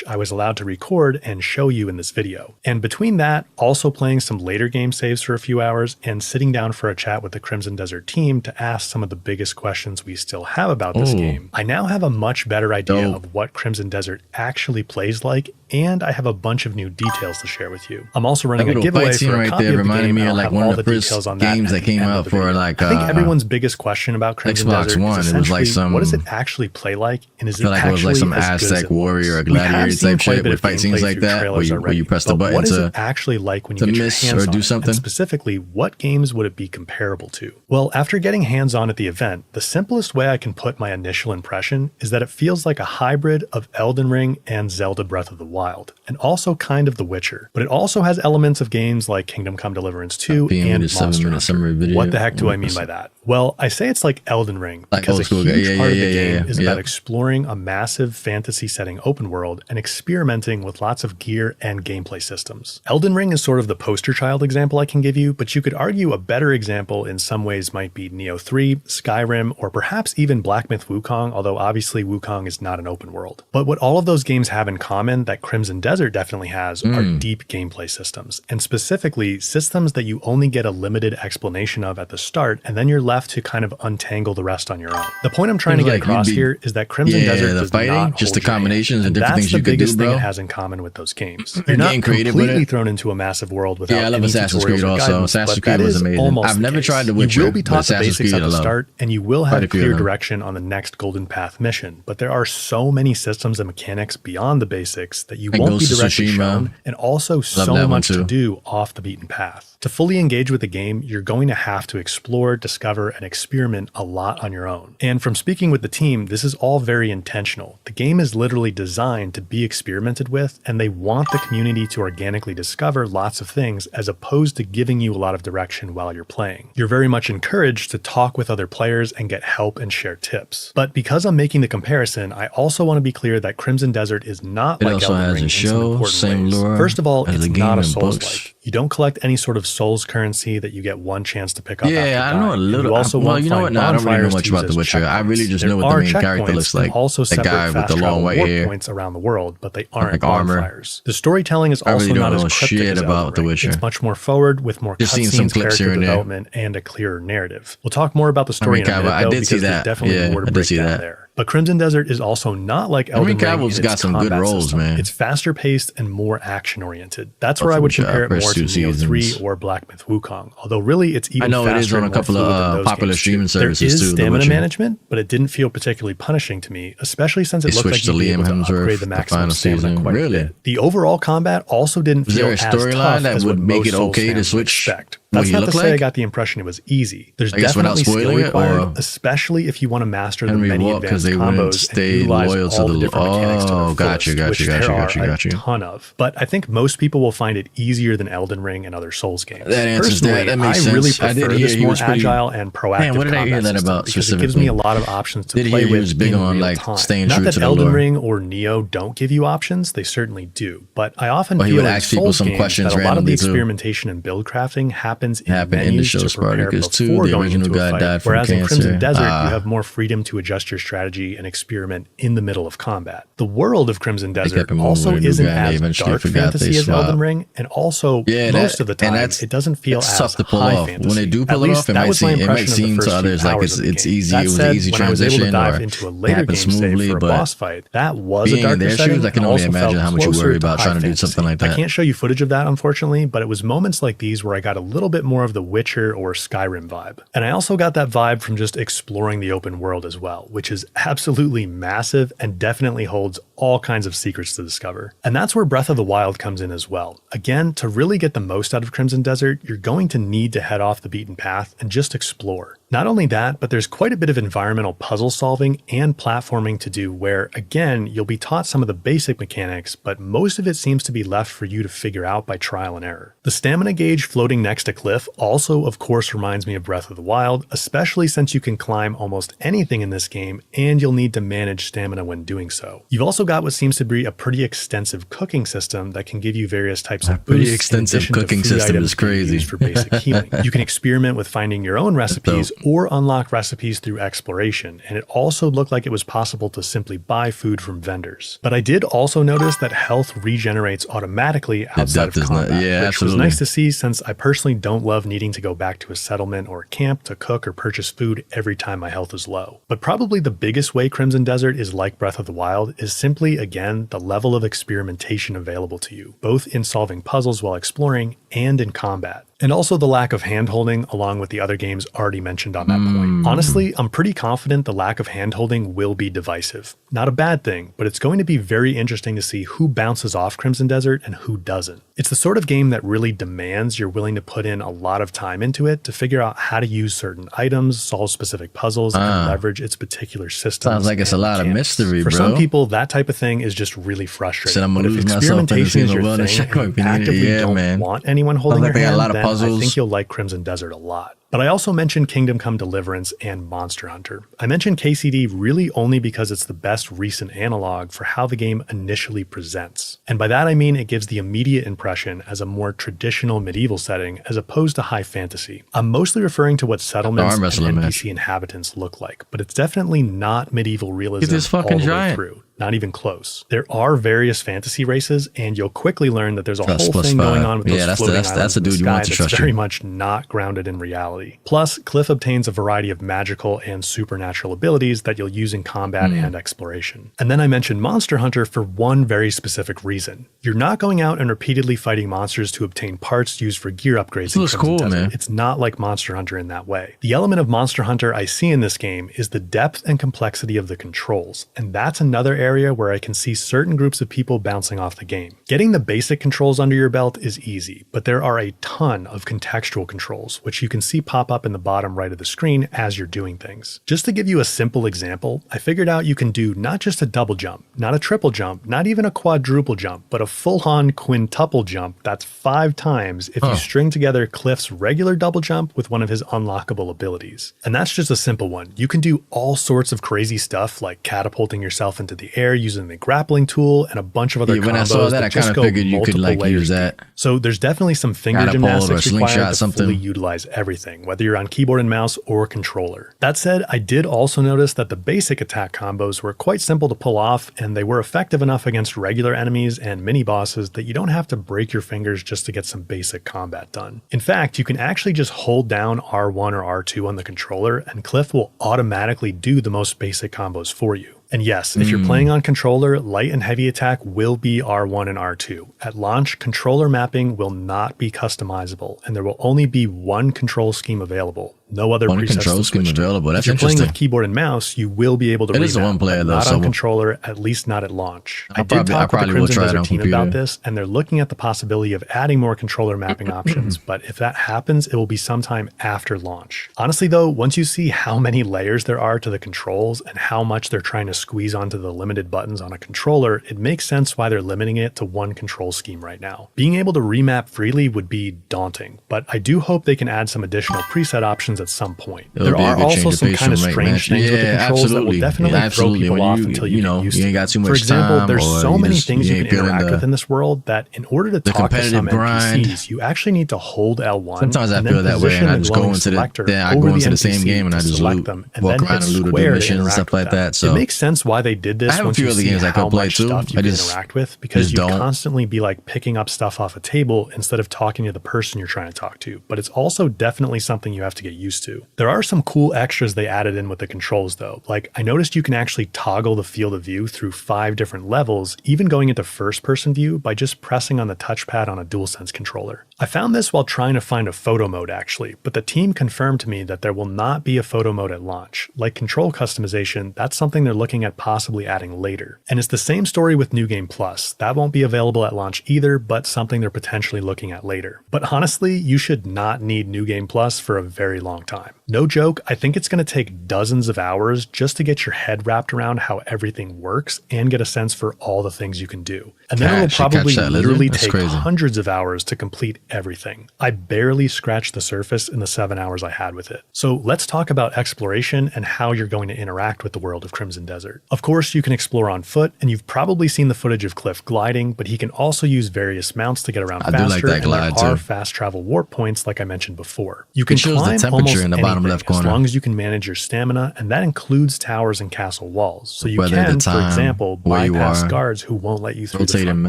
I was allowed to record and show you in this video. And between that, also playing some later game saves for a few hours, and sitting down for a chat with the Crimson Desert team to ask some of the biggest questions we still have about this game, I now have a much better idea of what Crimson Desert actually plays like, and I have a bunch of new details to share with you. I'm also running a giveaway for a copy of the game, and I'll have all the details on that that came out for like I think everyone's biggest question about Crimson Desert is it was like some, what does it actually play like, and is it like actually it was like some as good as Aztec it warrior or looks? gladiator type shit with fight scenes like that, where you press the button what is to it actually like when you get your miss hands or do on it? something? And specifically, what games would it be comparable to? Well, after getting hands-on at the event, the simplest way I can put my initial impression is that it feels like a hybrid of Elden Ring and Zelda Breath of the Wild, and also kind of The Witcher. But it also has elements of games like Kingdom Come Deliverance 2 and Monster Hunter. What the heck do I mean by that? Well, I say it's like Elden Ring because a huge part of the game is about exploring a massive fantasy setting open world and experimenting with lots of gear and gameplay systems. Elden Ring is sort of the poster child example I can give you, but you could argue a better example in some ways might be Neo 3, Skyrim, or perhaps even Black Myth Wukong, although obviously Wukong is not an open world. But what all of those games have in common that Crimson Desert definitely has are deep gameplay systems, and specifically systems that you only get a limited explanation of at the start, and then you're left to kind of untangle the rest on your own. The point I'm trying to get across here is that Crimson Desert does not just the hold your combinations hand, and different things you could do, biggest thing bro. it has in common with those games. You're not completely thrown into a massive world without I love any Assassin's Creed tutorials or also. guidance, Assassin's but Creed that was is amazing. almost I've never the tried The case. Witcher, You will be but taught the Assassin's basics Creed at I the love. start, and you will Quite a have few of clear them. direction on the next Golden Path mission, but there are so many systems and mechanics beyond the basics that you Like won't be Ghost of directly Tsushima. shown, and also Love so that one much to too. do off the beaten path. To fully engage with the game, you're going to have to explore, discover, and experiment a lot on your own. And from speaking with the team, this is all very intentional. The game is literally designed to be experimented with, and they want the community to organically discover lots of things as opposed to giving you a lot of direction while you're playing. You're very much encouraged to talk with other players and get help and share tips. But because I'm making the comparison, I also want to be clear that Crimson Desert is not It like also Elden Elden as Ring a in some show, important same ways. lore First of all, as it's the game not a and Souls-like. books. You don't collect any sort of Souls currency that you get one chance to pick up Yeah, after I know a dying. And little. you also Well, won't you know find what? No, I don't really know bonfires much to use about The as Witcher. I really checkpoints. just There know what the are main character checkpoints looks like. and also That separate guy with fast the long travel white warp hair. points around the world, but they aren't Like armor. bonfires. The storytelling is I also really not don't as know cryptic shit as about Elden The Ring. Witcher. It's much more forward with more Just seen some cutscenes, clips character here and there. development, and a clearer narrative. We'll talk more about the story in a MnK, minute, I though, did see because there's that. definitely Yeah, more to I did break see down that. there. But Crimson Desert is also not like Elden Ring in MnK's got its some good combat roles, system. man. It's faster paced and more action oriented. That's where I would Witcher, compare it first more to two Neo 3 seasons. or Black Myth Wukong. Although really it's even I know faster it is on a and more couple fluid than of those popular games, streaming too. services There is too. The stamina Witcher. management, but it didn't feel particularly punishing to me, especially since it They looked like switched you'd to be Liam able to Hemsworth upgrade the the maximum final stamina season. quite a Really? bit. The overall combat also didn't Was feel there a as storyline tough that as would what make most it Souls okay to fans would switch expect. what That's he not to looked say I like? got the impression it was easy. There's I guess without definitely skill spoiling it, required, or especially if you want to master the Henry many walked because advanced they wouldn't combos and stay utilize loyal to all the the. different mechanics to their Oh, fullest, which there are a ton of. But I think most people will find it easier than Elden Ring and other Souls games. That answers Personally, that. That makes I really sense. I prefer did hear this he more was pretty- agile and proactive Man, what did I hear combat that system about because it gives me specifically? a lot of options to Did play hear he with was big in on, real like, time. staying Not true that to the Elden lore. Ring or Neo don't give you options, they certainly do. But I often Well, he feel would in ask people Souls some games questions that a lot of the randomly, too. experimentation and build crafting happens in Happened in the menus show to prepare Spartacus too. before The going original into a guy fight, died from whereas in Crimson cancer. Desert you have more freedom to adjust your strategy and experiment in the middle of combat. The world of Crimson Desert kept him moving also with a new isn't guy, and they as eventually dark forgot fantasy they as Elden swapped. Ring, and also Yeah, most of the time that's it doesn't feel it's as tough to pull high off. fantasy. When they do At pull it least off, it that might was my seem impression of the to first few others like hours of the it's game. easy. That It was said, an easy when I was able to transition, dive or into a it later happened game save smoothly. for a But boss fight, that was a being in darker their shoes, setting I can and only also imagine felt how much you closer worry about high trying to do fantasy. something like I that. can't show you footage of that, unfortunately, but it was moments like these where I got a little bit more of the Witcher or Skyrim vibe. And I also got that vibe from just exploring the open world as well, which is absolutely massive and definitely holds all kinds of secrets to discover. And that's where Breath of the Wild comes in as well. Again, to really get the most out of Crimson Desert, you're going to need to head off the beaten path and just explore. Not only that, but there's quite a bit of environmental puzzle solving and platforming to do where, again, you'll be taught some of the basic mechanics, but most of it seems to be left for you to figure out by trial and error. The stamina gauge floating next to Cliff also, of course, reminds me of Breath of the Wild, especially since you can climb almost anything in this game and you'll need to manage stamina when doing so. You've also got what seems to be a pretty extensive cooking system that can give you various types of boosts. Pretty extensive cooking system is crazy. For basic healing. You can experiment with finding your own recipes or unlock recipes through exploration, and it also looked like it was possible to simply buy food from vendors. But I did also notice that health regenerates automatically outside of combat, which was nice to see since I personally don't love needing to go back to a settlement or a camp to cook or purchase food every time my health is low. But probably the biggest way Crimson Desert is like Breath of the Wild is simply, again, the level of experimentation available to you, both in solving puzzles while exploring and in combat. And also the lack of hand-holding along with the other games already mentioned on that point. Honestly, I'm pretty confident the lack of hand-holding will be divisive. Not a bad thing, but it's going to be very interesting to see who bounces off Crimson Desert and who doesn't. It's the sort of game that really demands you're willing to put in a lot of time into it to figure out how to use certain items, solve specific puzzles, and leverage its particular systems. Sounds like it's a lot of mystery, For bro. some people, that type of thing is just really frustrating. Said I'm gonna But if lose myself in this experimentation game is of your wellness thing, check and you actively don't want anyone holding your they got hand, a lot of then I puzzles. think you'll like Crimson Desert a lot. But I also mentioned Kingdom Come Deliverance and Monster Hunter. I mentioned KCD really only because it's the best recent analog for how the game initially presents. And by that I mean it gives the immediate impression as a more traditional medieval setting as opposed to high fantasy. I'm mostly referring to what settlements and NPC inhabitants look like, but it's definitely not medieval realism all the way through. Not even close. There are various fantasy races, and you'll quickly learn that there's a whole thing going on with those floating islands in the sky that's very much not grounded in reality. Plus, Cliff obtains a variety of magical and supernatural abilities that you'll use in combat and exploration. And then I mentioned Monster Hunter for one very specific reason. You're not going out and repeatedly fighting monsters to obtain parts used for gear upgrades. This looks cool, man. It's not like Monster Hunter in that way. The element of Monster Hunter I see in this game is the depth and complexity of the controls, and that's another area where I can see certain groups of people bouncing off the game. Getting the basic controls under your belt is easy, but there are a ton of contextual controls, which you can see pop up in the bottom right of the screen as you're doing things. Just to give you a simple example, I figured out you can do not just a double jump, not a triple jump, not even a quadruple jump, but a full-on quintuple jump that's 5 times if you string together Cliff's regular double jump with one of his unlockable abilities. And that's just a simple one. You can do all sorts of crazy stuff like catapulting yourself into the air using the grappling tool and a bunch of other combos. When I saw that, I kind of figured you could like use that. So there's definitely some finger gymnastics required to fully utilize everything, whether you're on keyboard and mouse or controller. That said, I did also notice that the basic attack combos were quite simple to pull off, and they were effective enough against regular enemies and mini bosses that you don't have to break your fingers just to get some basic combat done. In fact, you can actually just hold down R1 or R2 on the controller, and Cliff will automatically do the most basic combos for you. And yes, if you're playing on controller, light and heavy attack will be R1 and R2. At launch, controller mapping will not be customizable, and there will only be one control scheme available. No other presets control scheme available. That's if you're interesting. playing with keyboard and mouse, you will be able to It is a one player though, not so on controller, at least not at launch. I probably- did talk with the will Crimson try it Desert on team computer. about this, and they're looking at the possibility of adding more controller mapping options, but if that happens, it will be sometime after launch. Honestly though, once you see how many layers there are to the controls and how much they're trying to squeeze onto the limited buttons on a controller, it makes sense why they're limiting it to one control scheme right now. Being able to remap freely would be daunting, but I do hope they can add some additional preset options at some point. There are also some kind of strange things with the controls that will definitely throw people off until you get used to. ain't got too much For example, time, there's or so you many just- things you ain't can feeling interact the- with in this world that in order to talk to some competitive grind. NPCs, you actually need to hold L1. Sometimes I and then feel that way, position and I the just go glowing into the selector then I over go into the same NPC game and I to just select loot, them, and walk then around hit and loot or do square to missions and interact stuff with like them. that. So it makes sense why they did this I have a once few you other see games I how could play much too. stuff you I can just- interact with, because just you don't. constantly be like picking up stuff off a table instead of talking to the person you're trying to talk to. But it's also definitely something you have to get used to. There are some cool extras they added in with the controls though. Like I noticed you can actually toggle the field of view through 5 different levels, even going into first person view by just pressing on the touchpad on a DualSense controller. I found this while trying to find a photo mode actually, but the team confirmed to me that there will not be a photo mode at launch. Like control customization, that's something they're looking at possibly adding later. And it's the same story with New Game Plus. That won't be available at launch either, but something they're potentially looking at later. But honestly, you should not need New Game Plus for a very long time. No joke, I think it's going to take dozens of hours just to get your head wrapped around how everything works and get a sense for all the things you can do. And then it will probably literally take hundreds of hours to complete everything. I barely scratched the surface in the 7 hours I had with it. So let's talk about exploration and how you're going to interact with the world of Crimson Desert. Of course, you can explore on foot, and you've probably seen the footage of Cliff gliding, but he can also use various mounts to get around faster, like that glide and there are too. fast travel warp points like I mentioned before. You can It shows the climb temperature almost in the bottom anything left corner. as long as you can manage your stamina, and that includes towers and castle walls. So you Whether the can, for time, example, where you bypass are, guards who won't let you through the rotating front map.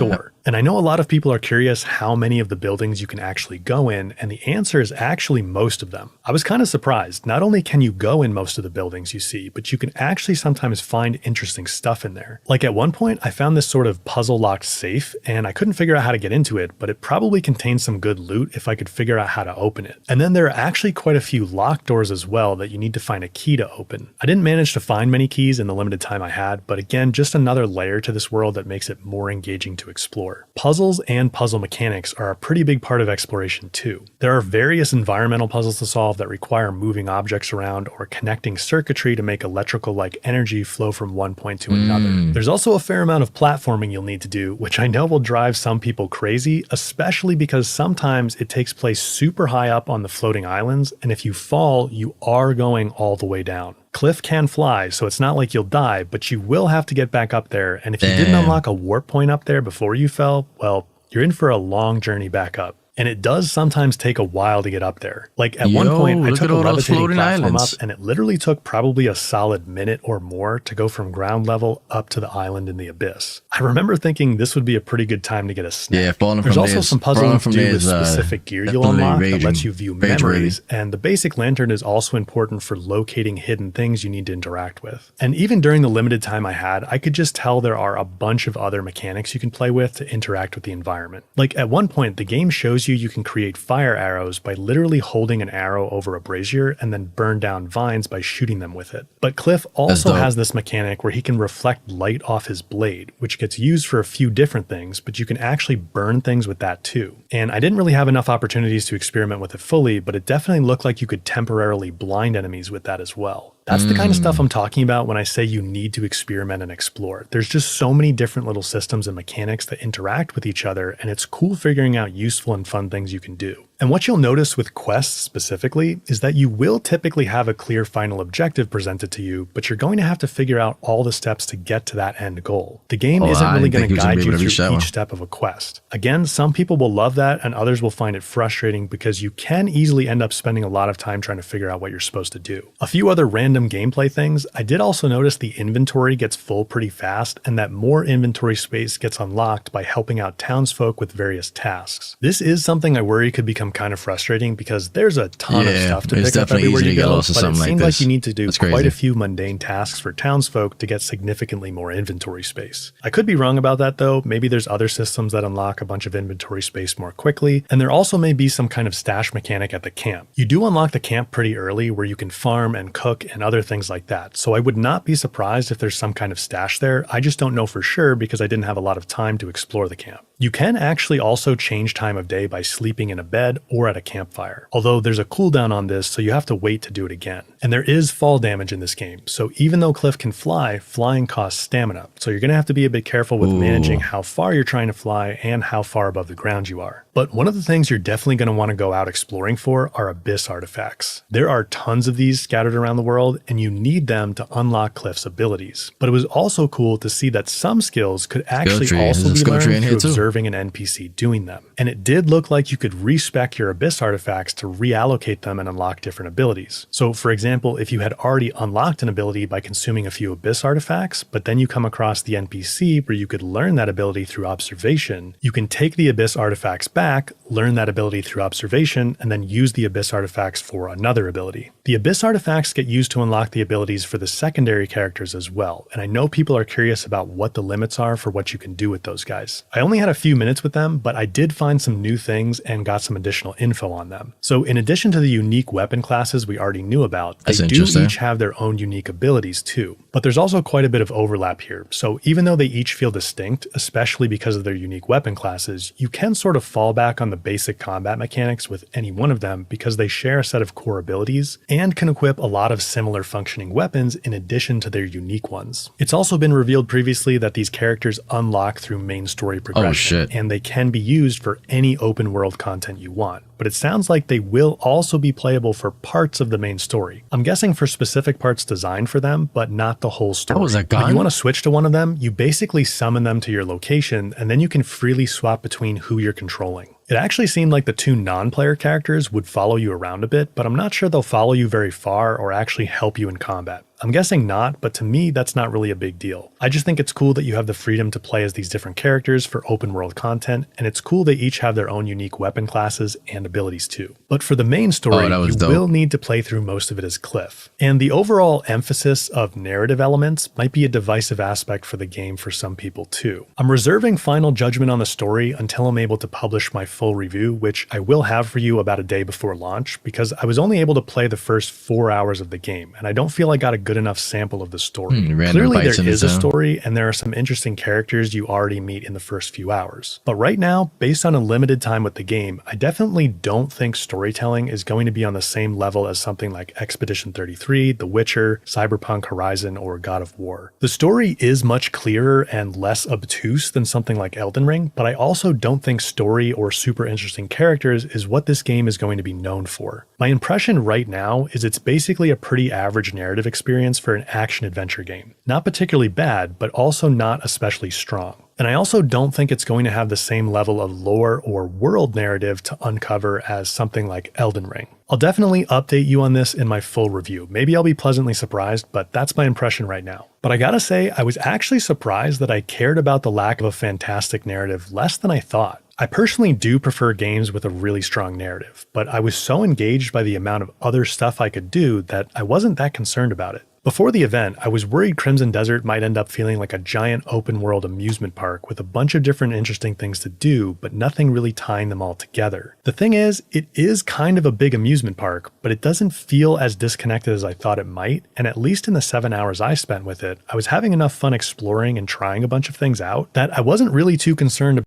door. And I know a lot of people are curious how many of the buildings you can actually go in, and the answer is actually most of them. I was kind of surprised. Not only can you go in most of the buildings you see, but you can actually sometimes find interesting stuff in there. Like at one point, I found this sort of puzzle-locked safe, and I couldn't figure out how to get into it, but it probably contained some good loot if I could figure out how to open it. And then there are actually quite a few locked doors as well that you need to find a key to open. I didn't manage to find many keys in the limited time I had, but again, just another layer to this world that makes it more engaging to explore. Puzzles and puzzle mechanics are a pretty big part of exploration too. There are various environmental puzzles to solve that require moving objects around or connecting circuitry to make electrical-like energy flow from one point to another. There's also a fair amount of platforming you'll need to do, which I know will drive some people crazy, especially because sometimes it takes place super high up on the floating islands, and if you fall, you are going all the way down. Cliff can fly, so it's not like you'll die, but you will have to get back up there, and if you didn't unlock a warp point up there before you fell, well, you're in for a long journey back up. And it does sometimes take a while to get up there. Like at one point, I took a levitating platform up, and it literally took probably a solid minute or more to go from ground level up to the island in the abyss. I remember thinking this would be a pretty good time to get a snack. Yeah, falling There's from also this, some puzzling to do with is, specific gear you'll unlock that lets you view memories, and the basic lantern is also important for locating hidden things you need to interact with. And even during the limited time I had, I could just tell there are a bunch of other mechanics you can play with to interact with the environment. Like at one point, the game shows shows you can create fire arrows by literally holding an arrow over a brazier and then burn down vines by shooting them with it. But Cliff also has this mechanic where he can reflect light off his blade, which gets used for a few different things, but you can actually burn things with that too. And I didn't really have enough opportunities to experiment with it fully, but it definitely looked like you could temporarily blind enemies with that as well. That's the kind of stuff I'm talking about when I say you need to experiment and explore. There's just so many different little systems and mechanics that interact with each other, and it's cool figuring out useful and fun things you can do. And what you'll notice with quests specifically is that you will typically have a clear final objective presented to you, but you're going to have to figure out all the steps to get to that end goal. The game isn't really going to guide you through each step of a quest. Again, some people will love that and others will find it frustrating because you can easily end up spending a lot of time trying to figure out what you're supposed to do. A few other random gameplay things, I did also notice the inventory gets full pretty fast and that more inventory space gets unlocked by helping out townsfolk with various tasks. This is something I worry could become kind of frustrating because there's a ton of stuff to pick up everywhere you go, but it seems like you need to do quite a few mundane tasks for townsfolk to get significantly more inventory space. I could be wrong about that though. Maybe there's other systems that unlock a bunch of inventory space more quickly, and there also may be some kind of stash mechanic at the camp. You do unlock the camp pretty early where you can farm and cook and other things like that, so I would not be surprised if there's some kind of stash there. I just don't know for sure because I didn't have a lot of time to explore the camp. You can actually also change time of day by sleeping in a bed or at a campfire, although there's a cooldown on this, so you have to wait to do it again. And there is fall damage in this game, so even though Cliff can fly, flying costs stamina, so you're going to have to be a bit careful with managing how far you're trying to fly and how far above the ground you are. But one of the things you're definitely going to want to go out exploring for are abyss artifacts. There are tons of these scattered around the world, and you need them to unlock Cliff's abilities. But it was also cool to see that some skills could actually also be learned through observing an NPC doing them. And it did look like you could respec your abyss artifacts to reallocate them and unlock different abilities. So for example, if you had already unlocked an ability by consuming a few abyss artifacts, but then you come across the NPC where you could learn that ability through observation, you can take the abyss artifacts back, learn that ability through observation, and then use the abyss artifacts for another ability. The abyss artifacts get used to unlock the abilities for the secondary characters as well, and I know people are curious about what the limits are for what you can do with those guys. I only had a few minutes with them, but I did find some new things and got some additional info on them. So in addition to the unique weapon classes we already knew about, they do each have their own unique abilities too. But there's also quite a bit of overlap here, so even though they each feel distinct, especially because of their unique weapon classes, you can sort of fall back on the basic combat mechanics with any one of them because they share a set of core abilities and can equip a lot of similar functioning weapons in addition to their unique ones. It's also been revealed previously that these characters unlock through main story progression, and they can be used for any open world content you want. But it sounds like they will also be playable for parts of the main story. I'm guessing for specific parts designed for them, but not the whole story. That was a gun? When you want to switch to one of them, you basically summon them to your location, and then you can freely swap between who you're controlling. It actually seemed like the two non-player characters would follow you around a bit, but I'm not sure they'll follow you very far or actually help you in combat. I'm guessing not, but to me, that's not really a big deal. I just think it's cool that you have the freedom to play as these different characters for open world content, and it's cool they each have their own unique weapon classes and abilities too. But for the main story, you will need to play through most of it as Cliff. And the overall emphasis of narrative elements might be a divisive aspect for the game for some people too. I'm reserving final judgment on the story until I'm able to publish my full review, which I will have for you about a day before launch, because I was only able to play the first 4 hours of the game, and I don't feel I got a good enough sample of the story. Clearly there is a story, and there are some interesting characters you already meet in the first few hours. But right now, based on a limited time with the game, I definitely don't think storytelling is going to be on the same level as something like Expedition 33, The Witcher, Cyberpunk Horizon, or God of War. The story is much clearer and less obtuse than something like Elden Ring, but I also don't think story or super interesting characters is what this game is going to be known for. My impression right now is it's basically a pretty average narrative experience for an action-adventure game. Not particularly bad, but also not especially strong. And I also don't think it's going to have the same level of lore or world narrative to uncover as something like Elden Ring. I'll definitely update you on this in my full review. Maybe I'll be pleasantly surprised, but that's my impression right now. But I gotta say, I was actually surprised that I cared about the lack of a fantastic narrative less than I thought. I personally do prefer games with a really strong narrative, but I was so engaged by the amount of other stuff I could do that I wasn't that concerned about it. Before the event, I was worried Crimson Desert might end up feeling like a giant open world amusement park with a bunch of different interesting things to do, but nothing really tying them all together. The thing is, it is kind of a big amusement park, but it doesn't feel as disconnected as I thought it might, and at least in the 7 hours I spent with it, I was having enough fun exploring and trying a bunch of things out that I wasn't really too concerned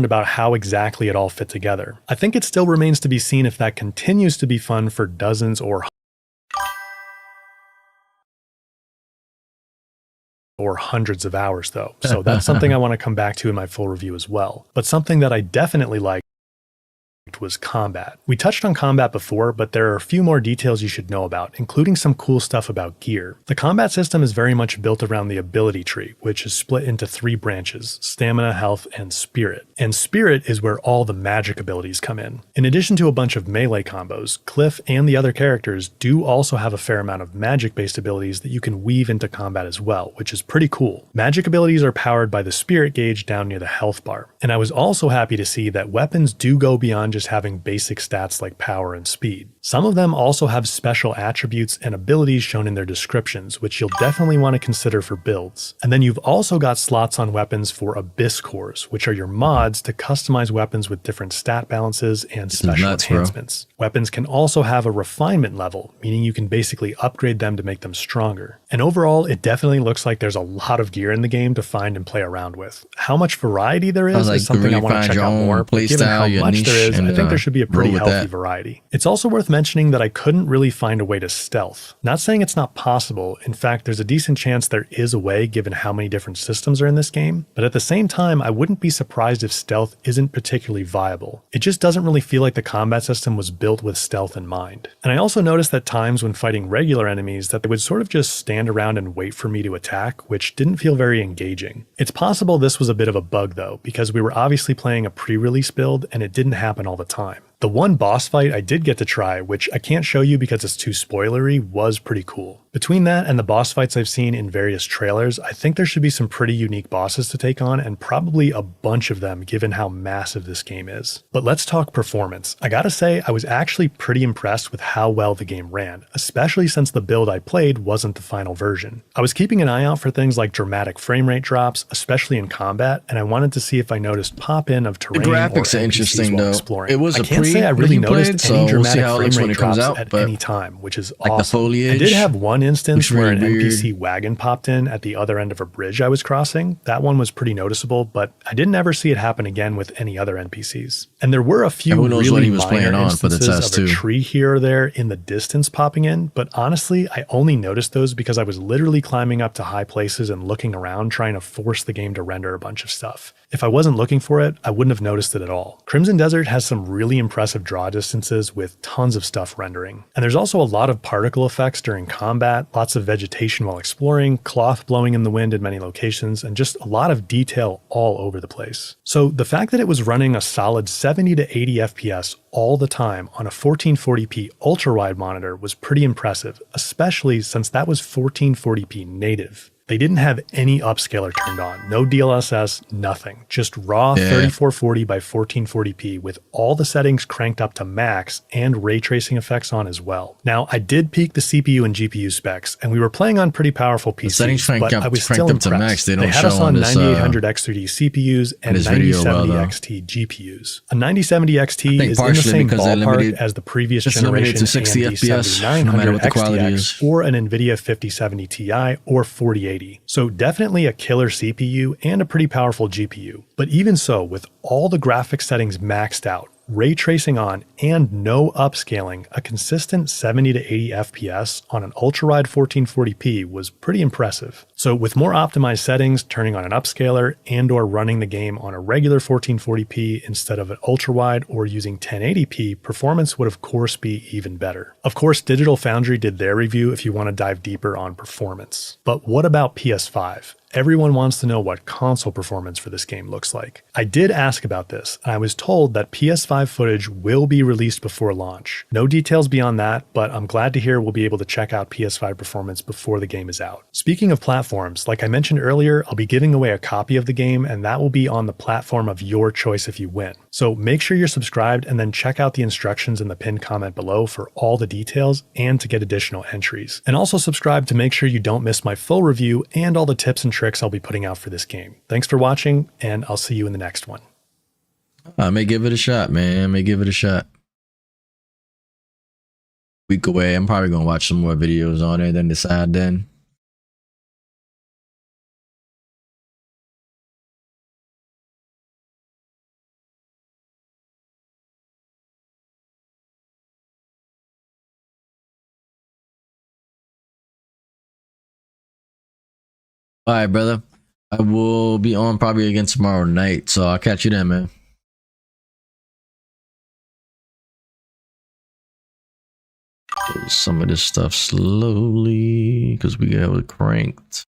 about how exactly it all fit together. I think it still remains to be seen if that continues to be fun for dozens or hundreds of hours though. So that's something I want to come back to in my full review as well. But something that I definitely liked was combat. We touched on combat before, but there are a few more details you should know about, including some cool stuff about gear. The combat system is very much built around the ability tree, which is split into 3 branches: stamina, health, and spirit. And spirit is where all the magic abilities come in. In addition to a bunch of melee combos, Cliff and the other characters do also have a fair amount of magic-based abilities that you can weave into combat as well, which is pretty cool. Magic abilities are powered by the spirit gauge down near the health bar. And I was also happy to see that weapons do go beyond just having basic stats like power and speed. Some of them also have special attributes and abilities shown in their descriptions, which you'll definitely want to consider for builds. And then you've also got slots on weapons for Abyss cores, which are your mods to customize weapons with different stat balances and special enhancements. Weapons can also have a refinement level, meaning you can basically upgrade them to make them stronger. And overall, it definitely looks like there's a lot of gear in the game to find and play around with. How much variety there is something I want to check out more, but given how much there is, I think there should be a pretty healthy variety. It's also worth mentioning that I couldn't really find a way to stealth. Not saying it's not possible, in fact there's a decent chance there is a way given how many different systems are in this game, but at the same time I wouldn't be surprised if stealth isn't particularly viable. It just doesn't really feel like the combat system was built with stealth in mind. And I also noticed that times when fighting regular enemies that they would sort of just stand around and wait for me to attack, which didn't feel very engaging. It's possible this was a bit of a bug though, because we were obviously playing a pre-release build and it didn't happen all the time. The one boss fight I did get to try, which I can't show you because it's too spoilery, was pretty cool. Between that and the boss fights I've seen in various trailers, I think there should be some pretty unique bosses to take on, and probably a bunch of them given how massive this game is. But let's talk performance. I gotta say, I was actually pretty impressed with how well the game ran, especially since the build I played wasn't the final version. I was keeping an eye out for things like dramatic frame rate drops, especially in combat, and I wanted to see if I noticed pop-in of terrain. The graphics are interesting though. Exploring. It was I a can't say I really noticed any dramatic frame rate drops out, at any time, which is like awesome. the foliage, I did have one instance where an weird. NPC wagon popped in at the other end of a bridge I was crossing. That one was pretty noticeable, but I didn't ever see it happen again with any other NPCs. And there were a few really minor instances of a tree here or there in the distance popping in, but honestly, I only noticed those because I was literally climbing up to high places and looking around trying to force the game to render a bunch of stuff. If I wasn't looking for it, I wouldn't have noticed it at all. Crimson Desert has some really impressive draw distances with tons of stuff rendering. And there's also a lot of particle effects during combat, lots of vegetation while exploring, cloth blowing in the wind in many locations, and just a lot of detail all over the place. So the fact that it was running a solid 70 to 80 FPS all the time on a 1440p ultra-wide monitor was pretty impressive, especially since that was 1440p native. They didn't have any upscaler turned on, no DLSS, nothing. Just raw 3440 by 1440p with all the settings cranked up to max and ray tracing effects on as well. Now, I did peek the CPU and GPU specs, and we were playing on pretty powerful PCs, but I was still impressed. They had us on 9800 X3D CPUs and 9070 XT GPUs. A 9070 XT is in the same ballpark as the previous generation AMD 7900 XTX or an NVIDIA 5070 Ti or 4080. So definitely a killer CPU and a pretty powerful GPU. But even so, with all the graphics settings maxed out, ray tracing on, and no upscaling, a consistent 70 to 80 FPS on an ultra-wide 1440p was pretty impressive. So with more optimized settings, turning on an upscaler, and or running the game on a regular 1440p instead of an ultra-wide or using 1080p, performance would of course be even better. Of course, Digital Foundry did their review if you want to dive deeper on performance. But what about PS5? Everyone wants to know what console performance for this game looks like. I did ask about this, and I was told that PS5 footage will be released before launch. No details beyond that, but I'm glad to hear we'll be able to check out PS5 performance before the game is out. Speaking of platforms, like I mentioned earlier, I'll be giving away a copy of the game, and that will be on the platform of your choice if you win. So make sure you're subscribed and then check out the instructions in the pinned comment below for all the details and to get additional entries. And also subscribe to make sure you don't miss my full review and all the tips and tricks I'll be putting out for this game. Thanks for watching, and I'll see you in the next one. I may give it a shot, man. I may give it a shot. Week away. I'm probably gonna watch some more videos on it, then decide then. All right, brother. I will be on probably again tomorrow night, so I'll catch you then, man. Close some of this stuff slowly because we got it cranked.